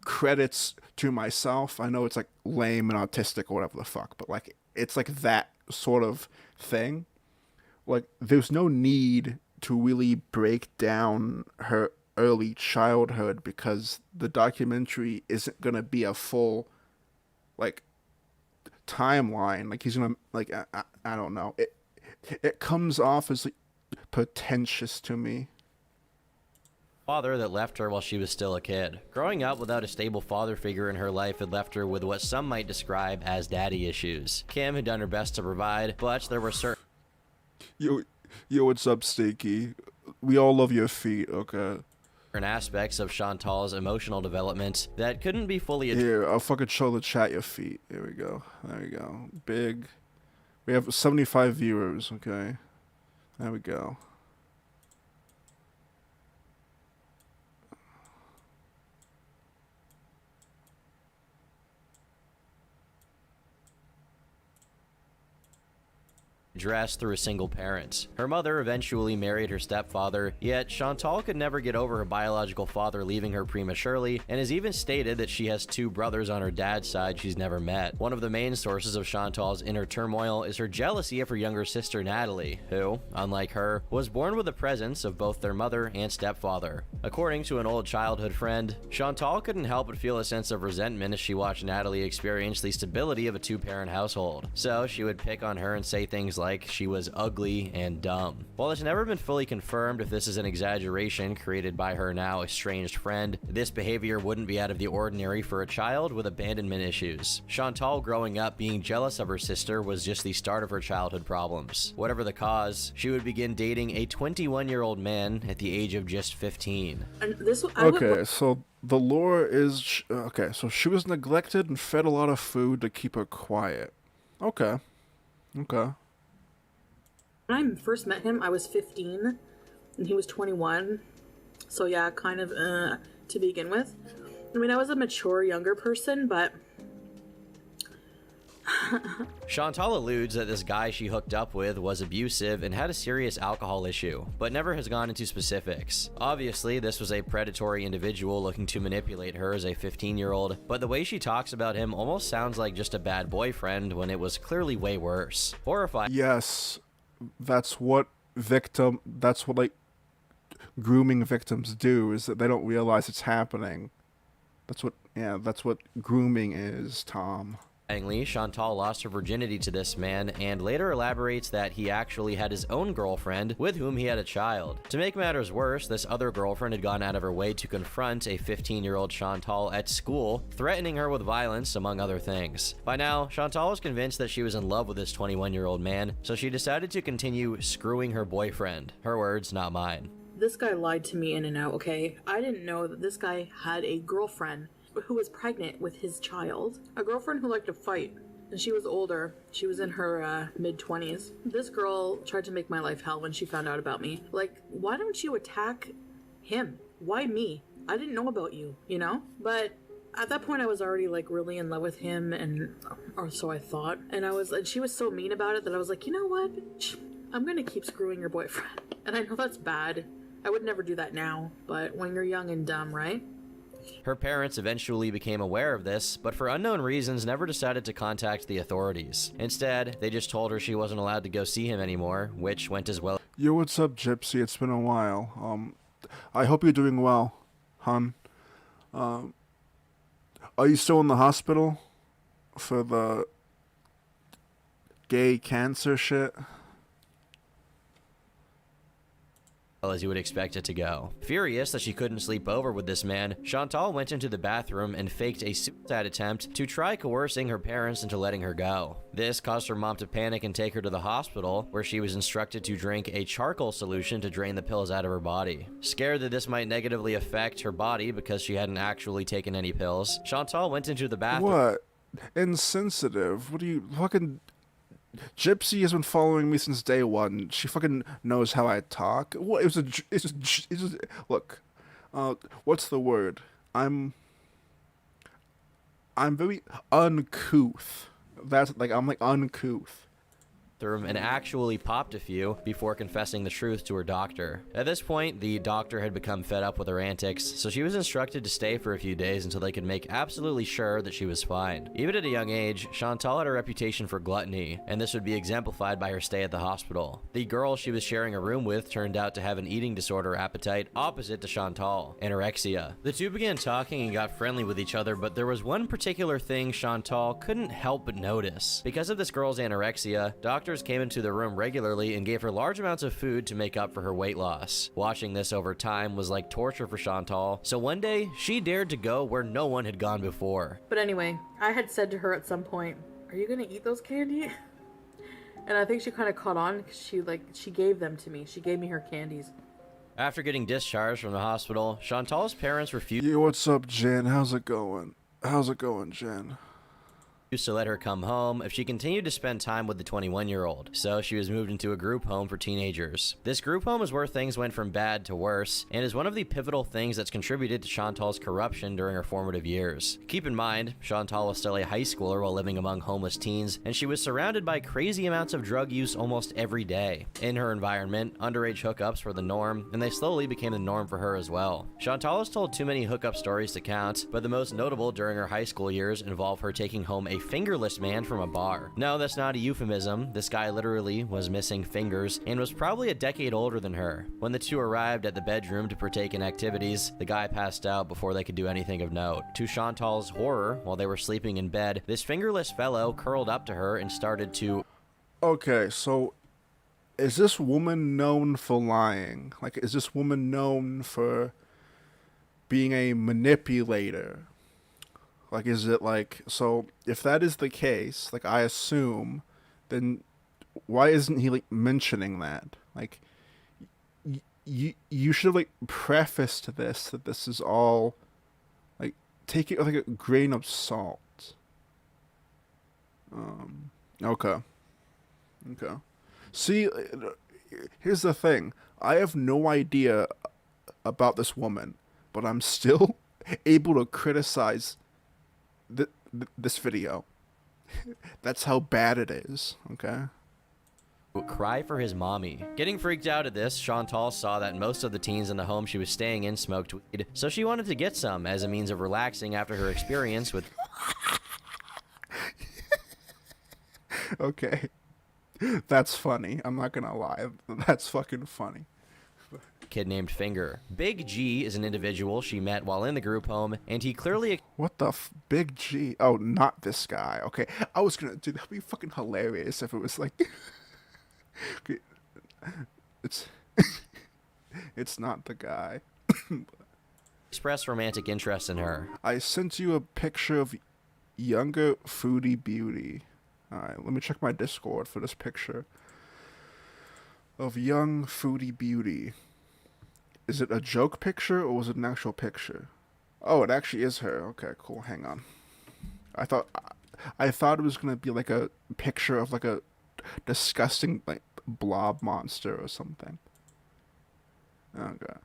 S3: credits to myself. I know it's like lame and autistic or whatever the fuck, but like it's like that sort of thing. Like, there's no need to really break down her early childhood because the documentary isn't gonna be a full like timeline. Like, he's gonna like I don't know. It comes off as like pretentious to me.
S5: Father that left her while she was still a kid. Growing up without a stable father figure in her life had left her with what some might describe as daddy issues. Kim had done her best to provide, but there were certain...
S3: Yo, what's up, Stinky? We all love your feet, okay?
S5: ...aspects of Chantal's emotional development that couldn't be fully...
S3: Here, I'll fucking show the chat your feet. Here we go. There we go. Big. We have 75 viewers, okay? There we go.
S5: Dressed through a single parent. Her mother eventually married her stepfather, yet Chantal could never get over her biological father leaving her prematurely, and has even stated that she has 2 brothers on her dad's side she's never met. One of the main sources of Chantal's inner turmoil is her jealousy of her younger sister Natalie, who, unlike her, was born with the presence of both their mother and stepfather. According to an old childhood friend, Chantal couldn't help but feel a sense of resentment as she watched Natalie experience the stability of a 2-parent household. So she would pick on her and say things like she was ugly and dumb. While it's never been fully confirmed if this is an exaggeration created by her now estranged friend, this behavior wouldn't be out of the ordinary for a child with abandonment issues. Chantal growing up being jealous of her sister was just the start of her childhood problems. Whatever the cause, she would begin dating a 21-year-old man at the age of just 15.
S4: And this,
S3: okay, so the lore is... Okay, so she was neglected and fed a lot of food to keep her quiet. Okay. Okay.
S4: When I first met him, I was 15, and he was 21. So yeah, kind of to begin with. I mean, I was a mature, younger person, but
S5: Chantal alludes that this guy she hooked up with was abusive and had a serious alcohol issue, but never has gone into specifics. Obviously, this was a predatory individual looking to manipulate her as a 15-year-old, but the way she talks about him almost sounds like just a bad boyfriend when it was clearly way worse. Horrifying.
S3: Yes, that's what like grooming victims do, is that they don't realize it's happening. That's what grooming is, Tom.
S5: Chantal lost her virginity to this man and later elaborates that he actually had his own girlfriend with whom he had a child. To make matters worse, this other girlfriend had gone out of her way to confront a 15-year-old Chantal at school, threatening her with violence, among other things. By now, Chantal was convinced that she was in love with this 21-year-old man, so she decided to continue screwing her boyfriend. Her words, not mine.
S4: This guy lied to me in and out, okay? I didn't know that this guy had a girlfriend who was pregnant with his child. A girlfriend who liked to fight. And she was older. She was in her mid-20s. This girl tried to make my life hell when she found out about me. Like, why don't you attack him? Why me? I didn't know about you, you know? But at that point I was already like really in love with him, or so I thought. And she was so mean about it that I was like, you know what? I'm gonna keep screwing your boyfriend. And I know that's bad. I would never do that now, but when you're young and dumb, right?
S5: Her parents eventually became aware of this, but for unknown reasons never decided to contact the authorities. Instead, they just told her she wasn't allowed to go see him anymore, which went as well.
S3: Yo, what's up, Gypsy? It's been a while. I hope you're doing well, hon. Are you still in the hospital for the gay cancer shit?
S5: As you would expect it to go. Furious that she couldn't sleep over with this man, Chantal went into the bathroom and faked a suicide attempt to try coercing her parents into letting her go. This caused her mom to panic and take her to the hospital, where she was instructed to drink a charcoal solution to drain the pills out of her body. Scared that this might negatively affect her body because she hadn't actually taken any pills, Chantal went into the bathroom.
S3: What? Insensitive? What do you fucking... Gypsy has been following me since day one. She fucking knows how I talk. What? Look, what's the word? I'm very uncouth. I'm like uncouth.
S5: And actually popped a few before confessing the truth to her doctor. At this point, the doctor had become fed up with her antics, so she was instructed to stay for a few days until they could make absolutely sure that she was fine. Even at a young age, Chantal had a reputation for gluttony, and this would be exemplified by her stay at the hospital. The girl she was sharing a room with turned out to have an eating disorder appetite opposite to Chantal, anorexia. The two began talking and got friendly with each other, but there was one particular thing Chantal couldn't help but notice. Because of this girl's anorexia, doctors came into the room regularly and gave her large amounts of food to make up for her weight loss. Watching this over time was like torture for Chantal, so one day, she dared to go where no one had gone before.
S4: But anyway, I had said to her at some point, are you gonna eat those candy? And I think she kind of caught on because she gave them to me. She gave me her candies.
S5: After getting discharged from the hospital, Chantal's parents refused.
S3: Yo, what's up, Jen? How's it going? How's it going, Jen?
S5: Used to let her come home if she continued to spend time with the 21-year-old, so she was moved into a group home for teenagers. This group home is where things went from bad to worse, and is one of the pivotal things that's contributed to Chantal's corruption during her formative years. Keep in mind, Chantal was still a high schooler while living among homeless teens, and she was surrounded by crazy amounts of drug use almost every day. In her environment, underage hookups were the norm, and they slowly became the norm for her as well. Chantal has told too many hookup stories to count, but the most notable during her high school years involve her taking home a fingerless man from a bar. No, that's not a euphemism. This guy literally was missing fingers and was probably a decade older than her. When the two arrived at the bedroom to partake in activities, the guy passed out before they could do anything of note. To Chantal's horror, while they were sleeping in bed, this fingerless fellow curled up to her and started to...
S3: Okay, so is this woman known for lying? Like, is this woman known for being a manipulator? Like, is it like, so if that is the case, like I assume, then why isn't he like mentioning that? Like, you should have like prefaced this, that this is all, like, take it with like a grain of salt. Okay. See, here's the thing. I have no idea about this woman, but I'm still able to criticize this video. That's how bad it is, okay?
S5: Cry for his mommy. Getting freaked out at this, Chantal saw that most of the teens in the home she was staying in smoked weed, so she wanted to get some as a means of relaxing after her experience with...
S3: Okay. That's funny. I'm not gonna lie. That's fucking funny.
S5: Kid named Finger. Big G is an individual she met while in the group home, and he clearly...
S3: What the Big G? Oh, not this guy. Okay. I was gonna... Dude, that'd be fucking hilarious if it was like... Okay. It's not the guy.
S5: expressed romantic interest in her.
S3: I sent you a picture of younger Foodie Beauty. Alright, let me check my Discord for this picture of young Foodie Beauty. Is it a joke picture or was it an actual picture? Oh, it actually is her. Okay, cool. Hang on. I thought it was gonna be like a picture of like a disgusting like blob monster or something. Okay.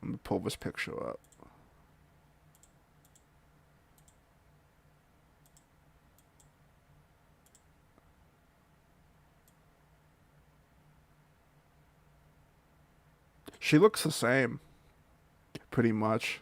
S3: Let me pull this picture up. She looks the same, pretty much.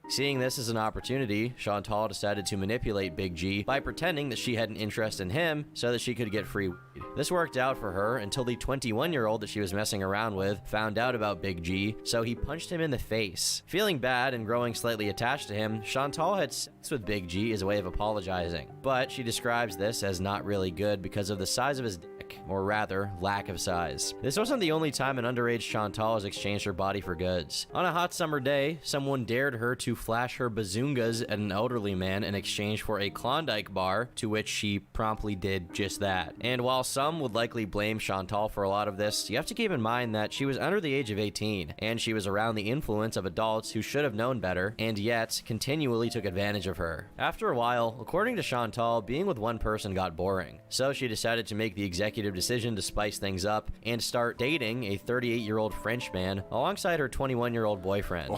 S5: Seeing this as an opportunity, Chantal decided to manipulate Big G by pretending that she had an interest in him so that she could get free weed. This worked out for her until the 21-year-old that she was messing around with found out about Big G, so he punched him in the face. Feeling bad and growing slightly attached to him, Chantal had sex with Big G as a way of apologizing. But she describes this as not really good because of the size of his dick, or rather, lack of size. This wasn't the only time an underage Chantal has exchanged her body for goods. On a hot summer day, someone dared her to flash her bazoongas at an elderly man in exchange for a Klondike bar, to which she promptly did just that. And while some would likely blame Chantal for a lot of this, you have to keep in mind that she was under the age of 18, and she was around the influence of adults who should have known better, and yet continually took advantage of her. After a while, according to Chantal, being with one person got boring, so she decided to make the executive decision to spice things up and start dating a 38-year-old French man alongside her 21-year-old boyfriend.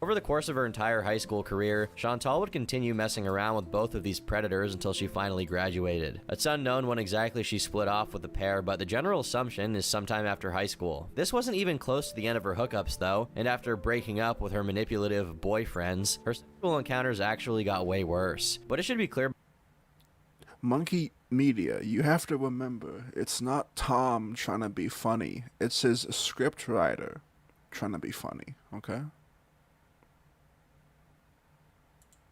S5: Over the course of her entire high school career, Chantal would continue messing around with both of these predators until she finally graduated. It's unknown when exactly she split off with the pair, but the general assumption is sometime after high school. This wasn't even close to the end of her hookups though, and after breaking up with her manipulative boyfriends, her sexual encounters actually got way worse. But it should be clear...
S3: Monkey Media, you have to remember, it's not Tom trying to be funny. It's his script writer trying to be funny, okay?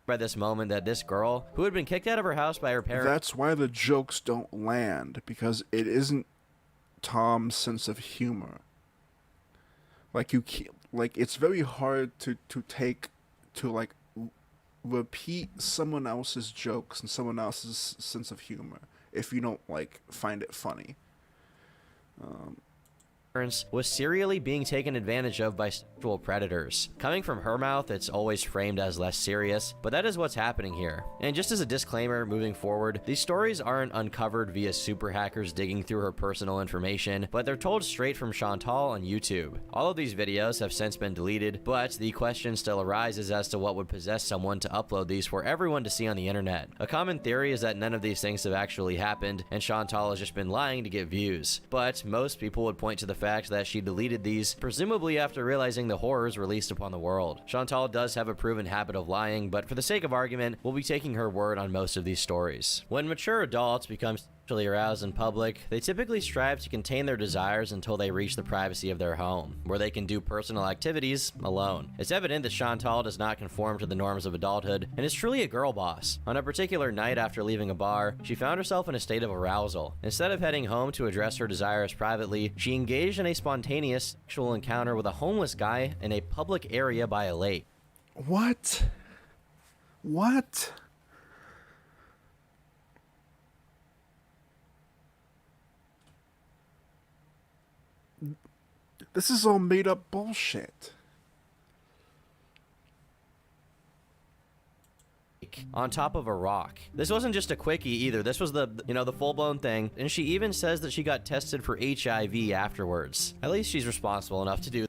S5: By this moment that this girl, who had been kicked out of her house by her parents...
S3: That's why the jokes don't land, because it isn't Tom's sense of humor. Like, you can't, like, it's very hard to repeat someone else's jokes and someone else's sense of humor if you don't, like, find it funny.
S5: Was serially being taken advantage of by sexual predators. Coming from her mouth, it's always framed as less serious, but that is what's happening here. And just as a disclaimer, moving forward, these stories aren't uncovered via super hackers digging through her personal information, but they're told straight from Chantal on YouTube. All of these videos have since been deleted, but the question still arises as to what would possess someone to upload these for everyone to see on the internet. A common theory is that none of these things have actually happened, and Chantal has just been lying to get views. But most people would point to the fact that she deleted these, presumably after realizing the horrors released upon the world. Chantal does have a proven habit of lying, but for the sake of argument, we'll be taking her word on most of these stories. When mature adults become sexually aroused in public, they typically strive to contain their desires until they reach the privacy of their home, where they can do personal activities alone. It's evident that Chantal does not conform to the norms of adulthood and is truly a girl boss. On a particular night after leaving a bar, she found herself in a state of arousal. Instead of heading home to address her desires privately, she engaged in a spontaneous sexual encounter with a homeless guy in a public area by a lake.
S3: What? What? This is all made up bullshit.
S5: On top of a rock. This wasn't just a quickie either. This was the full-blown thing. And she even says that she got tested for HIV afterwards. At least she's responsible enough to do.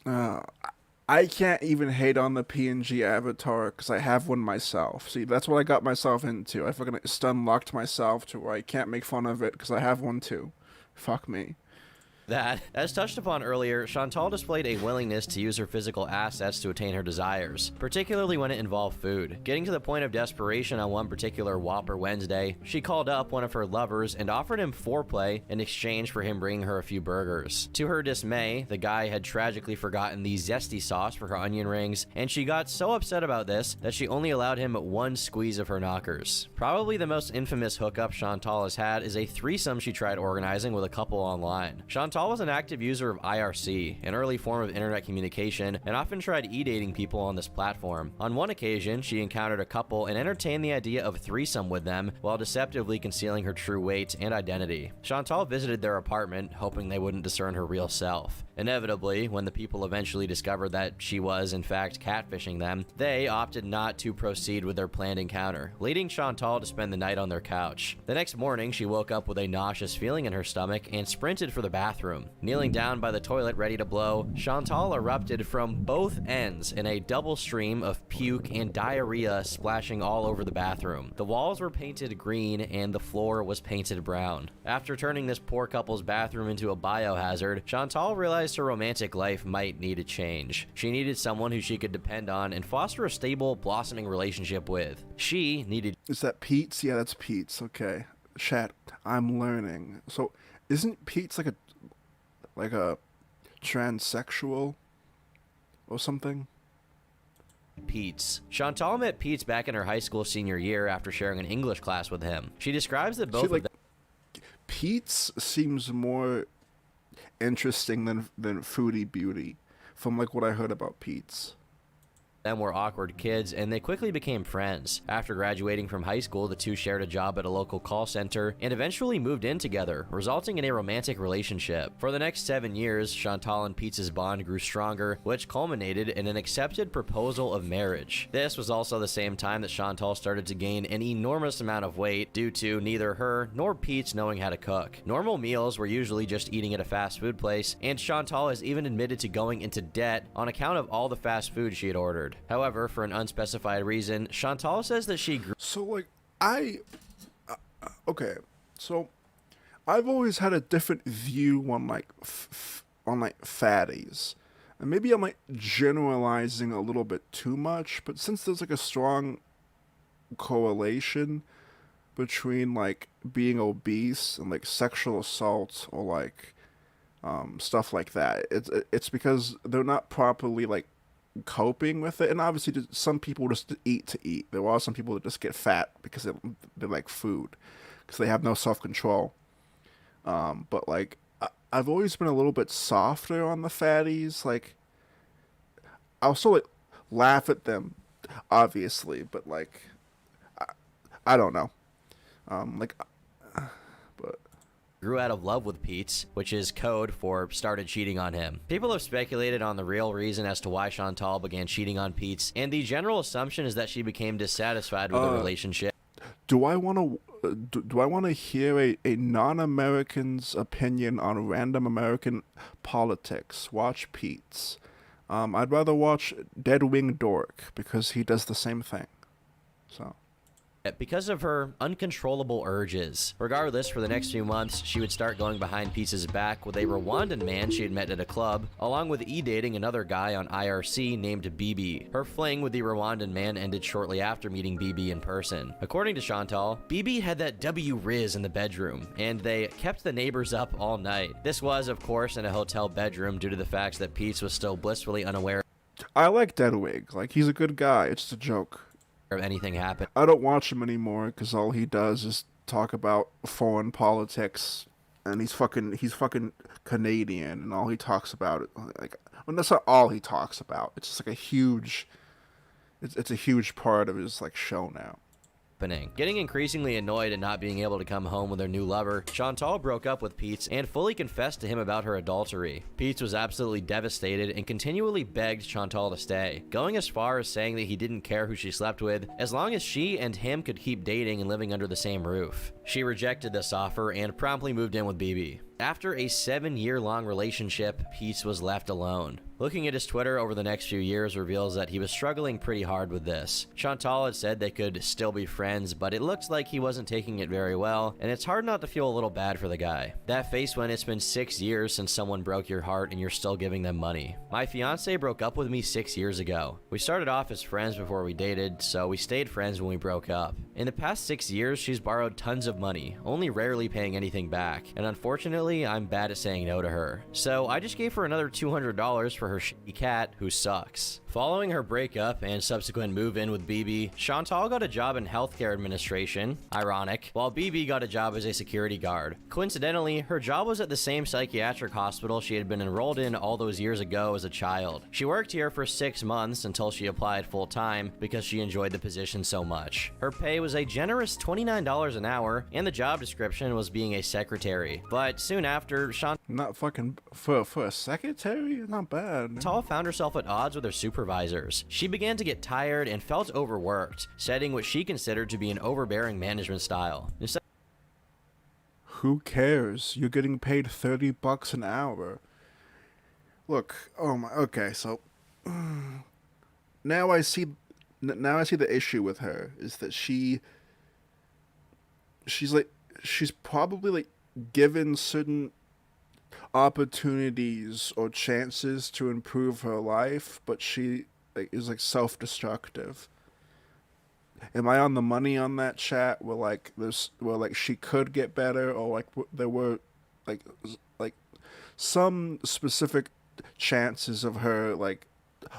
S3: I can't even hate on the PNG avatar because I have one myself. See, that's what I got myself into. I fucking stun locked myself to where I can't make fun of it because I have one too. Fuck me.
S5: That, as touched upon earlier, Chantal displayed a willingness to use her physical assets to attain her desires, particularly when it involved food. Getting to the point of desperation on one particular Whopper Wednesday, she called up one of her lovers and offered him foreplay in exchange for him bringing her a few burgers. To her dismay, the guy had tragically forgotten the zesty sauce for her onion rings, and she got so upset about this that she only allowed him one squeeze of her knockers. Probably the most infamous hookup Chantal has had is a threesome she tried organizing with a couple online. Chantal was an active user of IRC, an early form of internet communication, and often tried e-dating people on this platform. On one occasion, she encountered a couple and entertained the idea of threesome with them while deceptively concealing her true weight and identity. Chantal visited their apartment, hoping they wouldn't discern her real self. Inevitably, when the people eventually discovered that she was, in fact, catfishing them, they opted not to proceed with their planned encounter, leading Chantal to spend the night on their couch. The next morning, she woke up with a nauseous feeling in her stomach and sprinted for the bathroom. Kneeling down by the toilet ready to blow, Chantal erupted from both ends in a double stream of puke and diarrhea splashing all over the bathroom. The walls were painted green and the floor was painted brown. After turning this poor couple's bathroom into a biohazard, Chantal realized her romantic life might need a change. She needed someone who she could depend on and foster a stable, blossoming relationship with. She needed...
S3: Is that Pete's? Yeah, that's Pete's. Okay. Chat, I'm learning. So, isn't Pete's like a transsexual or something?
S5: Pete's. Chantal met Pete's back in her high school senior year after sharing an English class with him. She describes that both of them...
S3: Pete's seems more interesting than Foodie Beauty, from like what I heard about Pete's.
S5: Them were awkward kids, and they quickly became friends. After graduating from high school, the two shared a job at a local call center and eventually moved in together, resulting in a romantic relationship. For the next 7 years, Chantal and Pete's bond grew stronger, which culminated in an accepted proposal of marriage. This was also the same time that Chantal started to gain an enormous amount of weight due to neither her nor Pete's knowing how to cook. Normal meals were usually just eating at a fast food place, and Chantal has even admitted to going into debt on account of all the fast food she had ordered. However, for an unspecified reason, Chantal says that she grew...
S3: So, like, okay, so I've always had a different view on, like, fatties. And maybe I'm, like, generalizing a little bit too much, but since there's, like, a strong correlation between, like, being obese and, like, sexual assault or, like, stuff like that, it's because they're not properly, like, coping with it. And obviously some people just eat to eat. There are some people that just get fat because they like food because they have no self-control. But like I've always been a little bit softer on the fatties. Like I'll still like, laugh at them obviously, but like I don't know.
S5: Grew out of love with Pete's, which is code for started cheating on him. People have speculated on the real reason as to why Chantal began cheating on Pete's, and the general assumption is that she became dissatisfied with the relationship.
S3: Do I want to hear a non-American's opinion on random American politics? Watch Pete's. I'd rather watch Dead Wing Dork because he does the same thing. So.
S5: Because of her uncontrollable urges. Regardless, for the next few months, she would start going behind Pete's back with a Rwandan man she had met at a club, along with e-dating another guy on IRC named BB. Her fling with the Rwandan man ended shortly after meeting BB in person. According to Chantal, BB had that W-Riz in the bedroom, and they kept the neighbors up all night. This was, of course, in a hotel bedroom due to the fact that Pete's was still blissfully unaware.
S3: I like Deadwig. Like, he's a good guy. It's just a joke.
S5: Of anything happened.
S3: I don't watch him anymore because all he does is talk about foreign politics, and he's fucking Canadian, and all he talks about it like well, that's not all he talks about. It's just like it's a huge part of his like show now.
S5: Getting increasingly annoyed at not being able to come home with her new lover, Chantal broke up with Pete's and fully confessed to him about her adultery. Pete's was absolutely devastated and continually begged Chantal to stay, going as far as saying that he didn't care who she slept with as long as she and him could keep dating and living under the same roof. She rejected this offer and promptly moved in with BB. After a 7-year-long relationship, Peace was left alone. Looking at his Twitter over the next few years reveals that he was struggling pretty hard with this. Chantal had said they could still be friends, but it looks like he wasn't taking it very well, and it's hard not to feel a little bad for the guy. That face when it's been 6 years since someone broke your heart and you're still giving them money. My fiance broke up with me 6 years ago. We started off as friends before we dated, so we stayed friends when we broke up. In the past 6 years, she's borrowed tons of money, only rarely paying anything back, and unfortunately, I'm bad at saying no to her. So I just gave her another $200 for her shitty cat, who sucks. Following her breakup and subsequent move-in with BB, Chantal got a job in healthcare administration, ironic, while BB got a job as a security guard. Coincidentally, her job was at the same psychiatric hospital she had been enrolled in all those years ago as a child. She worked here for 6 months until she applied full-time because she enjoyed the position so much. Her pay was a generous $29 an hour, and the job description was being a secretary. But soon after,
S3: Not fucking for a secretary? Not bad.
S5: Chantal found herself at odds with her supervisors. She began to get tired and felt overworked, setting what she considered to be an overbearing management style.
S3: Who cares? You're getting paid $30 an hour. Look, okay, so now I see the issue with her is that she's probably like given certain opportunities or chances to improve her life, but she is like self-destructive. Am I on the money on that chat? Where she could get better, or like there were like some specific chances of her like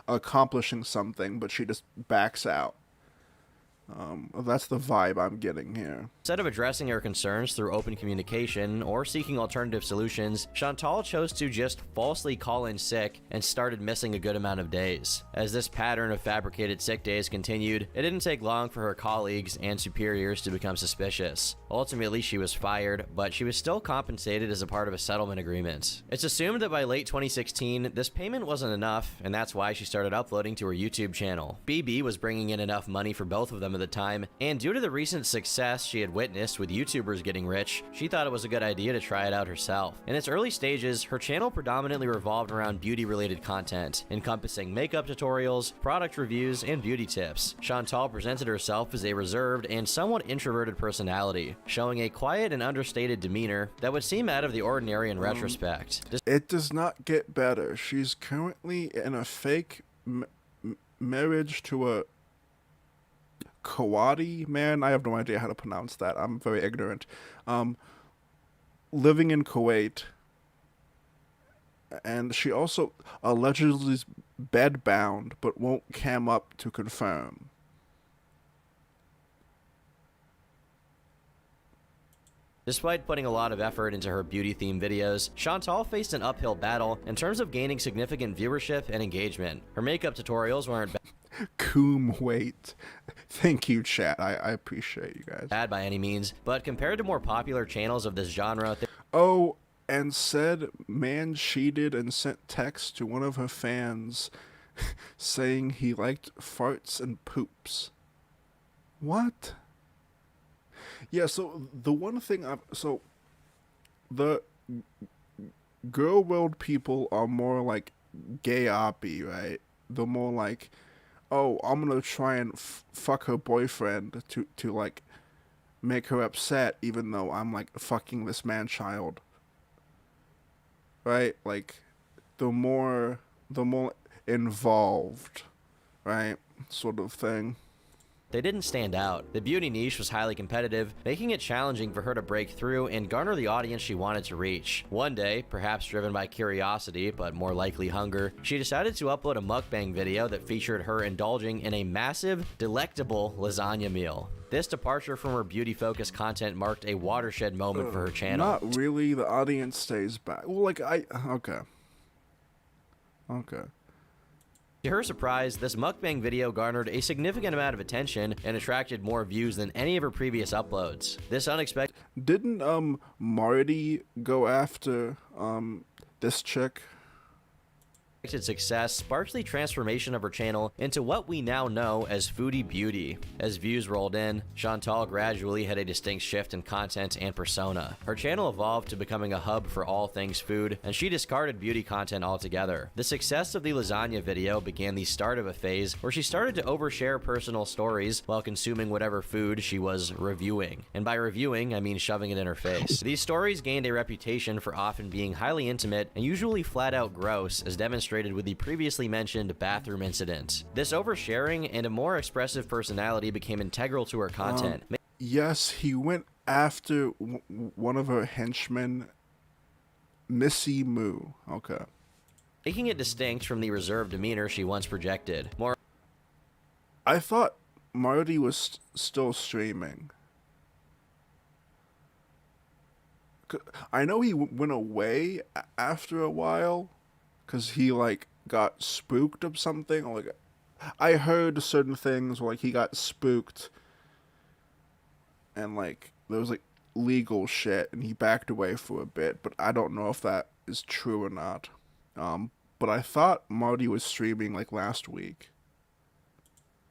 S3: accomplishing something, but she just backs out. That's the vibe I'm getting here.
S5: Instead of addressing her concerns through open communication or seeking alternative solutions, Chantal chose to just falsely call in sick and started missing a good amount of days. As this pattern of fabricated sick days continued, it didn't take long for her colleagues and superiors to become suspicious. Ultimately, she was fired, but she was still compensated as a part of a settlement agreement. It's assumed that by late 2016, this payment wasn't enough, and that's why she started uploading to her YouTube channel. BB was bringing in enough money for both of them at the time, and due to the recent success she had witnessed with YouTubers getting rich, she thought it was a good idea to try it out herself. In its early stages, her channel predominantly revolved around beauty-related content, encompassing makeup tutorials, product reviews, and beauty tips. Chantal presented herself as a reserved and somewhat introverted personality, showing a quiet and understated demeanor that would seem out of the ordinary in retrospect.
S3: It does not get better. She's currently in a fake marriage to a Kawadi man. I have no idea how to pronounce that. I'm very ignorant. Living in Kuwait, and she also allegedly is bedbound, but won't cam up to confirm.
S5: Despite putting a lot of effort into her beauty-themed videos, Chantal faced an uphill battle in terms of gaining significant viewership and engagement. Her makeup tutorials weren't
S3: Wait. Thank you, chat. I appreciate you guys.
S5: Bad by any means, but compared to more popular channels of this genre...
S3: Oh, and said man cheated and sent text to one of her fans saying he liked farts and poops. What? Yeah, so the one thing the girl world people are more like gay-oppy, right? They're more like, oh, I'm gonna try and fuck her boyfriend to like make her upset, even though I'm like fucking this man-child, right? Like the more involved, right, sort of thing.
S5: They didn't stand out. The beauty niche was highly competitive, making it challenging for her to break through and garner the audience she wanted to reach. One day, perhaps driven by curiosity, but more likely hunger, she decided to upload a mukbang video that featured her indulging in a massive, delectable lasagna meal. This departure from her beauty-focused content marked a watershed moment for her channel.
S3: Not really. The audience stays back. Well, like, okay.
S5: To her surprise, this mukbang video garnered a significant amount of attention and attracted more views than any of her previous uploads. This unexpected...
S3: Didn't, Marty go after, this chick?
S5: success sparked the transformation of her channel into what we now know as Foodie Beauty. As views rolled in, Chantal gradually had a distinct shift in content and persona. Her channel evolved to becoming a hub for all things food, and she discarded beauty content altogether. The success of the lasagna video began the start of a phase where she started to overshare personal stories while consuming whatever food she was reviewing. And by reviewing, I mean shoving it in her face. These stories gained a reputation for often being highly intimate and usually flat out gross, as demonstrated with the previously mentioned bathroom incident. This oversharing and a more expressive personality became integral to her content.
S3: Yes, he went after one of her henchmen, Missy Moo. Okay.
S5: Making it distinct from the reserved demeanor she once projected.
S3: I thought Marty was still streaming. I know he went away after a while, because he, like, got spooked of something. Or, like, I heard certain things where, like, he got spooked. And, like, there was, like, legal shit. And he backed away for a bit. But I don't know if that is true or not. But I thought Marty was streaming, like, last week.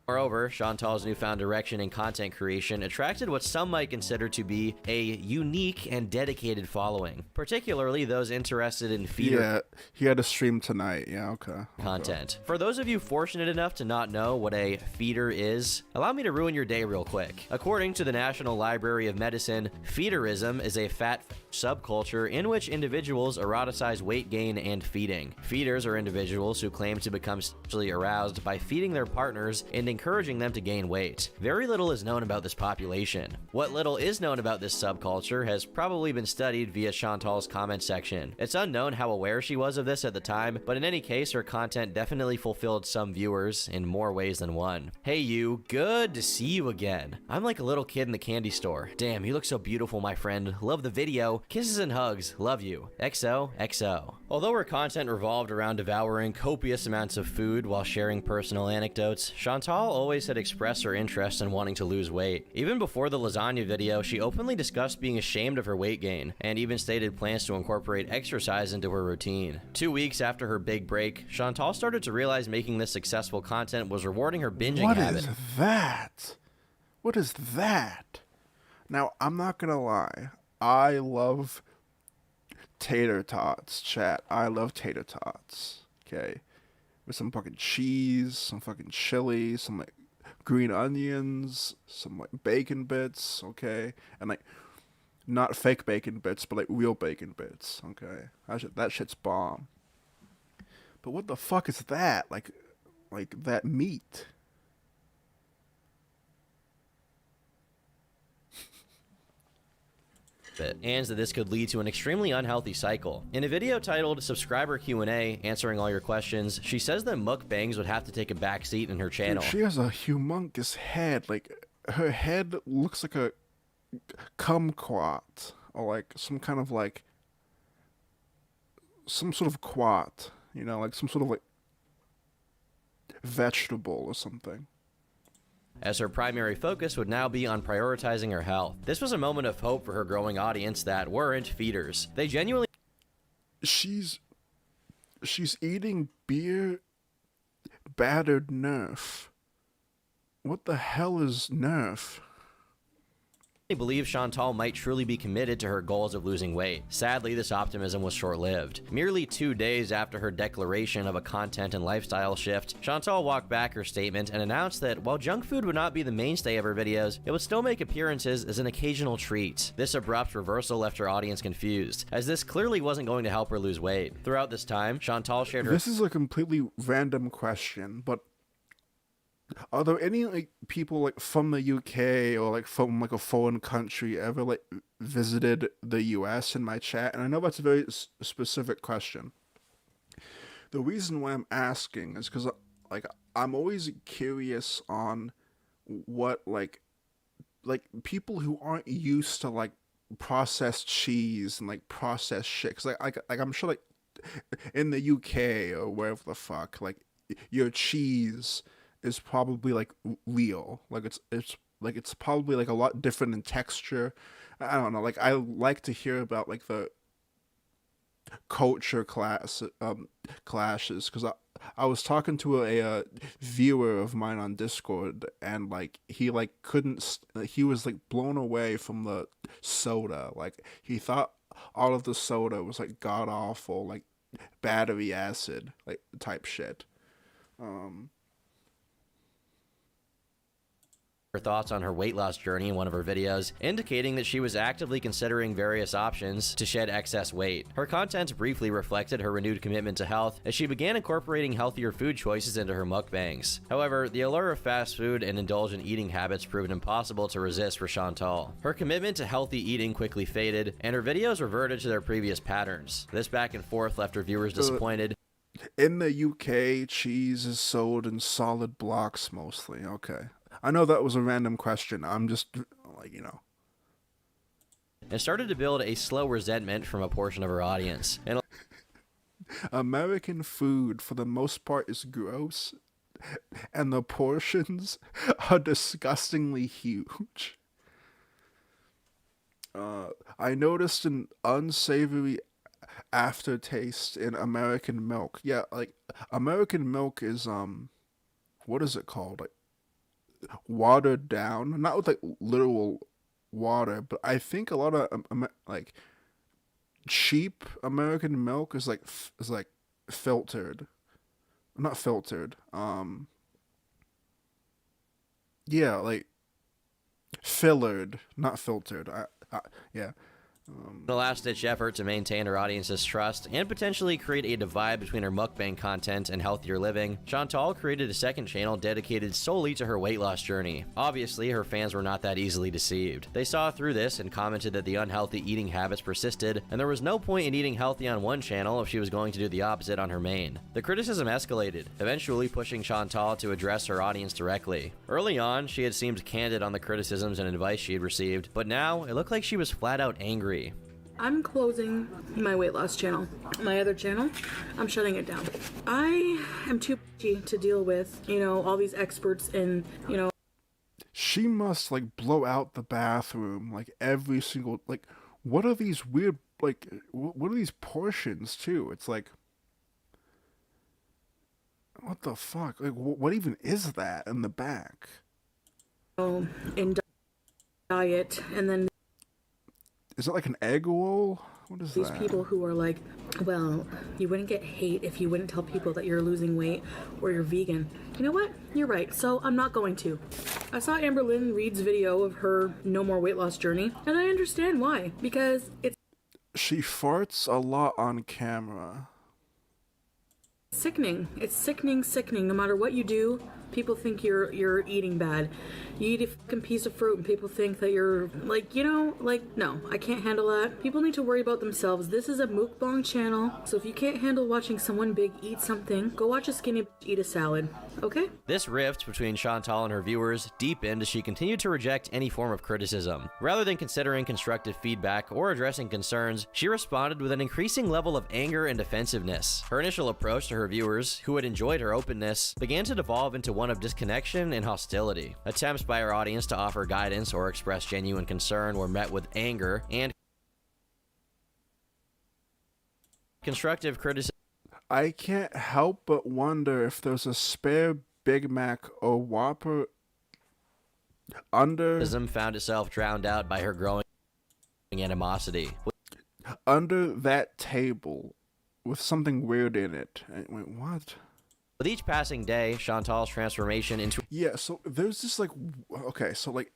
S5: Moreover, Chantal's newfound direction in content creation attracted what some might consider to be a unique and dedicated following, particularly those interested in feeder.
S3: Yeah, he had a stream tonight. Yeah, okay.
S5: Content. For those of you fortunate enough to not know what a feeder is, allow me to ruin your day real quick. According to the National Library of Medicine, feederism is a fat subculture in which individuals eroticize weight gain and feeding. Feeders are individuals who claim to become sexually aroused by feeding their partners and encouraging them to gain weight. Very little is known about this population. What little is known about this subculture has probably been studied via Chantal's comment section. It's unknown how aware she was of this at the time, but in any case, her content definitely fulfilled some viewers in more ways than one. Hey you, good to see you again. I'm like a little kid in the candy store. Damn, you look so beautiful, my friend. Love the video. Kisses and hugs. Love you. XOXO. Although her content revolved around devouring copious amounts of food while sharing personal anecdotes, Chantal always had expressed her interest in wanting to lose weight. Even before the lasagna video, she openly discussed being ashamed of her weight gain, and even stated plans to incorporate exercise into her routine. 2 weeks after her big break, Chantal started to realize making this successful content was rewarding her binging habit.
S3: What is that? What is that? Now, I'm not gonna lie. I love tater tots, chat. I love tater tots. Okay. With some fucking cheese, some fucking chili, some like green onions, some like bacon bits, okay? And like not fake bacon bits, but like real bacon bits, okay? That shit's bomb. But what the fuck is that? Like that meat.
S5: And that this could lead to an extremely unhealthy cycle. In a video titled Subscriber Q&A, answering all your questions, she says that mukbangs would have to take a backseat in her channel.
S3: Dude, she has a humongous head. Like, her head looks like a kumquat. Or like some kind of like, some sort of quat. You know, like some sort of like vegetable or something.
S5: As her primary focus would now be on prioritizing her health. This was a moment of hope for her growing audience that weren't feeders. They genuinely...
S3: She's eating beer battered Nerf. What the hell is Nerf?
S5: believe Chantal might truly be committed to her goals of losing weight. Sadly, this optimism was short-lived. Merely 2 days after her declaration of a content and lifestyle shift, Chantal walked back her statement and announced that while junk food would not be the mainstay of her videos, it would still make appearances as an occasional treat. This abrupt reversal left her audience confused, as this clearly wasn't going to help her lose weight. Throughout this time, Chantal shared her...
S3: This is a completely random question, but are there any like people like from the UK or like from like a foreign country ever like visited the US in my chat? And I know that's a very specific question. The reason why I'm asking is because like I'm always curious on what like people who aren't used to like processed cheese and like processed shit. Because like I'm sure like in the UK or wherever the fuck, like your cheese is probably like real, like it's probably like a lot different in texture. I don't know, like I like to hear about like the culture clashes, because I was talking to a viewer of mine on Discord, and like he like couldn't he was like blown away from the soda. Like he thought all of the soda was like god awful, like battery acid like type shit.
S5: Her thoughts on her weight loss journey in one of her videos, indicating that she was actively considering various options to shed excess weight. Her content briefly reflected her renewed commitment to health as she began incorporating healthier food choices into her mukbangs. However, the allure of fast food and indulgent eating habits proved impossible to resist for Chantal. Her commitment to healthy eating quickly faded, and her videos reverted to their previous patterns. This back and forth left her viewers disappointed.
S3: In the UK, cheese is sold in solid blocks mostly. Okay. I know that was a random question. I'm just, like, you know.
S5: And started to build a slow resentment from a portion of her audience. And
S3: American food, for the most part, is gross, and the portions are disgustingly huge. I noticed an unsavory aftertaste in American milk. Yeah, like, American milk is, what is it called? Like, watered down, not with like literal water, but I think a lot of like cheap American milk is like filtered, not filtered. Yeah, like fillered, not filtered. Yeah.
S5: a last-ditch effort to maintain her audience's trust and potentially create a divide between her mukbang content and healthier living, Chantal created a second channel dedicated solely to her weight loss journey. Obviously, her fans were not that easily deceived. They saw through this and commented that the unhealthy eating habits persisted, and there was no point in eating healthy on one channel if she was going to do the opposite on her main. The criticism escalated, eventually pushing Chantal to address her audience directly. Early on, she had seemed candid on the criticisms and advice she had received, but now it looked like she was flat out angry.
S4: I'm closing my weight loss channel. My other channel, I'm shutting it down. I am too bitchy to deal with, all these experts in,
S3: She must, like, blow out the bathroom, like, every single, like, what are these weird, like, what are these portions, too? It's like, what the fuck? Like, what even is that in the back?
S4: in diet, and then
S3: Is it like an egg roll? What is
S4: these
S3: that?
S4: people who are like, well, you wouldn't get hate if you wouldn't tell people that you're losing weight or you're vegan. You know what? You're right, so I'm not going to. I saw Amber Lynn Reed's video of her no more weight loss journey, and I understand why. Because it's
S3: She farts a lot on camera.
S4: sickening. It's sickening. No matter what you do, people think you're eating bad. You eat a fucking piece of fruit and people think that you're no, I can't handle that. People need to worry about themselves. This is a mukbang channel, so if you can't handle watching someone big eat something, go watch a skinny bitch eat a salad, okay?
S5: This rift between Chantal and her viewers deepened as she continued to reject any form of criticism. Rather than considering constructive feedback or addressing concerns, she responded with an increasing level of anger and defensiveness. Her initial approach to her viewers, who had enjoyed her openness, began to devolve into one of disconnection and hostility. Attempts by her audience to offer guidance or express genuine concern were met with anger and constructive criticism.
S3: I can't help but wonder if there's a spare Big Mac or Whopper under
S5: found itself drowned out by her growing animosity.
S3: Under that table with something weird in it. Wait, what?
S5: With each passing day, Chantal's transformation into...
S3: Yeah, so there's this, like... Okay, so, like...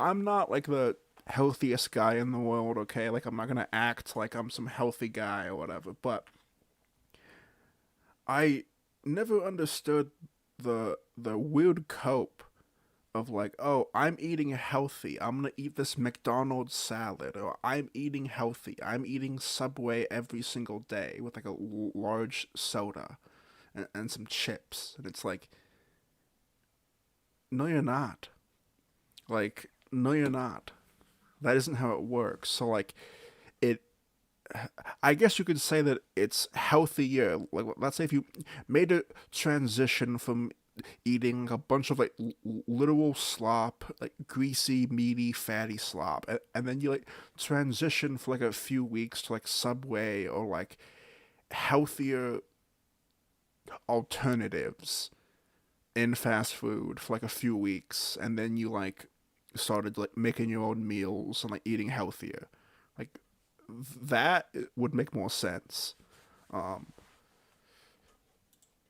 S3: I'm not, like, the healthiest guy in the world, okay? Like, I'm not gonna act like I'm some healthy guy or whatever, but... I never understood the weird cope of, like, oh, I'm eating healthy. I'm gonna eat this McDonald's salad. Or I'm eating healthy. I'm eating Subway every single day with, like, a large soda and some chips. And it's like, no, you're not. Like, no, you're not. That isn't how it works. So, like, I guess you could say that it's healthier. Like, let's say if you made a transition from eating a bunch of like literal slop, like greasy, meaty, fatty slop, and then you like transition for like a few weeks to like Subway or like healthier alternatives in fast food for like a few weeks, and then you like started like making your own meals and like eating healthier. Like that would make more sense.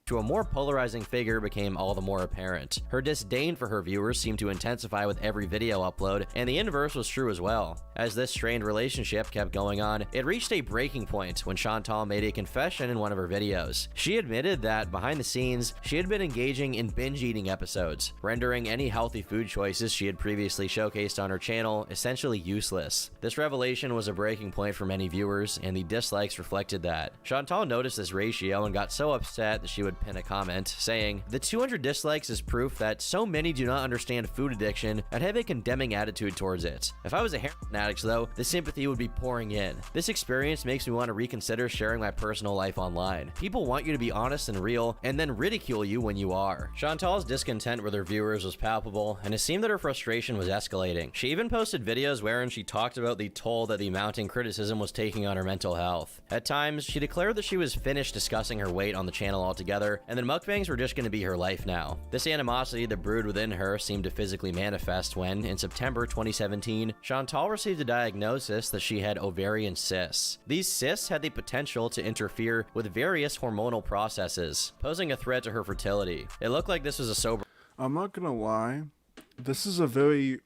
S5: To a more polarizing figure became all the more apparent. Her disdain for her viewers seemed to intensify with every video upload, and the inverse was true as well. As this strained relationship kept going on, it reached a breaking point when Chantal made a confession in one of her videos. She admitted that, behind the scenes, she had been engaging in binge-eating episodes, rendering any healthy food choices she had previously showcased on her channel essentially useless. This revelation was a breaking point for many viewers, and the dislikes reflected that. Chantal noticed this ratio and got so upset that she would pin a comment saying, "The 200 dislikes is proof that so many do not understand food addiction and have a condemning attitude towards it. If I was a heroin addict though, the sympathy would be pouring in. This experience makes me want to reconsider sharing my personal life online. People want you to be honest and real and then ridicule you when you are." Chantal's discontent with her viewers was palpable, and it seemed that her frustration was escalating. She even posted videos wherein she talked about the toll that the mounting criticism was taking on her mental health. At times, she declared that she was finished discussing her weight on the channel altogether, and then mukbangs were just going to be her life now. This animosity that brewed within her seemed to physically manifest when, in September 2017, Chantal received a diagnosis that she had ovarian cysts. These cysts had the potential to interfere with various hormonal processes, posing a threat to her fertility. It looked like this was a sober...
S3: I'm not gonna lie, this is a very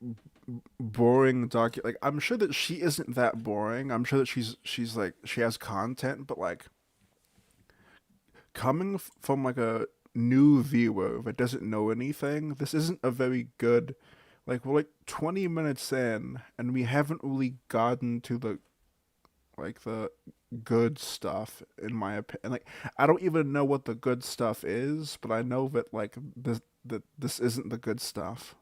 S3: boring like, I'm sure that she isn't that boring. I'm sure that she's like, she has content, but like, coming from like a new viewer that doesn't know anything, this isn't a very good, like, we're like 20 minutes in and we haven't really gotten to the good stuff, in my opinion. Like, I don't even know what the good stuff is, but I know that like this isn't the good stuff.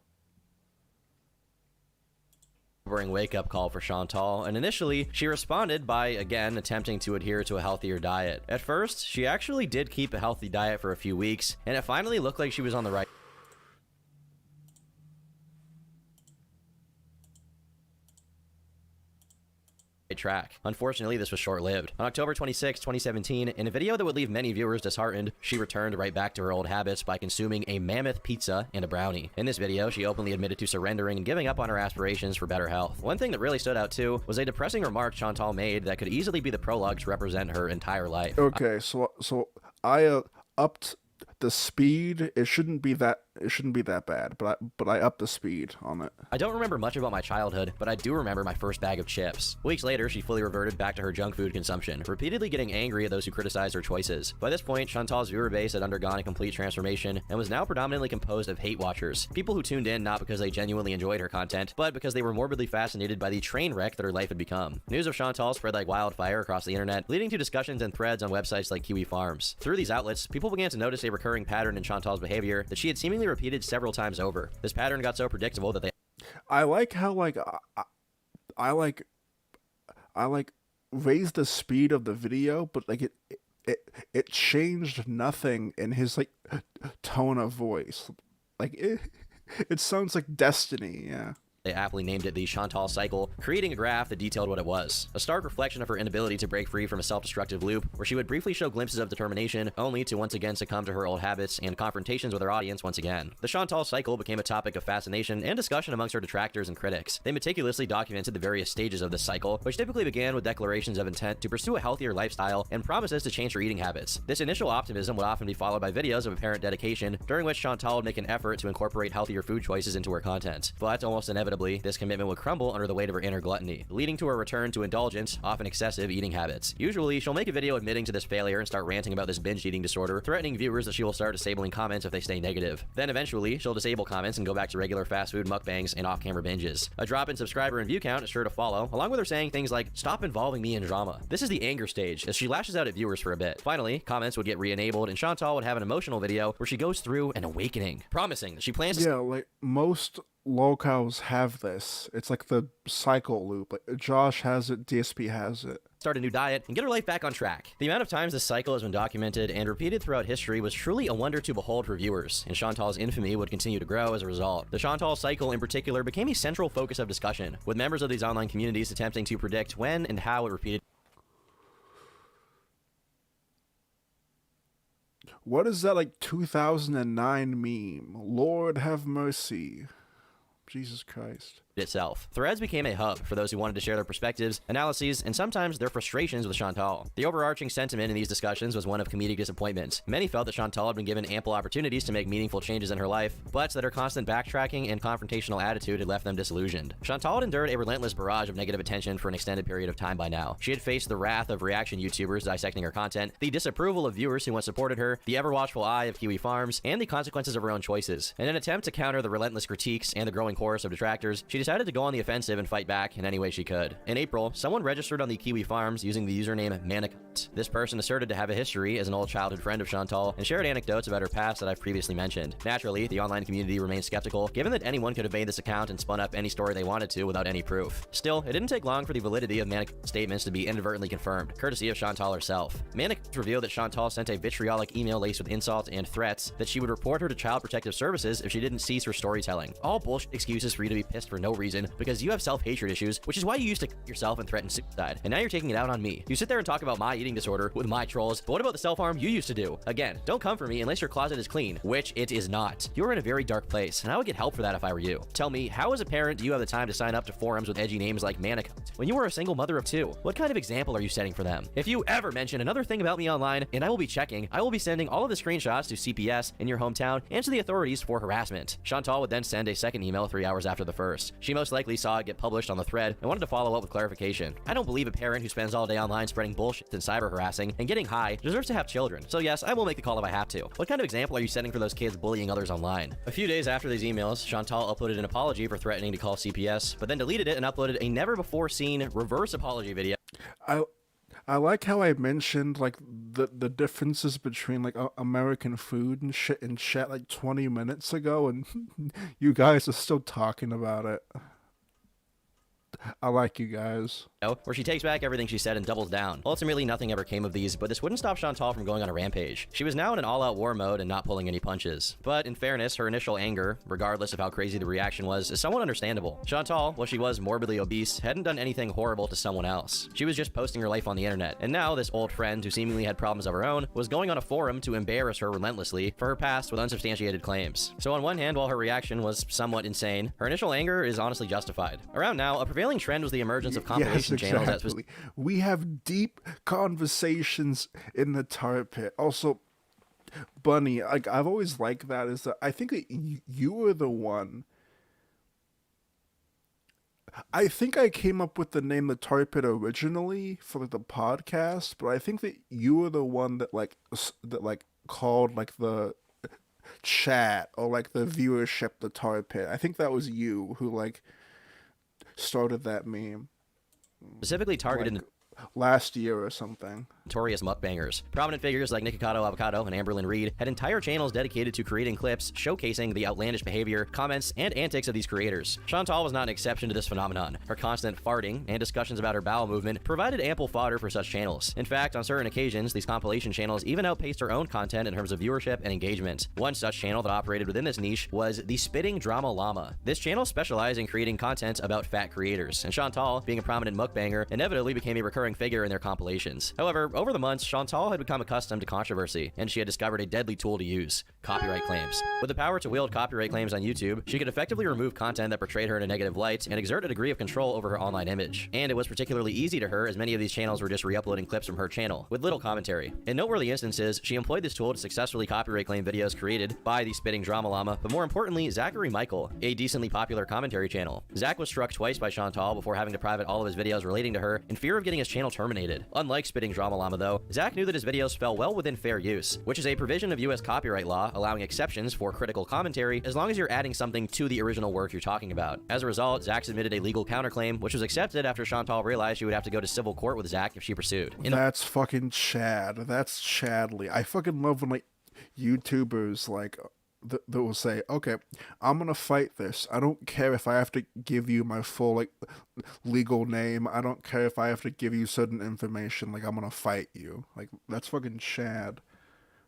S5: Wake-up call for Chantal, and initially, she responded by, again, attempting to adhere to a healthier diet. At first, she actually did keep a healthy diet for a few weeks, and it finally looked like she was on the right track. Unfortunately, this was short-lived. On October 26, 2017, in a video that would leave many viewers disheartened, she returned right back to her old habits by consuming a mammoth pizza and a brownie. In this video, she openly admitted to surrendering and giving up on her aspirations for better health. One thing that really stood out too was a depressing remark Chantal made that could easily be the prologue to represent her entire life.
S3: Okay, so I upped the speed. It shouldn't be that bad, but I upped the speed on it.
S5: I don't remember much about my childhood, but I do remember my first bag of chips. Weeks later, she fully reverted back to her junk food consumption, repeatedly getting angry at those who criticized her choices. By this point, Chantal's viewer base had undergone a complete transformation and was now predominantly composed of hate watchers, people who tuned in not because they genuinely enjoyed her content, but because they were morbidly fascinated by the train wreck that her life had become. News of Chantal spread like wildfire across the internet, leading to discussions and threads on websites like Kiwi Farms. Through these outlets, people began to notice a recurring pattern in Chantal's behavior that she had seemingly repeated several times over. This pattern got so predictable that they...
S3: I like how I raised the speed of the video, but like it changed nothing in his like tone of voice. Like it sounds like Destiny, yeah.
S5: They aptly named it the Chantal cycle, creating a graph that detailed what it was. A stark reflection of her inability to break free from a self-destructive loop, where she would briefly show glimpses of determination, only to once again succumb to her old habits and confrontations with her audience once again. The Chantal cycle became a topic of fascination and discussion amongst her detractors and critics. They meticulously documented the various stages of this cycle, which typically began with declarations of intent to pursue a healthier lifestyle and promises to change her eating habits. This initial optimism would often be followed by videos of apparent dedication, during which Chantal would make an effort to incorporate healthier food choices into her content. But almost inevitably, this commitment would crumble under the weight of her inner gluttony, leading to her return to indulgent, often excessive eating habits. Usually, she'll make a video admitting to this failure and start ranting about this binge eating disorder, threatening viewers that she will start disabling comments if they stay negative. Then eventually, she'll disable comments and go back to regular fast food mukbangs and off-camera binges. A drop in subscriber and view count is sure to follow, along with her saying things like, "Stop involving me in drama." This is the anger stage, as she lashes out at viewers for a bit. Finally, comments would get re-enabled, and Chantal would have an emotional video where she goes through an awakening, promising that she plans to...
S3: Yeah, like most lolcows have this. It's like the cycle loop. Like Josh has it, DSP has it.
S5: start a new diet, and get her life back on track. The amount of times this cycle has been documented and repeated throughout history was truly a wonder to behold for viewers, and Chantal's infamy would continue to grow as a result. The Chantal cycle in particular became a central focus of discussion, with members of these online communities attempting to predict when and how it repeated.
S3: What is that, like, 2009 meme? Lord have mercy. Jesus Christ.
S5: Itself. Threads became a hub for those who wanted to share their perspectives, analyses, and sometimes their frustrations with Chantal. The overarching sentiment in these discussions was one of comedic disappointment. Many felt that Chantal had been given ample opportunities to make meaningful changes in her life, but that her constant backtracking and confrontational attitude had left them disillusioned. Chantal had endured a relentless barrage of negative attention for an extended period of time by now. She had faced the wrath of reaction YouTubers dissecting her content, the disapproval of viewers who once supported her, the ever-watchful eye of Kiwi Farms, and the consequences of her own choices. In an attempt to counter the relentless critiques and the growing chorus of detractors, she decided to go on the offensive and fight back in any way she could. In April, someone registered on the Kiwi Farms using the username Manicut. This person asserted to have a history as an old childhood friend of Chantal and shared anecdotes about her past that I've previously mentioned. Naturally, the online community remained skeptical, given that anyone could have made this account and spun up any story they wanted to without any proof. Still, it didn't take long for the validity of Manicut's statements to be inadvertently confirmed, courtesy of Chantal herself. Manicut revealed that Chantal sent a vitriolic email laced with insults and threats that she would report her to Child Protective Services if she didn't cease her storytelling. All bullshit excuses for you to be pissed for no reason, because you have self-hatred issues, which is why you used to yourself and threaten suicide. And now you're taking it out on me. You sit there and talk about my eating disorder with my trolls, but what about the self-harm you used to do? Again, don't come for me unless your closet is clean, which it is not. You're in a very dark place, and I would get help for that if I were you. Tell me, how as a parent do you have the time to sign up to forums with edgy names like Manicut when you were a single mother of two? What kind of example are you setting for them? If you ever mention another thing about me online, and I will be checking, I will be sending all of the screenshots to CPS in your hometown and to the authorities for harassment. Chantal would then send a second email 3 hours after the first. She most likely saw it get published on the thread and wanted to follow up with clarification. I don't believe a parent who spends all day online spreading bullshit and cyber harassing and getting high deserves to have children. So yes, I will make the call if I have to. What kind of example are you setting for those kids bullying others online? A few days after these emails, Chantal uploaded an apology for threatening to call CPS, but then deleted it and uploaded a never-before-seen reverse apology video.
S3: I like how I mentioned, like, the differences between, like, American food and shit in chat like 20 minutes ago, and you guys are still talking about it. I like you guys.
S5: Where she takes back everything she said and doubles down. Ultimately, nothing ever came of these, but this wouldn't stop Chantal from going on a rampage. She was now in an all-out war mode and not pulling any punches. But in fairness, her initial anger, regardless of how crazy the reaction was, is somewhat understandable. Chantal, while she was morbidly obese, hadn't done anything horrible to someone else. She was just posting her life on the internet, and now this old friend, who seemingly had problems of her own, was going on a forum to embarrass her relentlessly for her past with unsubstantiated claims. So on one hand, while her reaction was somewhat insane, her initial anger is honestly justified. Around now, a prevailing trend was the emergence of compilation channels that
S3: we have deep conversations in the tar pit. Also, Bunny, like, I've always liked that, is that I think that you were the one. I think I came up with the name The Tar Pit originally for, like, the podcast, but I think that you were the one that called, like, the chat or, like, the viewership The Tar Pit. I think that was you who, like, started that meme.
S5: Specifically targeted
S3: like last year or something.
S5: Notorious mukbangers. Prominent figures like Nikocado Avocado and Amberlyn Reed had entire channels dedicated to creating clips showcasing the outlandish behavior, comments, and antics of these creators. Chantal was not an exception to this phenomenon. Her constant farting and discussions about her bowel movement provided ample fodder for such channels. In fact, on certain occasions, these compilation channels even outpaced her own content in terms of viewership and engagement. One such channel that operated within this niche was the Spitting Drama Llama. This channel specialized in creating content about fat creators, and Chantal, being a prominent mukbanger, inevitably became a recurring figure in their compilations. However, over the months, Chantal had become accustomed to controversy, and she had discovered a deadly tool to use: copyright claims. With the power to wield copyright claims on YouTube, she could effectively remove content that portrayed her in a negative light and exert a degree of control over her online image. And it was particularly easy to her, as many of these channels were just re-uploading clips from her channel, with little commentary. In noteworthy instances, she employed this tool to successfully copyright claim videos created by the Spitting Drama Llama, but more importantly, Zachary Michael, a decently popular commentary channel. Zach was struck twice by Chantal before having to private all of his videos relating to her in fear of getting his channel terminated. Unlike Spitting Drama Llama, though, Zach knew that his videos fell well within fair use, which is a provision of US copyright law allowing exceptions for critical commentary as long as you're adding something to the original work you're talking about. As a result, Zach submitted a legal counterclaim, which was accepted after Chantal realized she would have to go to civil court with Zach if she pursued.
S3: That's fucking Chad. That's Chadly. I fucking love when, like, YouTubers, like, that will say, okay, I'm gonna fight this. I don't care if I have to give you my full like legal name. I don't care if I have to give you certain information. Like, I'm gonna fight you. Like, that's fucking Chad.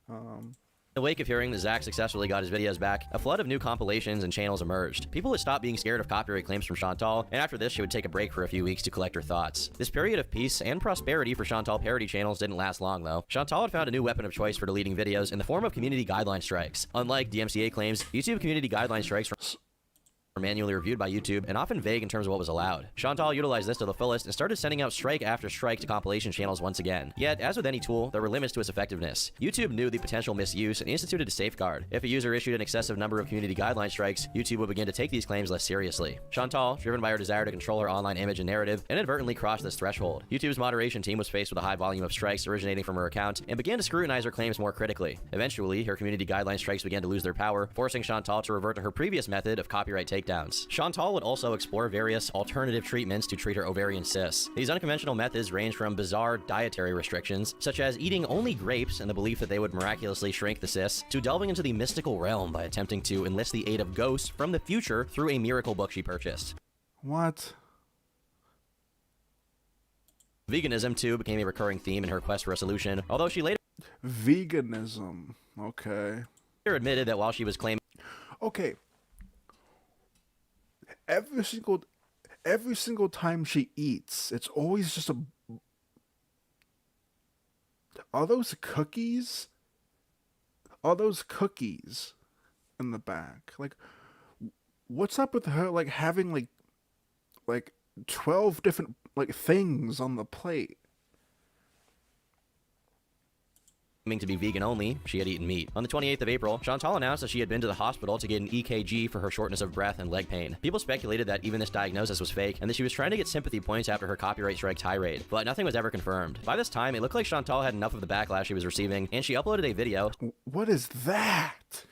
S5: In the wake of hearing that Zach successfully got his videos back, a flood of new compilations and channels emerged. People had stopped being scared of copyright claims from Chantal, and after this, she would take a break for a few weeks to collect her thoughts. This period of peace and prosperity for Chantal parody channels didn't last long, though. Chantal had found a new weapon of choice for deleting videos in the form of community guideline strikes. Unlike DMCA claims, YouTube community guideline strikes were manually reviewed by YouTube and often vague in terms of what was allowed. Chantal utilized this to the fullest and started sending out strike after strike to compilation channels once again. Yet, as with any tool, there were limits to its effectiveness. YouTube knew the potential misuse and instituted a safeguard. If a user issued an excessive number of community guideline strikes, YouTube would begin to take these claims less seriously. Chantal, driven by her desire to control her online image and narrative, inadvertently crossed this threshold. YouTube's moderation team was faced with a high volume of strikes originating from her account and began to scrutinize her claims more critically. Eventually, her community guideline strikes began to lose their power, forcing Chantal to revert to her previous method of copyright takedowns. Chantal would also explore various alternative treatments to treat her ovarian cysts. These unconventional methods range from bizarre dietary restrictions, such as eating only grapes in the belief that they would miraculously shrink the cysts, to delving into the mystical realm by attempting to enlist the aid of ghosts from the future through a miracle book she purchased.
S3: What?
S5: Veganism, too, became a recurring theme in her quest for a solution, although she later
S3: Veganism. Okay.
S5: admitted that while she was claiming
S3: Okay. Every single time she eats, it's always just a... Are those cookies? Are those cookies in the back? Like, what's up with her, like, having, like 12 different, like, things on the plate?
S5: to be vegan only, she had eaten meat. On the 28th of April, Chantal announced that she had been to the hospital to get an EKG for her shortness of breath and leg pain. People speculated that even this diagnosis was fake and that she was trying to get sympathy points after her copyright strike tirade, but nothing was ever confirmed. By this time, it looked like Chantal had enough of the backlash she was receiving, and she uploaded a video.
S3: What is that?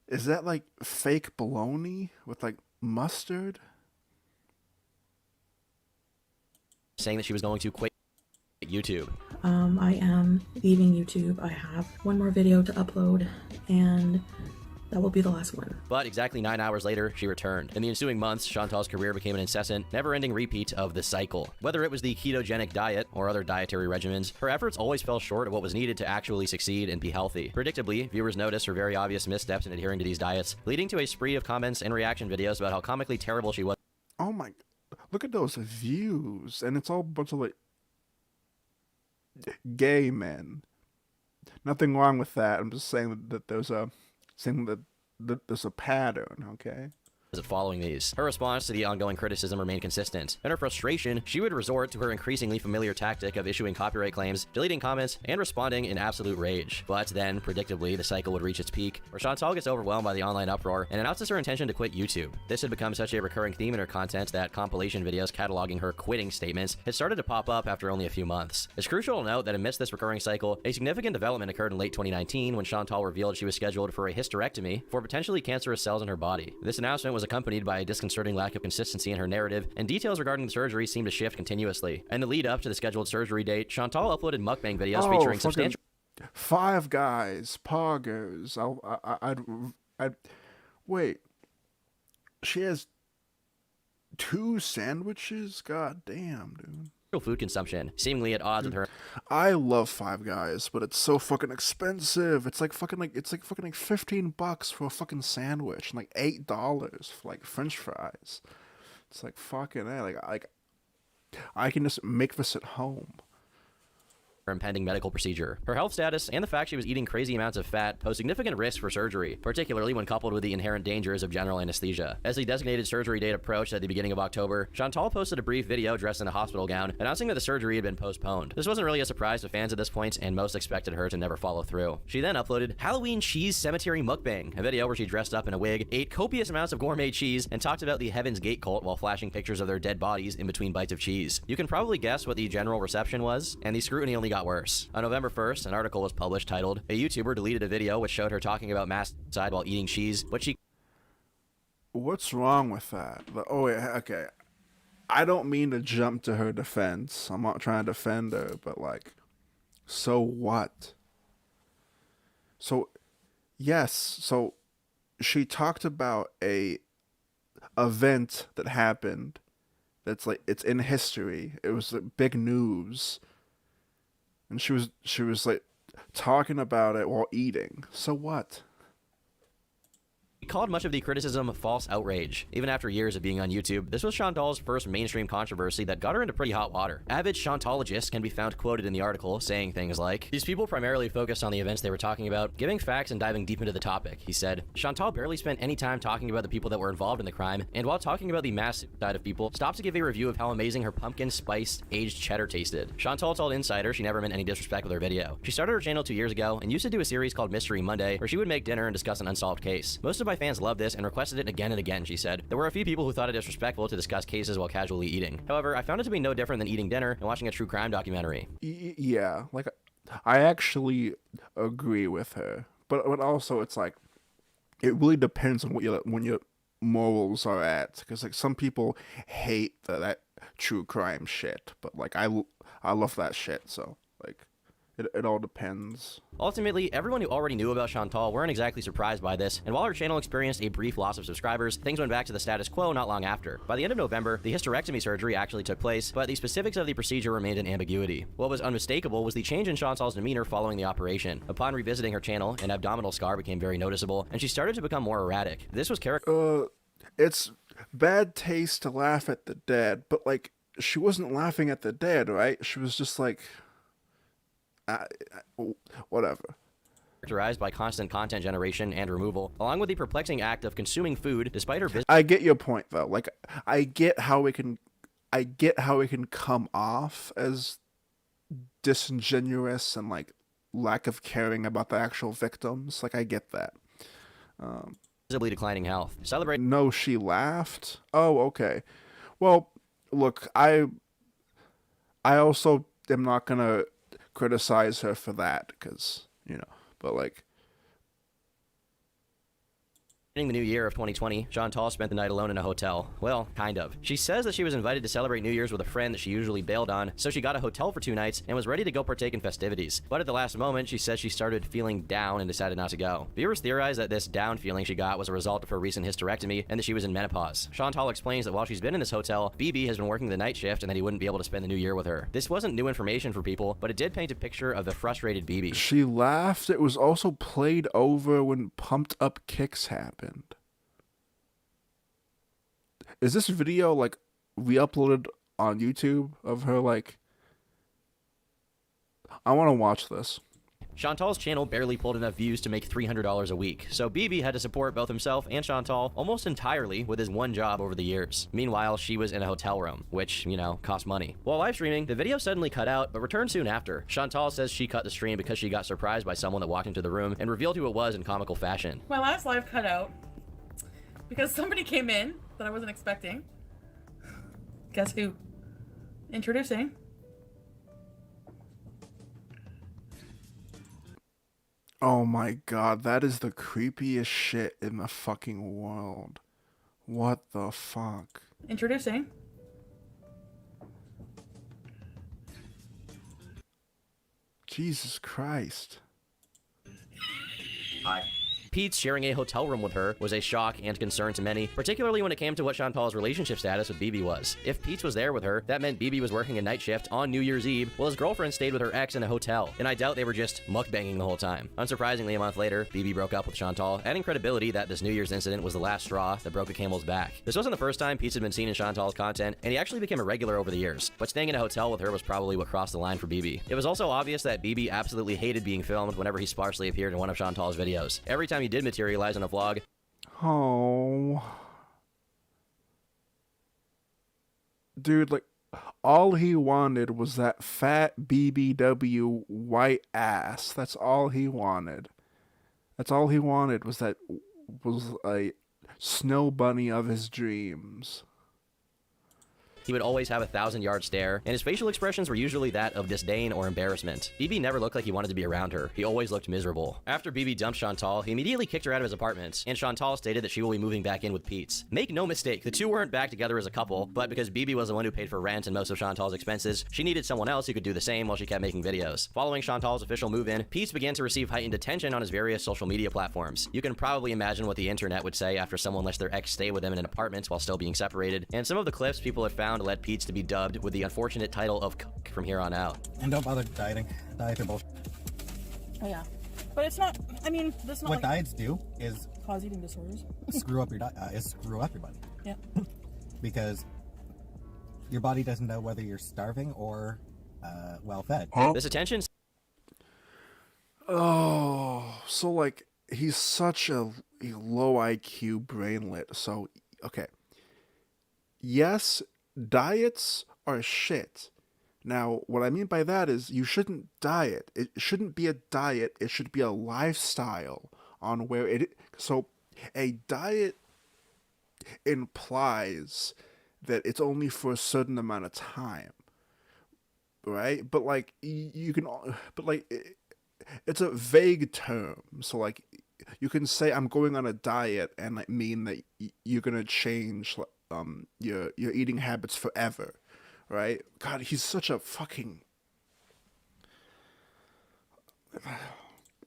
S3: Is that like fake bologna with like mustard?
S5: Saying that she was going to quit YouTube.
S4: I am leaving YouTube. I have one more video to upload, and that will be the last one.
S5: But exactly 9 hours later, she returned. In the ensuing months, Chantal's career became an incessant, never-ending repeat of the cycle. Whether it was the ketogenic diet or other dietary regimens, her efforts always fell short of what was needed to actually succeed and be healthy. Predictably, viewers noticed her very obvious missteps in adhering to these diets, leading to a spree of comments and reaction videos about how comically terrible she was.
S3: Oh my... Look at those views, and it's all a bunch of like... gay men. Nothing wrong with that. I'm just saying that there's a there's a pattern, okay?
S5: Following these. Her response to the ongoing criticism remained consistent. In her frustration, she would resort to her increasingly familiar tactic of issuing copyright claims, deleting comments, and responding in absolute rage. But then, predictably, the cycle would reach its peak, where Chantal gets overwhelmed by the online uproar and announces her intention to quit YouTube. This had become such a recurring theme in her content that compilation videos cataloging her quitting statements had started to pop up after only a few months. It's crucial to note that amidst this recurring cycle, a significant development occurred in late 2019 when Chantal revealed she was scheduled for a hysterectomy for potentially cancerous cells in her body. This announcement was accompanied by a disconcerting lack of consistency in her narrative, and details regarding the surgery seemed to shift continuously. In the lead up to the scheduled surgery date, Chantal uploaded mukbang videos featuring substantial...
S3: Five Guys, Poggers. I'd wait. She has 2 sandwiches? God damn, dude.
S5: Food consumption, seemingly at odds with her.
S3: I love Five Guys, but it's so fucking expensive. It's like fucking like $15 for a fucking sandwich and like $8 for like French fries. It's like fucking like I can just make this at home.
S5: Her impending medical procedure. Her health status and the fact she was eating crazy amounts of fat pose significant risks for surgery, particularly when coupled with the inherent dangers of general anesthesia. As the designated surgery date approached at the beginning of October, Chantal posted a brief video dressed in a hospital gown, announcing that the surgery had been postponed. This wasn't really a surprise to fans at this point, and most expected her to never follow through. She then uploaded Halloween Cheese Cemetery Mukbang, a video where she dressed up in a wig, ate copious amounts of gourmet cheese, and talked about the Heaven's Gate cult while flashing pictures of their dead bodies in between bites of cheese. You can probably guess what the general reception was, and the scrutiny only got worse. On November 1st, an article was published titled, "A YouTuber deleted a video which showed her talking about mass suicide while eating cheese, but she..."
S3: What's wrong with that? Oh, yeah, okay. I don't mean to jump to her defense. I'm not trying to defend her, but like, so what? So, Yes, so she talked about a event that happened that's like it's in history. It was like, big news. And she was like talking about it while eating. So what?
S5: He called much of the criticism false outrage. Even after years of being on YouTube, this was Chantal's first mainstream controversy that got her into pretty hot water. Avid Chantologists can be found quoted in the article saying things like, "These people primarily focused on the events they were talking about, giving facts and diving deep into the topic." He said, "Chantal barely spent any time talking about the people that were involved in the crime, and while talking about the mass suicide of people, stopped to give a review of how amazing her pumpkin spiced aged cheddar tasted." Chantal told Insider she never meant any disrespect with her video. She started her channel 2 years ago and used to do a series called Mystery Monday, where she would make dinner and discuss an unsolved case. "Most of my fans loved this and requested it again and again," she said. "There were a few people who thought it disrespectful to discuss cases while casually eating. However, I found it to be no different than eating dinner and watching a true crime documentary."
S3: Yeah, like I actually agree with her, but also it's like it really depends on what your morals are at, because like some people hate that true crime shit, but like I love that shit, so like it all depends.
S5: Ultimately, everyone who already knew about Chantal weren't exactly surprised by this, and while her channel experienced a brief loss of subscribers, things went back to the status quo not long after. By the end of November, the hysterectomy surgery actually took place, but the specifics of the procedure remained in ambiguity. What was unmistakable was the change in Chantal's demeanor following the operation. Upon revisiting her channel, an abdominal scar became very noticeable, and she started to become more erratic. This was
S3: It's bad taste to laugh at the dead, but like she wasn't laughing at the dead, right? She was just like whatever.
S5: Characterized by constant content generation and removal, along with the perplexing act of consuming food despite her business.
S3: I get your point though. Like I get how it can come off as disingenuous and like lack of caring about the actual victims. Like I get that.
S5: Visibly declining health. Celebrate.
S3: No, she laughed. Oh, okay. Well, look, I also am not gonna criticize her for that, because but like
S5: In the new year of 2020, Chantal spent the night alone in a hotel. Well, kind of. She says that she was invited to celebrate New Year's with a friend that she usually bailed on, so she got a hotel for 2 nights and was ready to go partake in festivities. But at the last moment, she says she started feeling down and decided not to go. Viewers theorize that this down feeling she got was a result of her recent hysterectomy and that she was in menopause. Chantal explains that while she's been in this hotel, BB has been working the night shift and that he wouldn't be able to spend the new year with her. This wasn't new information for people, but it did paint a picture of the frustrated BB.
S3: She laughed. It was also played over when Pumped Up Kicks happened. Is this video like re-uploaded on YouTube of her like? I want to watch this.
S5: Chantal's channel barely pulled enough views to make $300 a week, so BB had to support both himself and Chantal almost entirely with his one job over the years. Meanwhile, she was in a hotel room, which, cost money. While live streaming, the video suddenly cut out, but returned soon after. Chantal says she cut the stream because she got surprised by someone that walked into the room and revealed who it was in comical fashion.
S4: My last live cut out because somebody came in that I wasn't expecting. Guess who? Introducing.
S3: Oh my god, that is the creepiest shit in the fucking world. What the fuck?
S4: Introducing.
S3: Jesus Christ.
S5: Hi. Pete's sharing a hotel room with her was a shock and concern to many, particularly when it came to what Chantal's relationship status with BB was. If Pete's was there with her, that meant BB was working a night shift on New Year's Eve, while his girlfriend stayed with her ex in a hotel, and I doubt they were just mukbanging the whole time. Unsurprisingly, a month later, BB broke up with Chantal, adding credibility that this New Year's incident was the last straw that broke a camel's back. This wasn't the first time Pete's had been seen in Chantal's content, and he actually became a regular over the years, but staying in a hotel with her was probably what crossed the line for BB. It was also obvious that BB absolutely hated being filmed whenever he sparsely appeared in one of Chantal's videos. Every time he did materialize in a vlog.
S3: Oh. Dude, like, all he wanted was that fat BBW white ass. That's all he wanted. That's all he wanted was a snow bunny of his dreams.
S5: He would always have a 1,000-yard stare, and his facial expressions were usually that of disdain or embarrassment. BB never looked like he wanted to be around her. He always looked miserable. After BB dumped Chantal, he immediately kicked her out of his apartment, and Chantal stated that she will be moving back in with Pete's. Make no mistake, the two weren't back together as a couple, but because BB was the one who paid for rent and most of Chantal's expenses, she needed someone else who could do the same while she kept making videos. Following Chantal's official move-in, Pete's began to receive heightened attention on his various social media platforms. You can probably imagine what the internet would say after someone lets their ex stay with them in an apartment while still being separated, and some of the clips people had found led Pete's to be dubbed with the unfortunate title of Cuck from here on out.
S6: And don't bother dieting. Diets are bullshit.
S4: Oh yeah, but it's not. I mean, that's not
S6: What
S4: like
S6: diets do is
S4: cause eating disorders.
S6: screw up your diet. Screw up your body.
S4: Yeah.
S6: Because your body doesn't know whether you're starving or well fed.
S5: This attention.
S3: Oh, so like he's such a low IQ brainlet. So okay. Yes, diets are shit. Now, what I mean by that is you shouldn't diet. It shouldn't be a diet. It should be a lifestyle on where it. So a diet implies that it's only for a certain amount of time, right? But like you can, but like it's a vague term. So like you can say I'm going on a diet and like mean that you're gonna change your eating habits forever, right? God, he's such a fucking.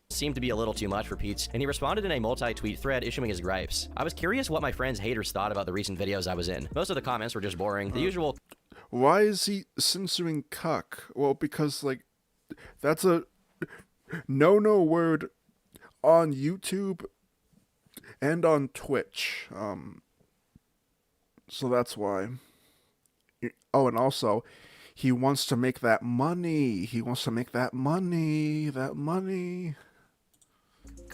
S5: Seemed to be a little too much for Pete's, and he responded in a multi-tweet thread issuing his gripes. I was curious what my friends' haters thought about the recent videos I was in. Most of the comments were just boring. The usual.
S3: Why is he censoring cuck? Well, because like that's a no word on YouTube and on Twitch. So that's why. Oh, and also, he wants to make that money. He wants to make that money. That money.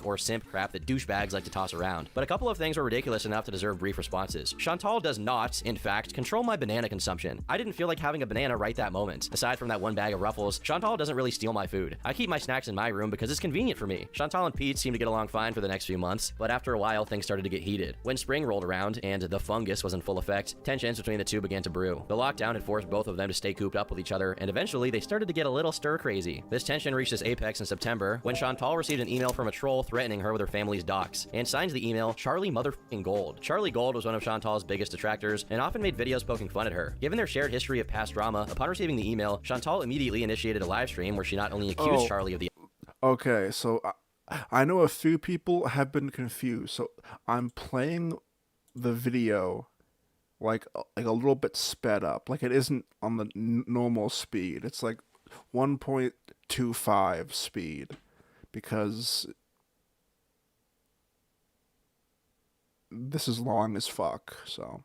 S5: Or simp crap that douchebags like to toss around. But a couple of things were ridiculous enough to deserve brief responses. Chantal does not, in fact, control my banana consumption. I didn't feel like having a banana right that moment. Aside from that one bag of Ruffles, Chantal doesn't really steal my food. I keep my snacks in my room because it's convenient for me. Chantal and Pete seem to get along fine for the next few months, but after a while, things started to get heated. When spring rolled around and the fungus was in full effect, tensions between the two began to brew. The lockdown had forced both of them to stay cooped up with each other, and eventually they started to get a little stir-crazy. This tension reached its apex in September when Chantal received an email from a troll threatening her with her family's docs, and signs the email Charlie motherfucking Gold. Charlie Gold was one of Chantal's biggest detractors and often made videos poking fun at her. Given their shared history of past drama, upon receiving the email, Chantal immediately initiated a live stream where she not only accused Charlie of the.
S3: Okay, so I know a few people have been confused. So I'm playing the video like a little bit sped up. Like it isn't on the normal speed. It's like 1.25 speed because this is long as fuck, so.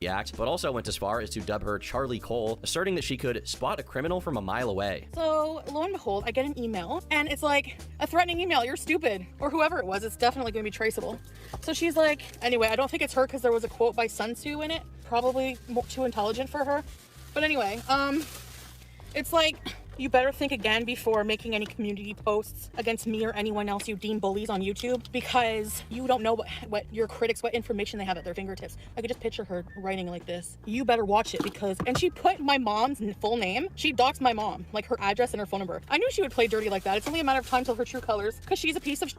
S5: The act, but also went as far as to dub her Charlie Cole, asserting that she could spot a criminal from a mile away.
S4: So lo and behold, I get an email and it's like a threatening email. You're stupid, or whoever it was. It's definitely going to be traceable. So she's like, anyway, I don't think it's her because there was a quote by Sun Tzu in it. Probably too intelligent for her. But anyway, it's like, you better think again before making any community posts against me or anyone else you deem bullies on YouTube, because you don't know what your critics, what information they have at their fingertips. I could just picture her writing like this. You better watch it because, and she put my mom's full name. She doxed my mom, like her address and her phone number. I knew she would play dirty like that. It's only a matter of time till her true colors, because she's a piece of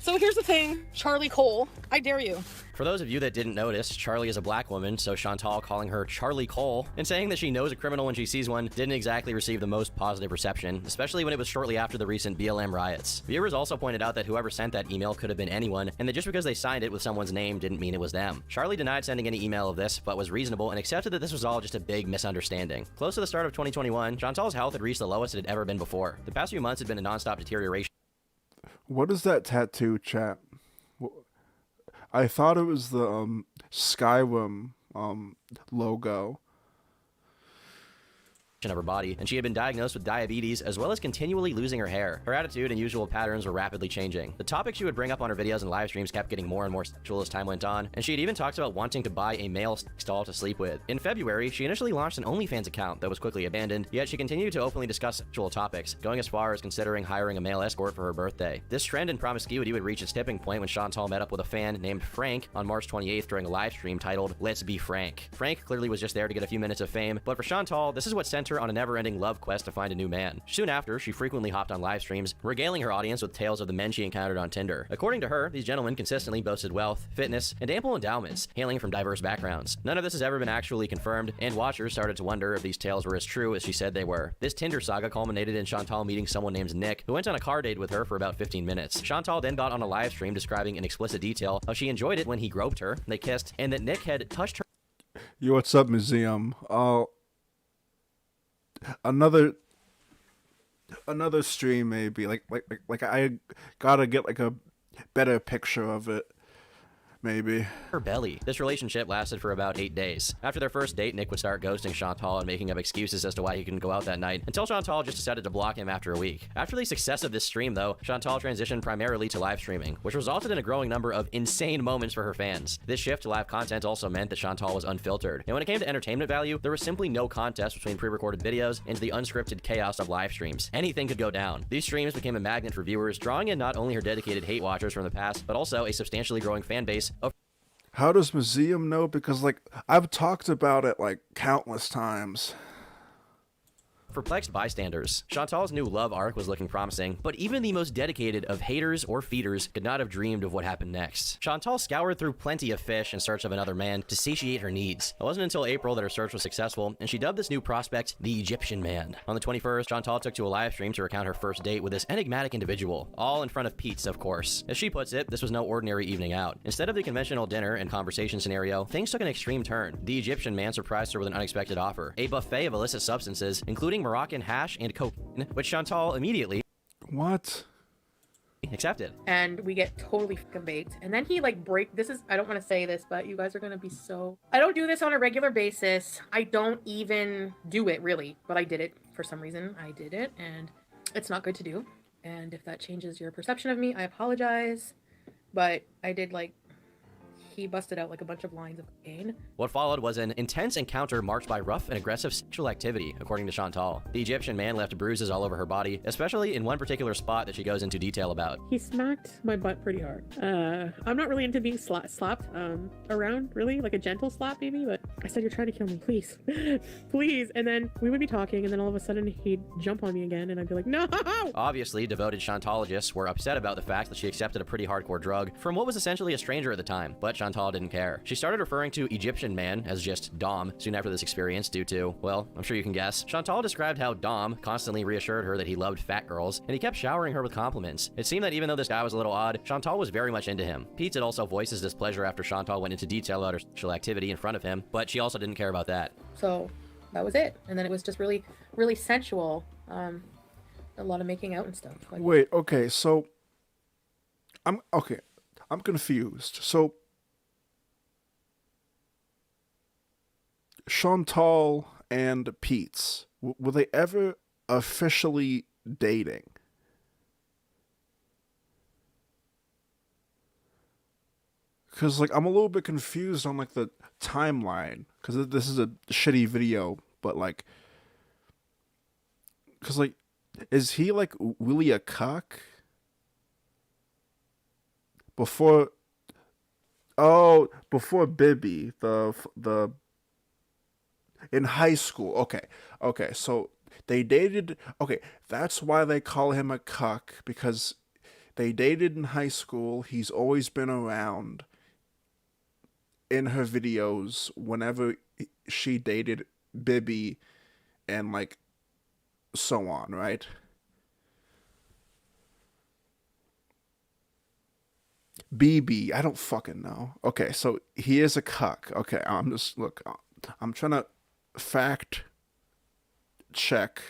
S4: So here's the thing, Charlie Cole, I dare you.
S5: For those of you that didn't notice, Charlie is a black woman, so Chantal calling her Charlie Cole and saying that she knows a criminal when she sees one didn't exactly receive the most positive reception, especially when it was shortly after the recent BLM riots. Viewers also pointed out that whoever sent that email could have been anyone, and that just because they signed it with someone's name didn't mean it was them. Charlie denied sending any email of this, but was reasonable and accepted that this was all just a big misunderstanding. Close to the start of 2021, Chantal's health had reached the lowest it had ever been before. The past few months had been a non-stop deterioration.
S3: What is that tattoo, chat? I thought it was the Skyrim logo.
S5: of her body, and she had been diagnosed with diabetes as well as continually losing her hair. Her attitude and usual patterns were rapidly changing. The topics she would bring up on her videos and live streams kept getting more and more sexual as time went on, and she had even talked about wanting to buy a male sex doll to sleep with. In February, she initially launched an OnlyFans account that was quickly abandoned, yet she continued to openly discuss sexual topics, going as far as considering hiring a male escort for her birthday. This trend in promiscuity would reach its tipping point when Chantal met up with a fan named Frank on March 28th during a live stream titled Let's Be Frank. Frank clearly was just there to get a few minutes of fame, but for Chantal, this is what sent her on a never-ending love quest to find a new man. Soon after, she frequently hopped on live streams, regaling her audience with tales of the men she encountered on Tinder. According to her, these gentlemen consistently boasted wealth, fitness, and ample endowments, hailing from diverse backgrounds. None of this has ever been actually confirmed, and watchers started to wonder if these tales were as true as she said they were. This Tinder saga culminated in Chantal meeting someone named Nick, who went on a car date with her for about 15 minutes. Chantal then got on a live stream describing in explicit detail how she enjoyed it when he groped her, they kissed, and that Nick had touched her.
S3: Yo, what's up, museum? Another stream maybe. Like I gotta get like a better picture of it. Maybe.
S5: Her belly. This relationship lasted for about 8 days. After their first date, Nick would start ghosting Chantal and making up excuses as to why he couldn't go out that night, until Chantal just decided to block him after a week. After the success of this stream, though, Chantal transitioned primarily to live streaming, which resulted in a growing number of insane moments for her fans. This shift to live content also meant that Chantal was unfiltered, and when it came to entertainment value, there was simply no contest between pre-recorded videos and the unscripted chaos of live streams. Anything could go down. These streams became a magnet for viewers, drawing in not only her dedicated hate watchers from the past, but also a substantially growing fan base of.
S3: How does museum know? Because like I've talked about it like countless times.
S5: Perplexed bystanders. Chantal's new love arc was looking promising, but even the most dedicated of haters or feeders could not have dreamed of what happened next. Chantal scoured through plenty of fish in search of another man to satiate her needs. It wasn't until April that her search was successful, and she dubbed this new prospect the Egyptian Man. On the 21st, Chantal took to a live stream to recount her first date with this enigmatic individual, all in front of Pete's, of course. As she puts it, this was no ordinary evening out. Instead of the conventional dinner and conversation scenario, things took an extreme turn. The Egyptian Man surprised her with an unexpected offer, a buffet of illicit substances, including Moroccan hash and cocaine, which Chantal immediately accepted.
S4: And we get totally fucking baked. And then he like I don't want to say this, but you guys are gonna be so. I don't do this on a regular basis. I don't even do it really, but I did it for some reason. I did it, and it's not good to do. And if that changes your perception of me, I apologize. But I did he busted out like a bunch of lines of cocaine.
S5: What followed was an intense encounter marked by rough and aggressive sexual activity, according to Chantal. The Egyptian Man left bruises all over her body, especially in one particular spot that she goes into detail about.
S4: He smacked my butt pretty hard. I'm not really into being slapped around, really, like a gentle slap maybe, but I said, "You're trying to kill me, please." Please. And then we would be talking, and then all of a sudden he'd jump on me again, and I'd be like, "No!"
S5: Obviously, devoted Chantologists were upset about the fact that she accepted a pretty hardcore drug from what was essentially a stranger at the time, but Chantal didn't care. She started referring to Egyptian Man as just Dom soon after this experience due to, well, I'm sure you can guess. Chantal described how Dom constantly reassured her that he loved fat girls, and he kept showering her with compliments. It seemed that even though this guy was a little odd, Chantal was very much into him. Pete had also voiced his displeasure after Chantal went into detail about her sexual activity in front of him, but she also didn't care about that.
S4: So that was it. And then it was just really, really sensual. A lot of making out and stuff.
S3: Wait, okay, so I'm confused. So Chantal and Pete's, were they ever officially dating? Because, like, I'm a little bit confused on, like, the timeline. Because this is a shitty video, but, like... Because, like, is he, like, Willie a cuck? Before Bibby, the... In high school. Okay, so they dated... Okay, that's why they call him a cuck, because they dated in high school. He's always been around in her videos whenever she dated Bibby and, like, so on, right? BB, I don't fucking know. Okay, so he is a cuck. Okay, I'm trying to fact check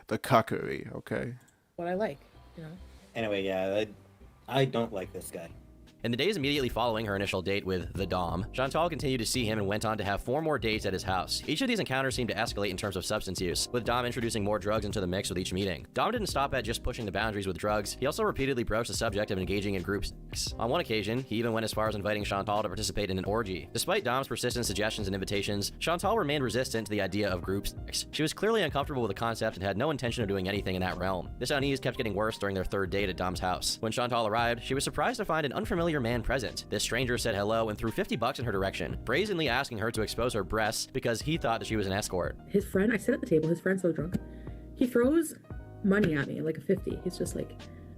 S3: the cuckery, okay?
S4: What I like, you know?
S6: Anyway, yeah, I don't like this guy.
S5: In the days immediately following her initial date with the Dom, Chantal continued to see him and went on to have 4 more dates at his house. Each of these encounters seemed to escalate in terms of substance use, with Dom introducing more drugs into the mix with each meeting. Dom didn't stop at just pushing the boundaries with drugs, he also repeatedly broached the subject of engaging in group sex. On one occasion, he even went as far as inviting Chantal to participate in an orgy. Despite Dom's persistent suggestions and invitations, Chantal remained resistant to the idea of group sex. She was clearly uncomfortable with the concept and had no intention of doing anything in that realm. This unease kept getting worse during their 3rd date at Dom's house. When Chantal arrived, she was surprised to find an unfamiliar man present. This stranger said hello and threw $50 in her direction, brazenly asking her to expose her breasts because he thought that she was an escort.
S4: His friend, I sit at the table, his friend's so drunk. He throws money at me, like a 50. He's just like,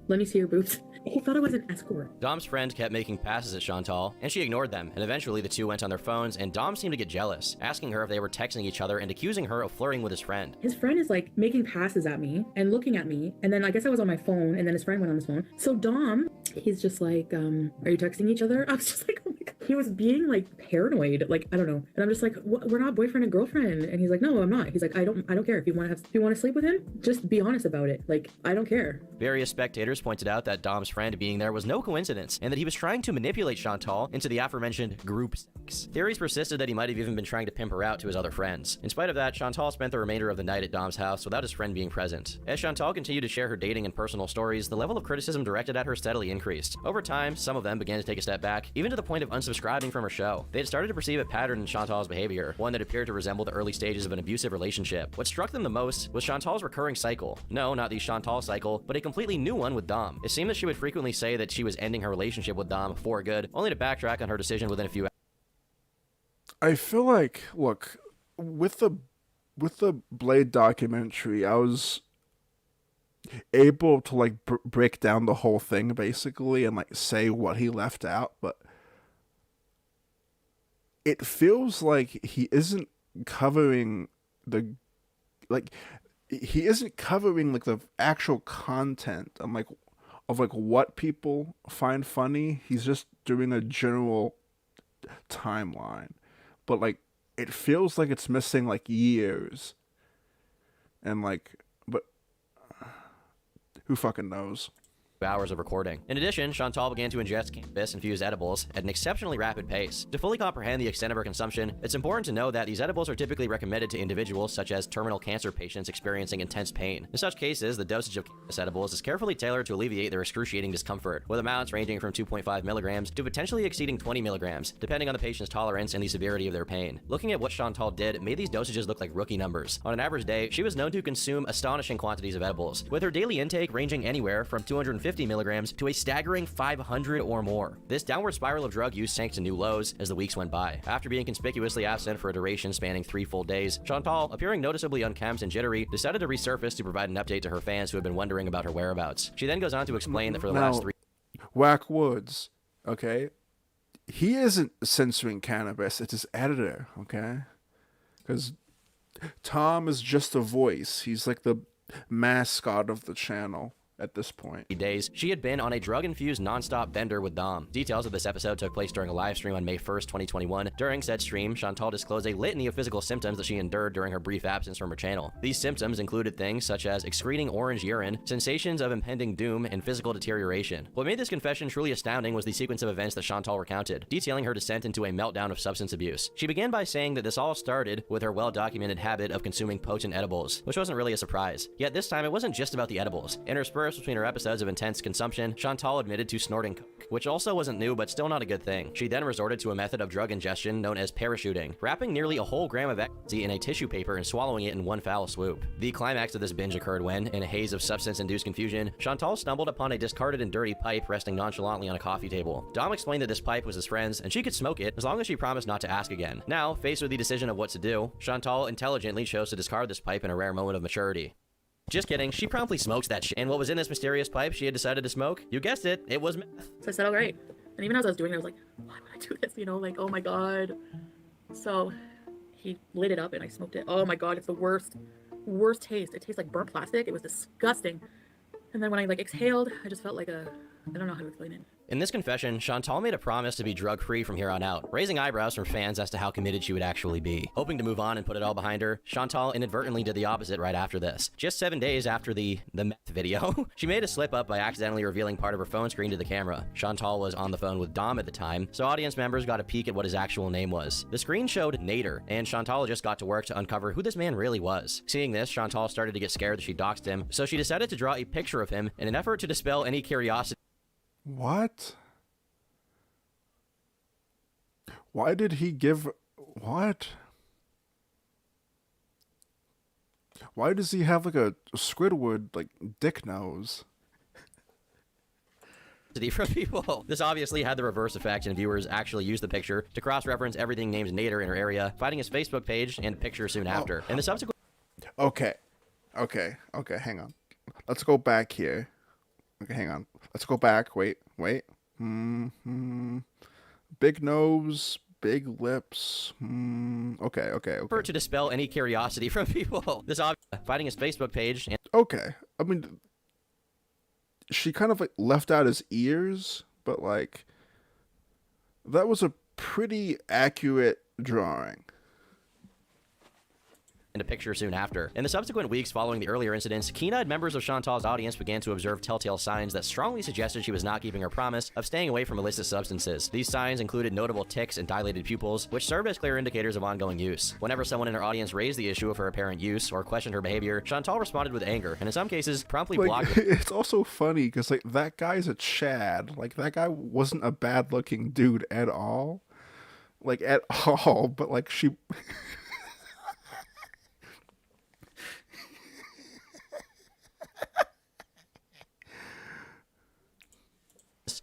S4: let me see your boobs. He thought I was an escort.
S5: Dom's friend kept making passes at Chantal, and she ignored them, and eventually the two went on their phones, and Dom seemed to get jealous, asking her if they were texting each other and accusing her of flirting with his friend.
S4: His friend is like making passes at me and looking at me, and then I guess I was on my phone, and then his friend went on his phone. So Dom, he's just like, are you texting each other? I was just like, oh my God. He was being like paranoid, like, I don't know. And I'm just like, we're not boyfriend and girlfriend. And he's like, no, I'm not. He's like, I don't care. If you want to sleep with him, just be honest about it. Like, I don't care.
S5: Various spectators pointed out that Dom's friend being there was no coincidence, and that he was trying to manipulate Chantal into the aforementioned group sex. Theories persisted that he might have even been trying to pimp her out to his other friends. In spite of that, Chantal spent the remainder of the night at Dom's house without his friend being present. As Chantal continued to share her dating and personal stories, the level of criticism directed at her steadily increased. Over time, some of them began to take a step back, even to the point of unsubscribing from her show. They had started to perceive a pattern in Chantal's behavior, one that appeared to resemble the early stages of an abusive relationship. What struck them the most was Chantal's recurring cycle. No, not the Chantal cycle, but a completely new one with Dom. It seemed that she would frequently say that she was ending her relationship with Dom for good, only to backtrack on her decision within a few hours.
S3: I feel like, look, with the Blade documentary, I was able to like break down the whole thing basically and like say what he left out, but it feels like he isn't covering the actual content of what people find funny. He's just doing a general timeline, but like it feels like it's missing like years, and like, but who fucking knows?
S5: Hours of recording. In addition, Chantal began to ingest cannabis-infused edibles at an exceptionally rapid pace. To fully comprehend the extent of her consumption, it's important to know that these edibles are typically recommended to individuals such as terminal cancer patients experiencing intense pain. In such cases, the dosage of cannabis edibles is carefully tailored to alleviate their excruciating discomfort, with amounts ranging from 2.5 milligrams to potentially exceeding 20 milligrams, depending on the patient's tolerance and the severity of their pain. Looking at what Chantal did made these dosages look like rookie numbers. On an average day, she was known to consume astonishing quantities of edibles, with her daily intake ranging anywhere from 250 milligrams to a staggering 500 or more. This downward spiral of drug use sank to new lows as the weeks went by. After being conspicuously absent for a duration spanning 3 full days, Chantal, appearing noticeably unkempt and jittery, decided to resurface to provide an update to her fans who had been wondering about her whereabouts. She then goes on to explain that for the last 3
S3: Whack Woods, okay? He isn't censoring cannabis, it's his editor, okay? Because Tom is just a voice. He's like the mascot of the channel at this point.
S5: Days, she had been on a drug-infused non-stop bender with Dom. Details of this episode took place during a live stream on May 1st, 2021. During said stream, Chantal disclosed a litany of physical symptoms that she endured during her brief absence from her channel. These symptoms included things such as excreting orange urine, sensations of impending doom, and physical deterioration. What made this confession truly astounding was the sequence of events that Chantal recounted, detailing her descent into a meltdown of substance abuse. She began by saying that this all started with her well-documented habit of consuming potent edibles, which wasn't really a surprise. Yet this time, it wasn't just about the edibles. Interspersed between her episodes of intense consumption, Chantal admitted to snorting coke, which also wasn't new but still not a good thing. She then resorted to a method of drug ingestion known as parachuting, wrapping nearly a whole gram of ecstasy in a tissue paper and swallowing it in one foul swoop. The climax of this binge occurred when, in a haze of substance-induced confusion, Chantal stumbled upon a discarded and dirty pipe resting nonchalantly on a coffee table. Dom explained that this pipe was his friend's and she could smoke it as long as she promised not to ask again. Now, faced with the decision of what to do, Chantal intelligently chose to discard this pipe in a rare moment of maturity. Just kidding, she promptly smokes that shit. And what was in this mysterious pipe she had decided to smoke? You guessed it, it was meth.
S4: So I said, all right. And even as I was doing it, I was like, why would I do this? You know, like, oh my God. So he lit it up and I smoked it. Oh my God, it's the worst taste. It tastes like burnt plastic. It was disgusting. And then when I like exhaled, I just felt like I don't know how to explain it.
S5: In this confession, Chantal made a promise to be drug-free from here on out, raising eyebrows from fans as to how committed she would actually be. Hoping to move on and put it all behind her, Chantal inadvertently did the opposite right after this. Just 7 days after the meth video, she made a slip-up by accidentally revealing part of her phone screen to the camera. Chantal was on the phone with Dom at the time, so audience members got a peek at what his actual name was. The screen showed Nader, and Chantal just got to work to uncover who this man really was. Seeing this, Chantal started to get scared that she doxed him, so she decided to draw a picture of him in an effort to dispel any curiosity.
S3: What? Why did he give... What? Why does he have like a Squidward, like, dick nose?
S5: From people. This obviously had the reverse effect, and viewers actually used the picture to cross-reference everything named Nader in her area, finding his Facebook page and picture soon after. And the subsequent...
S3: Okay, hang on. Let's go back here. Okay, hang on. Let's go back. Wait. Big nose, big lips. Okay.
S5: To dispel any curiosity from people. This finding his Facebook page and...
S3: Okay, I mean, she kind of like left out his ears, but like, that was a pretty accurate drawing.
S5: A picture soon after. In the subsequent weeks following the earlier incidents, keen-eyed members of Chantal's audience began to observe telltale signs that strongly suggested she was not keeping her promise of staying away from illicit substances. These signs included notable tics and dilated pupils, which served as clear indicators of ongoing use. Whenever someone in her audience raised the issue of her apparent use or questioned her behavior, Chantal responded with anger, and in some cases, promptly blocked...
S3: It's also funny, because like, that guy's a Chad. Like, that guy wasn't a bad-looking dude at all. Like, at all, but like, she...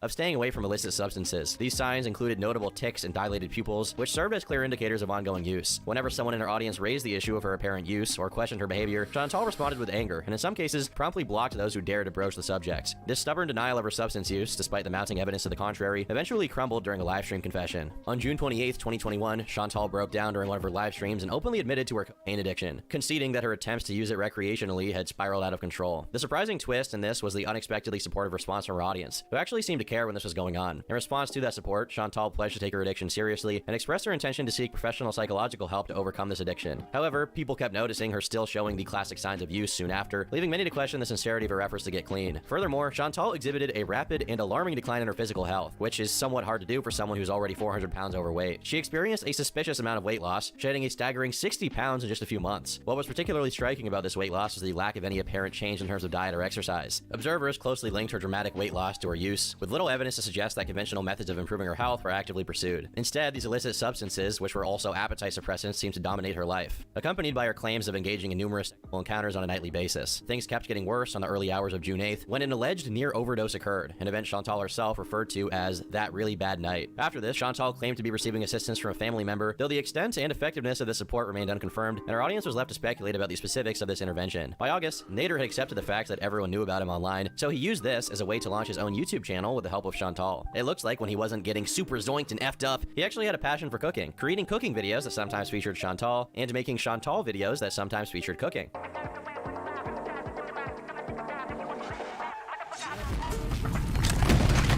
S5: of staying away from illicit substances. These signs included notable tics and dilated pupils, which served as clear indicators of ongoing use. Whenever someone in her audience raised the issue of her apparent use or questioned her behavior, Chantal responded with anger, and in some cases, promptly blocked those who dared to broach the subject. This stubborn denial of her substance use, despite the mounting evidence to the contrary, eventually crumbled during a livestream confession. On June 28, 2021, Chantal broke down during one of her live streams and openly admitted to her cocaine addiction, conceding that her attempts to use it recreationally had spiraled out of control. The surprising twist in this was the unexpectedly supportive response from her audience, who actually seemed to care when this was going on. In response to that support, Chantal pledged to take her addiction seriously and expressed her intention to seek professional psychological help to overcome this addiction. However, people kept noticing her still showing the classic signs of use soon after, leaving many to question the sincerity of her efforts to get clean. Furthermore, Chantal exhibited a rapid and alarming decline in her physical health, which is somewhat hard to do for someone who's already 400 pounds overweight. She experienced a suspicious amount of weight loss, shedding a staggering 60 pounds in just a few months. What was particularly striking about this weight loss was the lack of any apparent change in terms of diet or exercise. Observers closely linked her dramatic weight loss to her use, with little evidence to suggest that conventional methods of improving her health were actively pursued. Instead, these illicit substances, which were also appetite suppressants, seemed to dominate her life, accompanied by her claims of engaging in numerous sexual encounters on a nightly basis. Things kept getting worse on the early hours of June 8th, when an alleged near overdose occurred, an event Chantal herself referred to as that really bad night. After this, Chantal claimed to be receiving assistance from a family member, though the extent and effectiveness of this support remained unconfirmed, and her audience was left to speculate about the specifics of this intervention. By August, Nader had accepted the fact that everyone knew about him online, so he used this as a way to launch his own YouTube channel with the help of Chantal. It looks like when he wasn't getting super zoinked and effed up, he actually had a passion for cooking, creating cooking videos that sometimes featured Chantal, and making Chantal videos that sometimes featured cooking.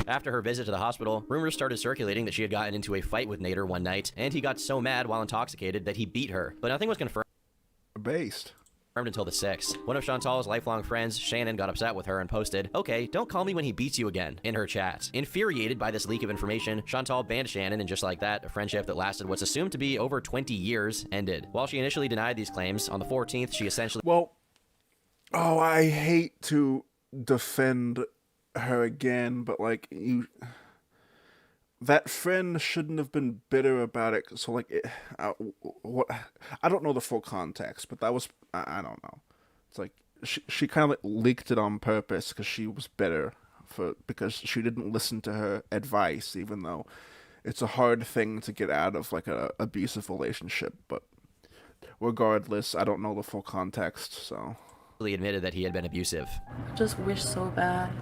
S5: After her visit to the hospital, rumors started circulating that she had gotten into a fight with Nader one night, and he got so mad while intoxicated that he beat her, but nothing was confirmed until the 6th. One of Chantal's lifelong friends, Shannon, got upset with her and posted, "Okay, don't call me when he beats you again," in her chat. Infuriated by this leak of information, Chantal banned Shannon, and just like that, a friendship that lasted what's assumed to be over 20 years ended. While she initially denied these claims, on the 14th, she essentially...
S3: I hate to defend her again, but like, that friend shouldn't have been bitter about it. So like, I don't know the full context, but that was, I don't know. It's like she kind of like leaked it on purpose because she was bitter because she didn't listen to her advice, even though it's a hard thing to get out of like a abusive relationship. But regardless, I don't know the full context, so.
S5: He admitted that he had been abusive.
S4: I just wish so bad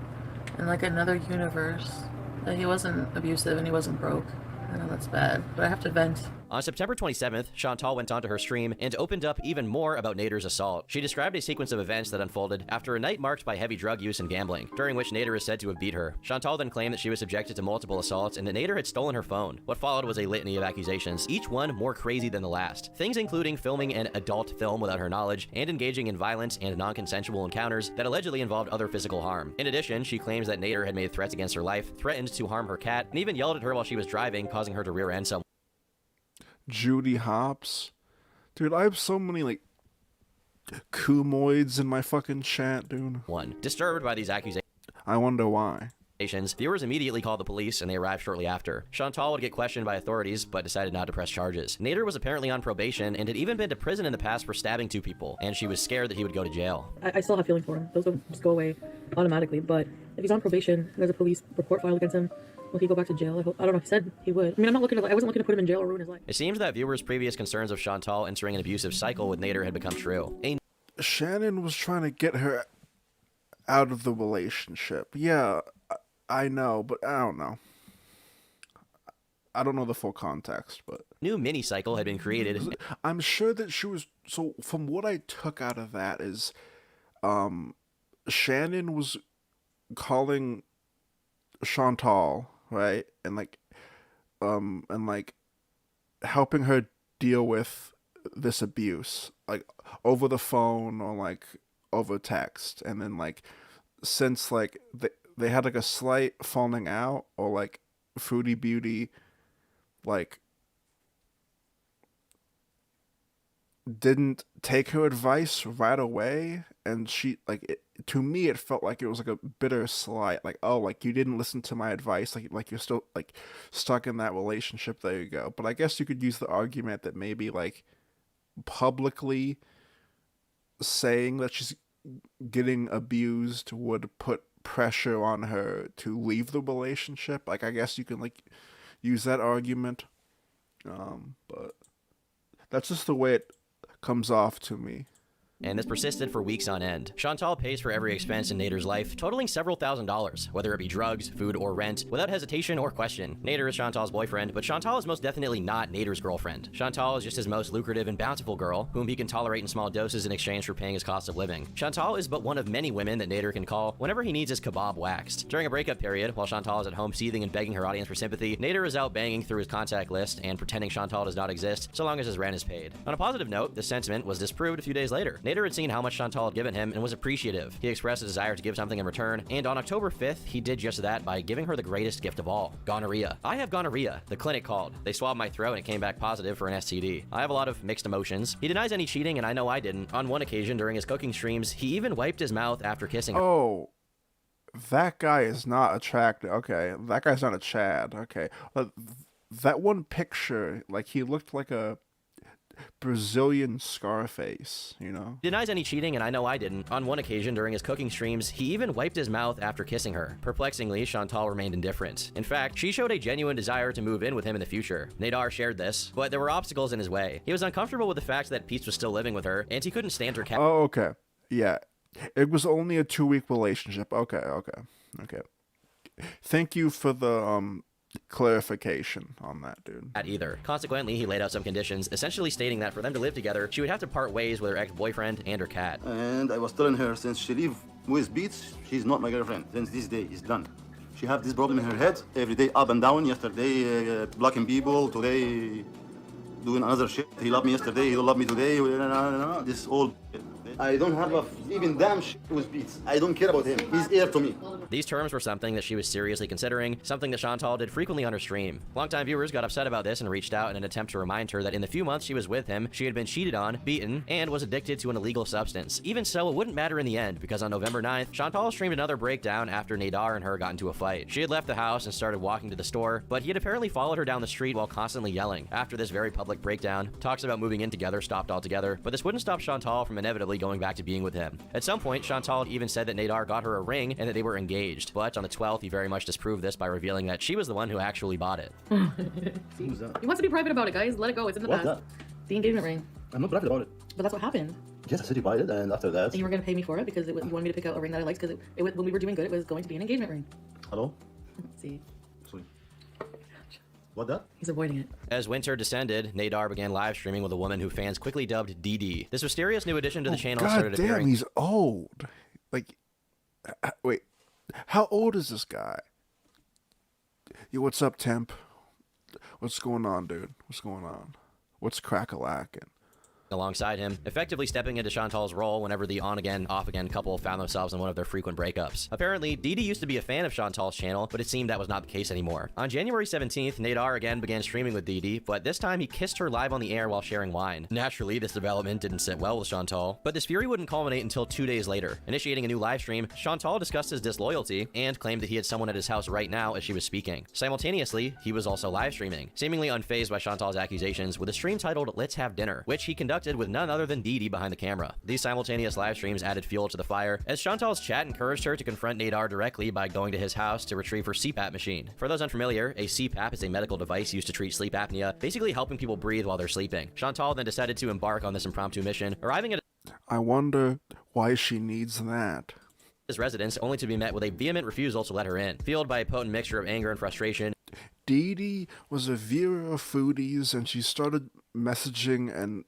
S4: in like another universe that he wasn't abusive and he wasn't broke. I know that's bad, but I have to vent.
S5: On September 27th, Chantal went onto her stream and opened up even more about Nader's assault. She described a sequence of events that unfolded after a night marked by heavy drug use and gambling, during which Nader is said to have beat her. Chantal then claimed that she was subjected to multiple assaults and that Nader had stolen her phone. What followed was a litany of accusations, each one more crazy than the last. Things including filming an adult film without her knowledge and engaging in violent and non-consensual encounters that allegedly involved other physical harm. In addition, she claims that Nader had made threats against her life, threatened to harm her cat, and even yelled at her while she was driving, causing her to rear-end someone.
S3: Judy Hopps. Dude, I have so many, like, kumoids in my fucking chat, dude.
S5: Disturbed by these accusations,
S3: I wonder why.
S5: Viewers immediately called the police and they arrived shortly after. Chantal would get questioned by authorities but decided not to press charges. Nader was apparently on probation and had even been to prison in the past for stabbing 2 people, and she was scared that he would go to jail.
S4: I still have feelings for him. Those don't just go away automatically, but if he's on probation, there's a police report filed against him, will he go back to jail? I don't know. He said he would. I mean, I wasn't looking to put him in jail or ruin his life.
S5: It seems that viewers' previous concerns of Chantal entering an abusive cycle with Nader had become true.
S3: Shannon was trying to get her out of the relationship. Yeah, I know, but I don't know. I don't know the full context, but...
S5: New mini-cycle had been created.
S3: I'm sure that she was... So, from what I took out of that is... Shannon was calling Chantal, right? And, helping her deal with this abuse. Like, over the phone or, like, over text. And then, like, since, like... They had, like, a slight falling out, or, like, Foodie Beauty, like, didn't take her advice right away, and she, like, to me, it felt like it was, like, a bitter slight, like, oh, like, you didn't listen to my advice, like, you're still, like, stuck in that relationship, there you go. But I guess you could use the argument that maybe, like, publicly saying that she's getting abused would put pressure on her to leave the relationship. Like, I guess you can, like, use that argument, but that's just the way it comes off to me.
S5: And this persisted for weeks on end. Chantal pays for every expense in Nader's life, totaling several $1,000s, whether it be drugs, food, or rent, without hesitation or question. Nader is Chantal's boyfriend, but Chantal is most definitely not Nader's girlfriend. Chantal is just his most lucrative and bountiful girl, whom he can tolerate in small doses in exchange for paying his cost of living. Chantal is but one of many women that Nader can call whenever he needs his kebab waxed. During a breakup period, while Chantal is at home seething and begging her audience for sympathy, Nader is out banging through his contact list and pretending Chantal does not exist, so long as his rent is paid. On a positive note, this sentiment was disproved a few days later. Nader had seen how much Chantal had given him and was appreciative. He expressed a desire to give something in return, and on October 5th, he did just that by giving her the greatest gift of all, gonorrhea. I have gonorrhea. The clinic called. They swabbed my throat and it came back positive for an STD. I have a lot of mixed emotions. He denies any cheating, and I know I didn't. On one occasion during his cooking streams, he even wiped his mouth after kissing her.
S3: Oh, that guy is not attractive. Okay, that guy's not a Chad. Okay, that one picture, like, he looked like a Brazilian Scarface, you know?
S5: Denies any cheating, and I know I didn't. On one occasion during his cooking streams, he even wiped his mouth after kissing her. Perplexingly, Chantal remained indifferent. In fact, she showed a genuine desire to move in with him in the future. Nader shared this, but there were obstacles in his way. He was uncomfortable with the fact that Peach was still living with her, and he couldn't stand her cat.
S3: Oh, okay. Yeah. It was only a 2-week relationship. Okay. Thank you for the, clarification on that, dude.
S5: At either. Consequently, he laid out some conditions, essentially stating that for them to live together, she would have to part ways with her ex-boyfriend and her cat.
S7: And I was telling her, since she live with Beats, she's not my girlfriend. Since this day is done. She have this problem in her head, every day up and down. Yesterday, blocking people. Today, doing another shit. He loved me yesterday, he don't love me today. This all... I don't have a even damn shit with Beats. I don't care about him. He's heir to me.
S5: These terms were something that she was seriously considering, something that Chantal did frequently on her stream. Longtime viewers got upset about this and reached out in an attempt to remind her that in the few months she was with him, she had been cheated on, beaten, and was addicted to an illegal substance. Even so, it wouldn't matter in the end, because on November 9th, Chantal streamed another breakdown after Nader and her got into a fight. She had left the house and started walking to the store, but he had apparently followed her down the street while constantly yelling. After this very public breakdown, talks about moving in together stopped altogether, but this wouldn't stop Chantal from inevitably going back to being with him. At some point, Chantal even said that Nader got her a ring and that they were engaged, but on the 12th, he very much disproved this by revealing that she was the one who actually bought it.
S7: Who's that?
S4: He wants to be private about it, guys. Let it go. It's in the past.
S7: That?
S4: The engagement ring.
S7: I'm not private about it.
S4: But that's what happened.
S7: Yes, I said you bought it, and after that...
S4: And you were going to pay me for it because you wanted me to pick out a ring that I liked because when we were doing good, it was going to be an engagement ring.
S7: Hello?
S4: Let's see.
S7: Sorry. What that?
S4: He's avoiding it.
S5: As winter descended, Nadar began live streaming with a woman who fans quickly dubbed Dee. This mysterious new addition to the channel
S3: God
S5: started
S3: damn,
S5: appearing.
S3: he's old. Like, wait, how old is this guy? Yo, what's up, Temp? What's going on, dude? What's going on? What's crack-a-lackin'?
S5: Alongside him, effectively stepping into Chantal's role whenever the on-again, off-again couple found themselves in one of their frequent breakups. Apparently, Dee used to be a fan of Chantal's channel, but it seemed that was not the case anymore. On January 17th, Nadar again began streaming with Dee, but this time he kissed her live on the air while sharing wine. Naturally, this development didn't sit well with Chantal, but this fury wouldn't culminate until 2 days later. Initiating a new live stream, Chantal discussed his disloyalty and claimed that he had someone at his house right now as she was speaking. Simultaneously, he was also live streaming, seemingly unfazed by Chantal's accusations, with a stream titled Let's Have Dinner, which he conducted with none other than Dee behind the camera. These simultaneous live streams added fuel to the fire, as Chantal's chat encouraged her to confront Nadar directly by going to his house to retrieve her CPAP machine. For those unfamiliar, a CPAP is a medical device used to treat sleep apnea, basically helping people breathe while they're sleeping. Chantal then decided to embark on this impromptu mission, arriving at
S3: I wonder why she needs that.
S5: his residence only to be met with a vehement refusal to let her in. Fueled by a potent mixture of anger and frustration,
S3: Dee was a viewer of Foodies, and she started messaging and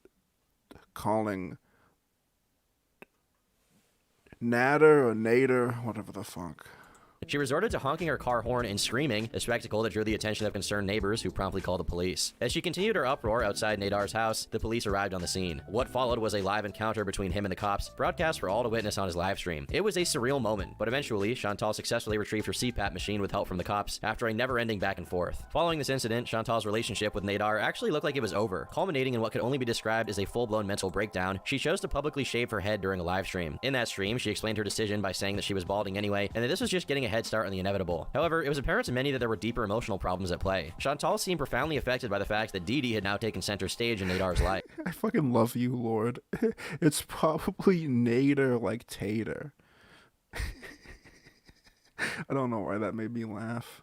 S3: calling Nader or Nader, whatever the fuck.
S5: she resorted to honking her car horn and screaming, a spectacle that drew the attention of concerned neighbors who promptly called the police. As she continued her uproar outside Nadar's house, the police arrived on the scene. What followed was a live encounter between him and the cops, broadcast for all to witness on his live stream. It was a surreal moment, but eventually, Chantal successfully retrieved her CPAP machine with help from the cops after a never-ending back and forth. Following this incident, Chantal's relationship with Nadar actually looked like it was over, culminating in what could only be described as a full-blown mental breakdown. She chose to publicly shave her head during a live stream. In that stream, she explained her decision by saying that she was balding anyway, and that this was just getting a head start on the inevitable. However, it was apparent to many that there were deeper emotional problems at play. Chantal seemed profoundly affected by the fact that Dee had now taken center stage in Nadar's life.
S3: I fucking love you, Lord. It's probably Nader like Tater. I don't know why that made me laugh.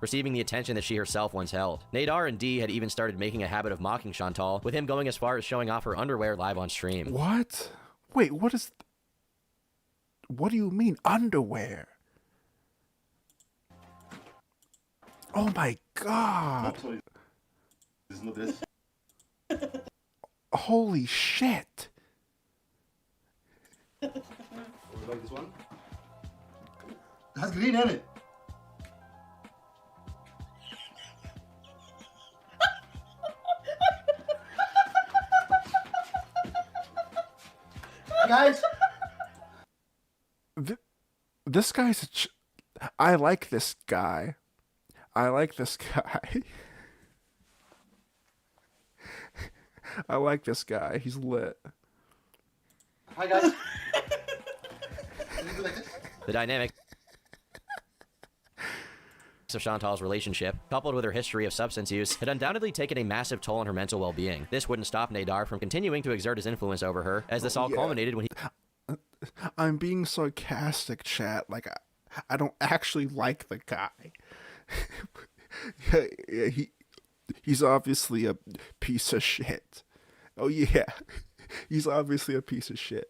S5: Receiving the attention that she herself once held. Nadar and Dee had even started making a habit of mocking Chantal, with him going as far as showing off her underwear live on stream.
S3: What? Wait, what do you mean, underwear? Oh my god.
S7: This is not this.
S3: Holy shit.
S7: You like this one? It has green in it. Guys,
S3: this guy's I like this guy. I like this guy. I like this guy. He's lit.
S7: Hi guys.
S5: The dynamic of Chantal's relationship, coupled with her history of substance use, had undoubtedly taken a massive toll on her mental well-being. This wouldn't stop Nadar from continuing to exert his influence over her, as this all culminated when he...
S3: I'm being sarcastic, chat. Like, I don't actually like the guy. Yeah, he's obviously a piece of shit. Oh yeah, he's obviously a piece of shit.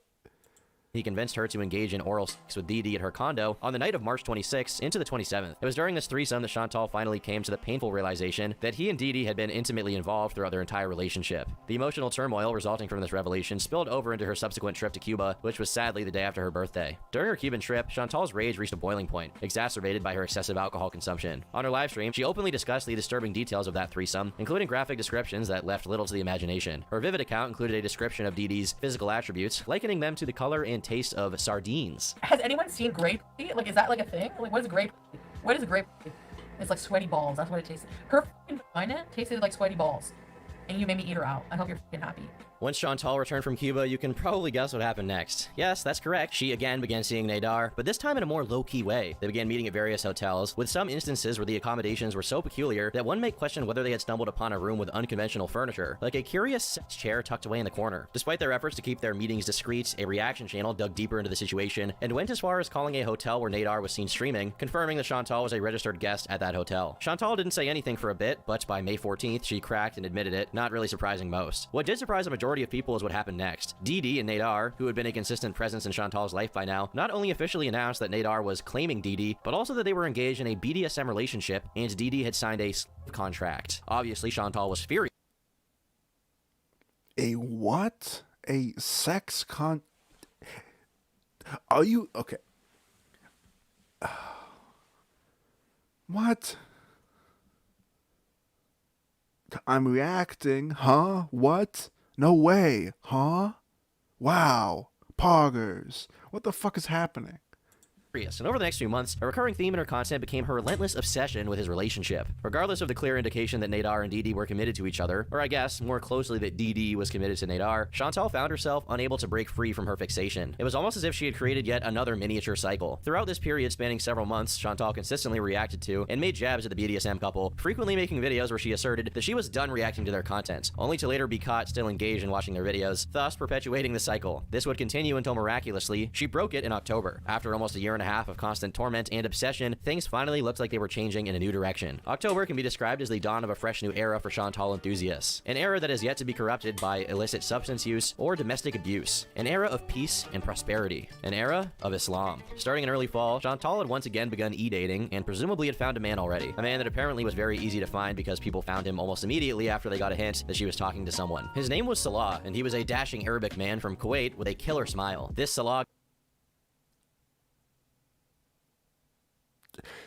S5: He convinced her to engage in oral sex with Dee at her condo on the night of March 26th into the 27th. It was during this threesome that Chantal finally came to the painful realization that he and Dee had been intimately involved throughout their entire relationship. The emotional turmoil resulting from this revelation spilled over into her subsequent trip to Cuba, which was sadly the day after her birthday. During her Cuban trip, Chantal's rage reached a boiling point, exacerbated by her excessive alcohol consumption. On her live stream, she openly discussed the disturbing details of that threesome, including graphic descriptions that left little to the imagination. Her vivid account included a description of Dee's physical attributes, likening them to the color and taste of sardines.
S4: Has anyone seen grape? Like, is that like a thing? Like, what is a grape? What is a grape? It's like sweaty balls. That's what it tastes. Her vagina tasted like sweaty balls. And you made me eat her out. I hope you're fucking happy.
S5: Once Chantal returned from Cuba, you can probably guess what happened next. Yes, that's correct. She again began seeing Nadar, but this time in a more low-key way. They began meeting at various hotels, with some instances where the accommodations were so peculiar that one may question whether they had stumbled upon a room with unconventional furniture, like a curious sex chair tucked away in the corner. Despite their efforts to keep their meetings discreet, a reaction channel dug deeper into the situation and went as far as calling a hotel where Nadar was seen streaming, confirming that Chantal was a registered guest at that hotel. Chantal didn't say anything for a bit, but by May 14th, she cracked and admitted it. not really surprising most. What did surprise a majority of people is what happened next. Dee and Nadar, who had been a consistent presence in Chantal's life by now, not only officially announced that Nadar was claiming Dee, but also that they were engaged in a BDSM relationship and Dee had signed a slave contract. Obviously, Chantal was furious.
S3: A what? A sex con... Are you... Okay. What? I'm reacting, huh? What? No way, huh? Wow. Poggers. What the fuck is happening?
S5: And over the next few months, a recurring theme in her content became her relentless obsession with his relationship. Regardless of the clear indication that Nadar and Dee were committed to each other, or I guess, more closely that Dee was committed to Nadar, Chantal found herself unable to break free from her fixation. It was almost as if she had created yet another miniature cycle. Throughout this period spanning several months, Chantal consistently reacted to and made jabs at the BDSM couple, frequently making videos where she asserted that she was done reacting to their content, only to later be caught still engaged in watching their videos, thus perpetuating the cycle. This would continue until miraculously, she broke it in October. After almost a year and a half of constant torment and obsession, things finally looked like they were changing in a new direction. October can be described as the dawn of a fresh new era for Chantal enthusiasts. An era that is yet to be corrupted by illicit substance use or domestic abuse. An era of peace and prosperity. An era of Islam. Starting in early fall, Chantal had once again begun e-dating and presumably had found a man already. A man that apparently was very easy to find because people found him almost immediately after they got a hint that she was talking to someone. His name was Salah, and he was a dashing Arabic man from Kuwait with a killer smile. This Salah...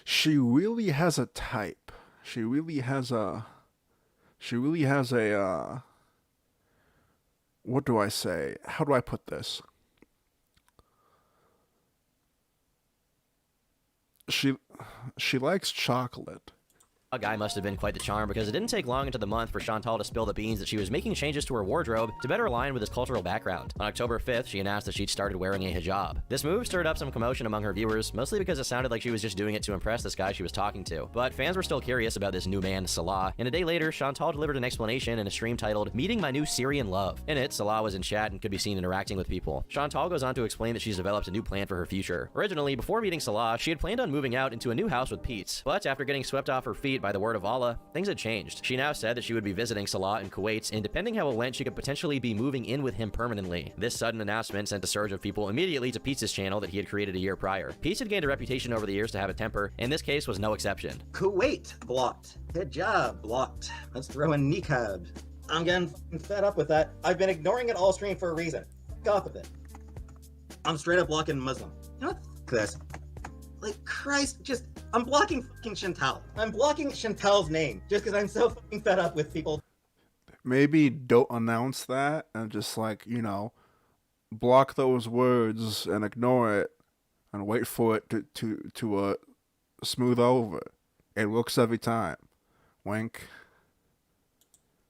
S3: She really has a type. She really has a, what do I say? How do I put this? She likes chocolate.
S5: A guy must have been quite the charm because it didn't take long into the month for Chantal to spill the beans that she was making changes to her wardrobe to better align with his cultural background. On October 5th, she announced that she'd started wearing a hijab. This move stirred up some commotion among her viewers, mostly because it sounded like she was just doing it to impress this guy she was talking to. But fans were still curious about this new man, Salah, and a day later, Chantal delivered an explanation in a stream titled, "Meeting My New Syrian Love." In it, Salah was in chat and could be seen interacting with people. Chantal goes on to explain that she's developed a new plan for her future. Originally, before meeting Salah, she had planned on moving out into a new house with Pete's, but after getting swept off her feet by the word of Allah, things had changed. She now said that she would be visiting Salah in Kuwait, and depending how it went, she could potentially be moving in with him permanently. This sudden announcement sent a surge of people immediately to Pete's channel that he had created a year prior. Pete's had gained a reputation over the years to have a temper, and this case was no exception.
S6: Kuwait blocked. Hijab blocked. Let's throw in niqab. I'm getting fed up with that. I've been ignoring it all stream for a reason. F off of it. I'm straight up blocking Muslim. You know what? F this. Like, Christ, just... I'm blocking fucking Chantal. I'm blocking Chantal's name just because I'm so fucking fed up with people.
S3: Maybe don't announce that and just, like, you know, block those words and ignore it and wait for it to smooth over. It works every time. Wink.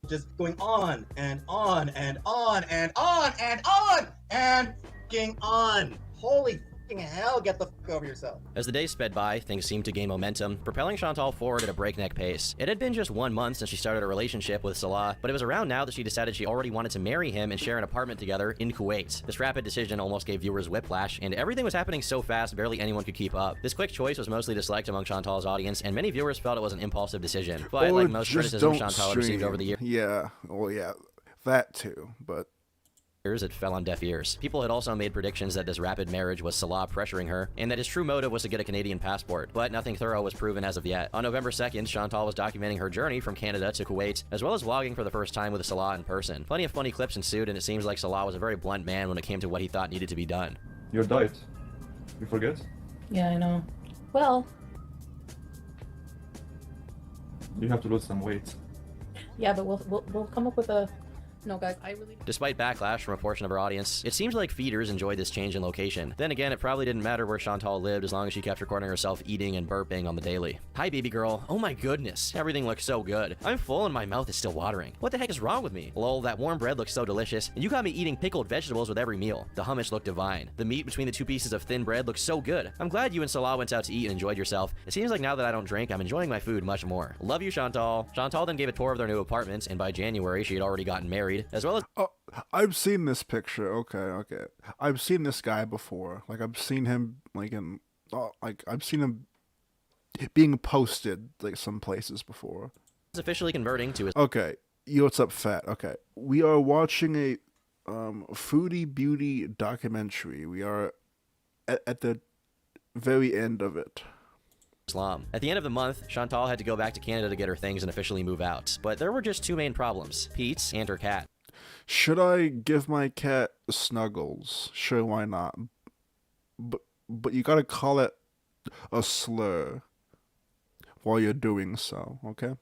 S6: Just going on and on and on and on and on and fucking on. Holy hell, get the fuck over yourself.
S5: As the days sped by, things seemed to gain momentum, propelling Chantal forward at a breakneck pace. It had been just 1 month since she started a relationship with Salah, but it was around now that she decided she already wanted to marry him and share an apartment together in Kuwait. This rapid decision almost gave viewers whiplash, and everything was happening so fast barely anyone could keep up. This quick choice was mostly disliked among Chantal's audience, and many viewers felt it was an impulsive decision. But like most criticism Chantal had received over the years,
S3: yeah, well, yeah, that too, but
S5: it fell on deaf ears. People had also made predictions that this rapid marriage was Salah pressuring her, and that his true motive was to get a Canadian passport, but nothing thorough was proven as of yet. On November 2nd, Chantal was documenting her journey from Canada to Kuwait, as well as vlogging for the first time with Salah in person. Plenty of funny clips ensued, and it seems like Salah was a very blunt man when it came to what he thought needed to be done.
S12: Your diet. You forget?
S4: Yeah, I know. Well,
S12: You have to lose some weight.
S4: yeah, but we'll come up with a... No, guys, I really...
S5: Despite backlash from a portion of her audience, it seems like feeders enjoyed this change in location. Then again, it probably didn't matter where Chantal lived as long as she kept recording herself eating and burping on the daily. Hi, baby girl. Oh my goodness. Everything looks so good. I'm full and my mouth is still watering. What the heck is wrong with me? Lol, that warm bread looks so delicious, and you got me eating pickled vegetables with every meal. The hummus looked divine. The meat between the 2 pieces of thin bread looks so good. I'm glad you and Salah went out to eat and enjoyed yourself. It seems like now that I don't drink, I'm enjoying my food much more. Love you, Chantal. Chantal then gave a tour of their new apartment, and by January, she had already gotten married, as well as...
S3: I've seen this picture. Okay. I've seen this guy before. Like, I've seen him, like, I've seen him being posted, like, some places before.
S5: Officially converting to his...
S3: Okay. Yo, what's up, Fat? Okay. We are watching a Foodie Beauty documentary. We are at the very end of it.
S5: Islam. At the end of the month, Chantal had to go back to Canada to get her things and officially move out. But there were just two main problems, Pete's and her cat.
S3: Should I give my cat Snuggles? Sure, why not? But you gotta call it a slur while you're doing so, okay?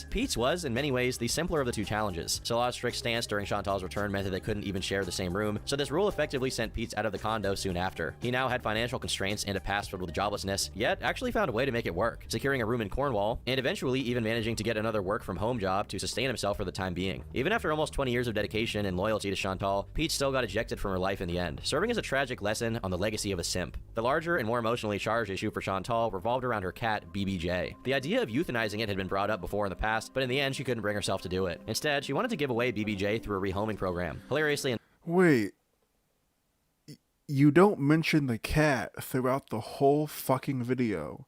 S5: Pete's was, in many ways, the simpler of the two challenges. Salah's strict stance during Chantal's return meant that they couldn't even share the same room, so this rule effectively sent Pete's out of the condo soon after. He now had financial constraints and a past filled with joblessness, yet actually found a way to make it work, securing a room in Cornwall, and eventually even managing to get another work-from-home job to sustain himself for the time being. Even after almost 20 years of dedication and loyalty to Chantal, Pete still got ejected from her life in the end, serving as a tragic lesson on the legacy of a simp. The larger and more emotionally charged issue for Chantal revolved around her cat, BBJ. The idea of euthanizing it had been brought up before in the past, but in the end, she couldn't bring herself to do it. Instead, she wanted to give away BBJ through a rehoming program. Hilariously,
S3: Wait. You don't mention the cat throughout the whole fucking video.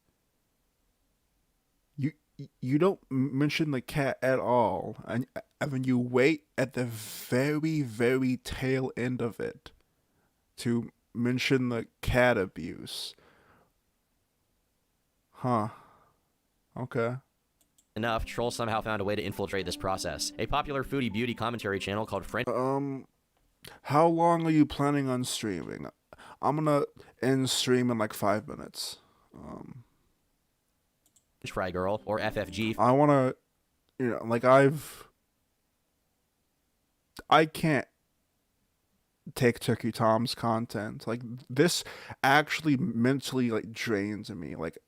S3: You don't mention the cat at all. And then you wait at the very, very tail end of it to mention the cat abuse. Huh. Okay.
S5: enough, trolls somehow found a way to infiltrate this process. A popular Foodie Beauty commentary channel called French...
S3: How long are you planning on streaming? I'm gonna end stream in like 5 minutes.
S5: Fry Girl, or FFG.
S3: I wanna, you know, like I can't take turkeytom's content. Like, this actually mentally, like, drains me. Like,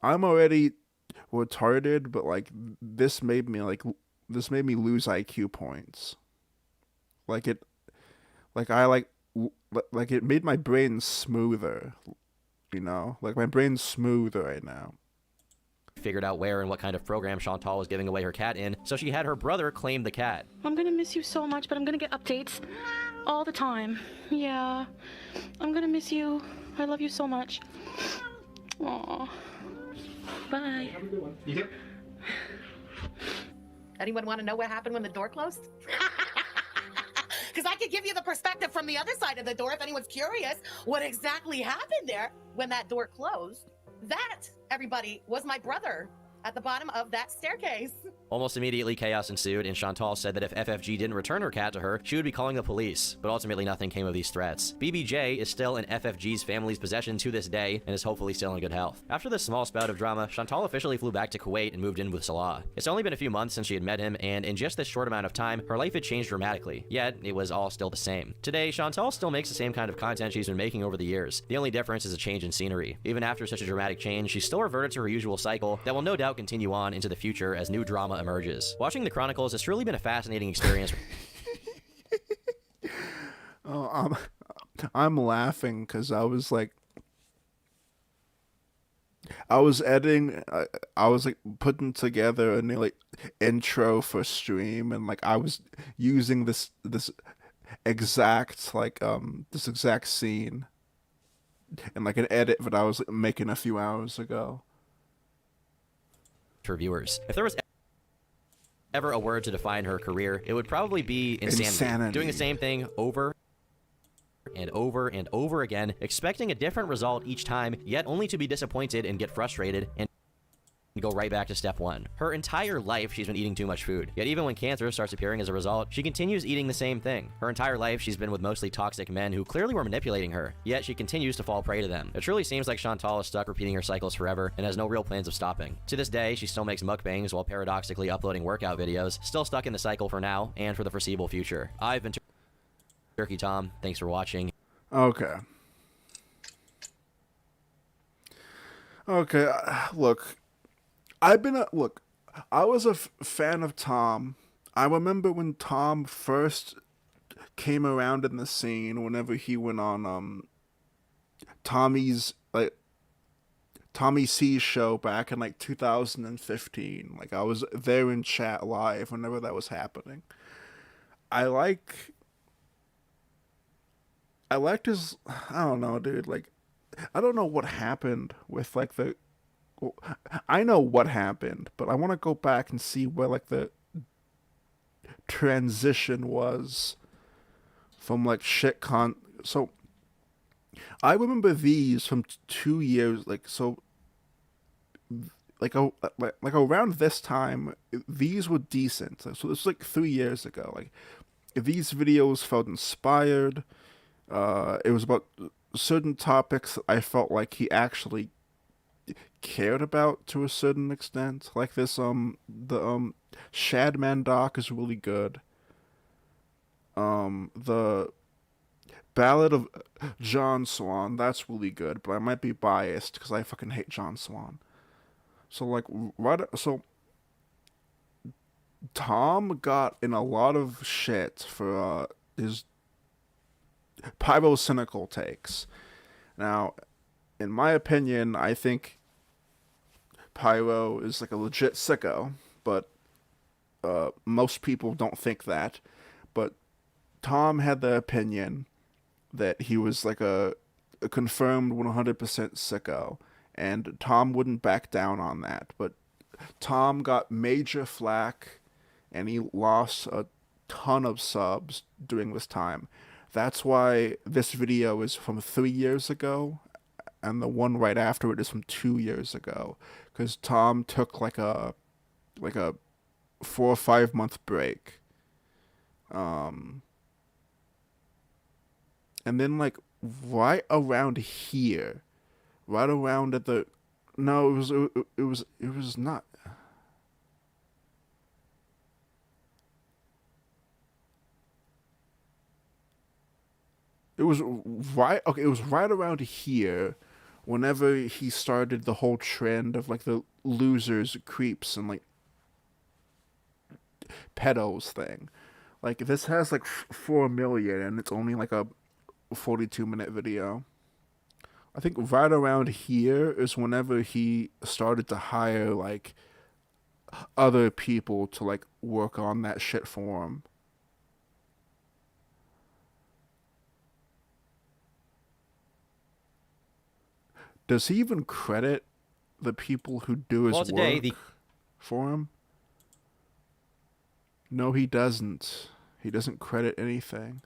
S3: I'm already retarded, but, like, this made me lose IQ points. Like, it made my brain smoother, you know? Like, my brain's smooth right now.
S5: Figured out where and what kind of program Chantal was giving away her cat in, so she had her brother claim the cat.
S8: I'm gonna miss you so much, but I'm gonna get updates all the time. Yeah, I'm gonna miss you. I love you so much. Aww. Bye.
S6: Have a good one. You too.
S11: Anyone want to know what happened when the door closed? Because I could give you the perspective from the other side of the door if anyone's curious what exactly happened there when that door closed. That, everybody, was my brother at the bottom of that staircase.
S5: Almost immediately, chaos ensued, and Chantal said that if FFG didn't return her cat to her, she would be calling the police, but ultimately nothing came of these threats. BBJ is still in FFG's family's possession to this day, and is hopefully still in good health. After this small spout of drama, Chantal officially flew back to Kuwait and moved in with Salah. It's only been a few months since she had met him, and in just this short amount of time, her life had changed dramatically, yet it was all still the same. Today, Chantal still makes the same kind of content she's been making over the years. The only difference is a change in scenery. Even after such a dramatic change, she's still reverted to her usual cycle that will no doubt continue on into the future as new drama emerges. Watching the Chronicles has truly been a fascinating experience.
S3: Oh, I'm laughing because I was editing, I was like putting together a new like intro for stream, and like I was using this exact scene in like an edit that I was like, making a few hours ago.
S5: For viewers, if there was ever a word to define her career, it would probably be insanity. Doing the same thing over and over and over again, expecting a different result each time, yet only to be disappointed and get frustrated and go right back to step one. Her entire life, she's been eating too much food. Yet even when cancer starts appearing as a result, she continues eating the same thing. Her entire life, she's been with mostly toxic men who clearly were manipulating her, yet she continues to fall prey to them. It truly seems like Chantal is stuck repeating her cycles forever and has no real plans of stopping. To this day, she still makes mukbangs while paradoxically uploading workout videos, still stuck in the cycle for now and for the foreseeable future. I've been Turkey Tom. Thanks for watching.
S3: Okay. Okay, look. I was a fan of Tom. I remember when Tom first came around in the scene, whenever he went on Tommy C's show back in like 2015. Like, I was there in chat live whenever that was happening. I liked his, I don't know, dude, like, I don't know what happened with like I know what happened, but I want to go back and see where like the transition was from like shit so I remember these from 2 years, like, so like around this time these were decent. So this was like 3 years ago. Like, these videos felt inspired. It was about certain topics that I felt like he actually cared about to a certain extent. Like this the Shadman doc is really good. The Ballad of John Swan, that's really good, but I might be biased because I fucking hate John Swan. So like Tom got in a lot of shit for his pyrocynical takes. Now, in my opinion, I think Pyro is like a legit sicko, but most people don't think that. But Tom had the opinion that he was like a confirmed 100% sicko, and Tom wouldn't back down on that. But Tom got major flack, and he lost a ton of subs during this time. That's why this video is from 3 years ago, and the one right after it is from 2 years ago, because Tom took like a 4 or 5 month break. And then like right around here, right around at the, no, it was not. It was right, okay, it was right around here whenever he started the whole trend of like the losers, creeps, and like pedos thing. Like, this has like 4 million and it's only like a 42-minute video. I think right around here is whenever he started to hire like other people to like work on that shit for him. Does he even credit the people who do his work for him? No, he doesn't. He doesn't credit anything.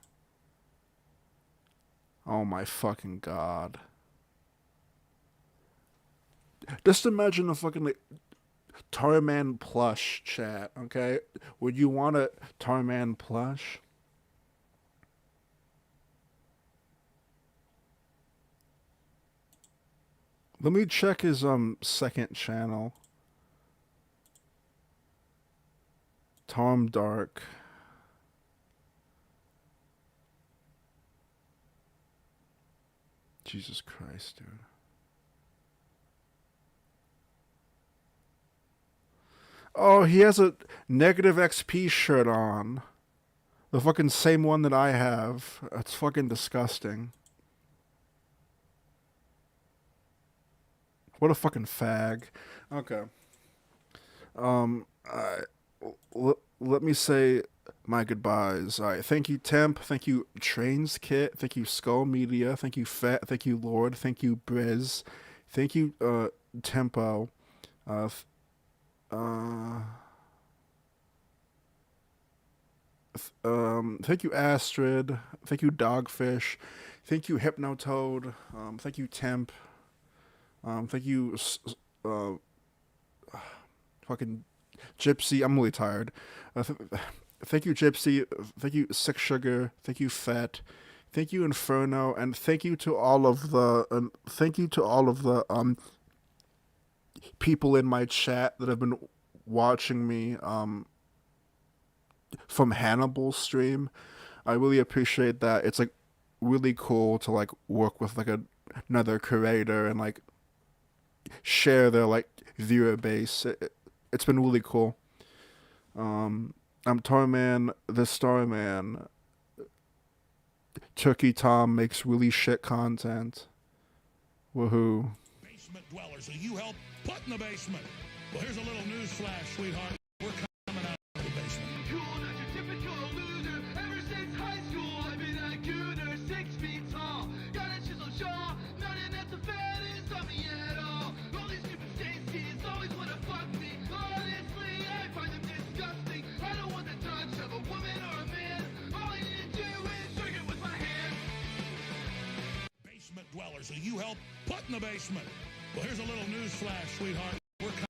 S3: Oh my fucking god. Just imagine a fucking like Tarman plush, chat, okay? Would you want a Tarman plush? Let me check his second channel. Tom Dark. Jesus Christ, dude. Oh, he has a negative XP shirt on. The fucking same one that I have. That's fucking disgusting. What a fucking fag. Okay. Let me say my goodbyes. Alright, thank you Temp, thank you Trains Kit, thank you Skull Media, thank you Fat, thank you Lord, thank you Briz, thank you Tempo, thank you Astrid, thank you Dogfish, thank you Hypnotoad, thank you Temp, thank you fucking Gypsy. I'm really tired. Thank you Gypsy, thank you Sick Sugar, thank you Fat, thank you Inferno, and thank you to all of the people in my chat that have been watching me from Hannibal's stream. I really appreciate that. It's like really cool to like work with like another creator and like share their like viewer base. It's been really cool. I'm Tarman, the Starman. turkeytom makes really shit content. Woohoo.
S2: Basement dwellers who you help put in the basement. Well, here's a little news flash, sweetheart. We're coming out of the basement.
S1: Cool, not your typical loser. Ever since high school, I've been a gooner, 6 feet tall. Got a chisel jaw, nothing that's the fattest on me at all. All these stupid Stacy's always wanna fuck me. Honestly, I find them disgusting. I don't want the touch of a woman.
S2: in the basement. Well, here's a little news flash, sweetheart. We're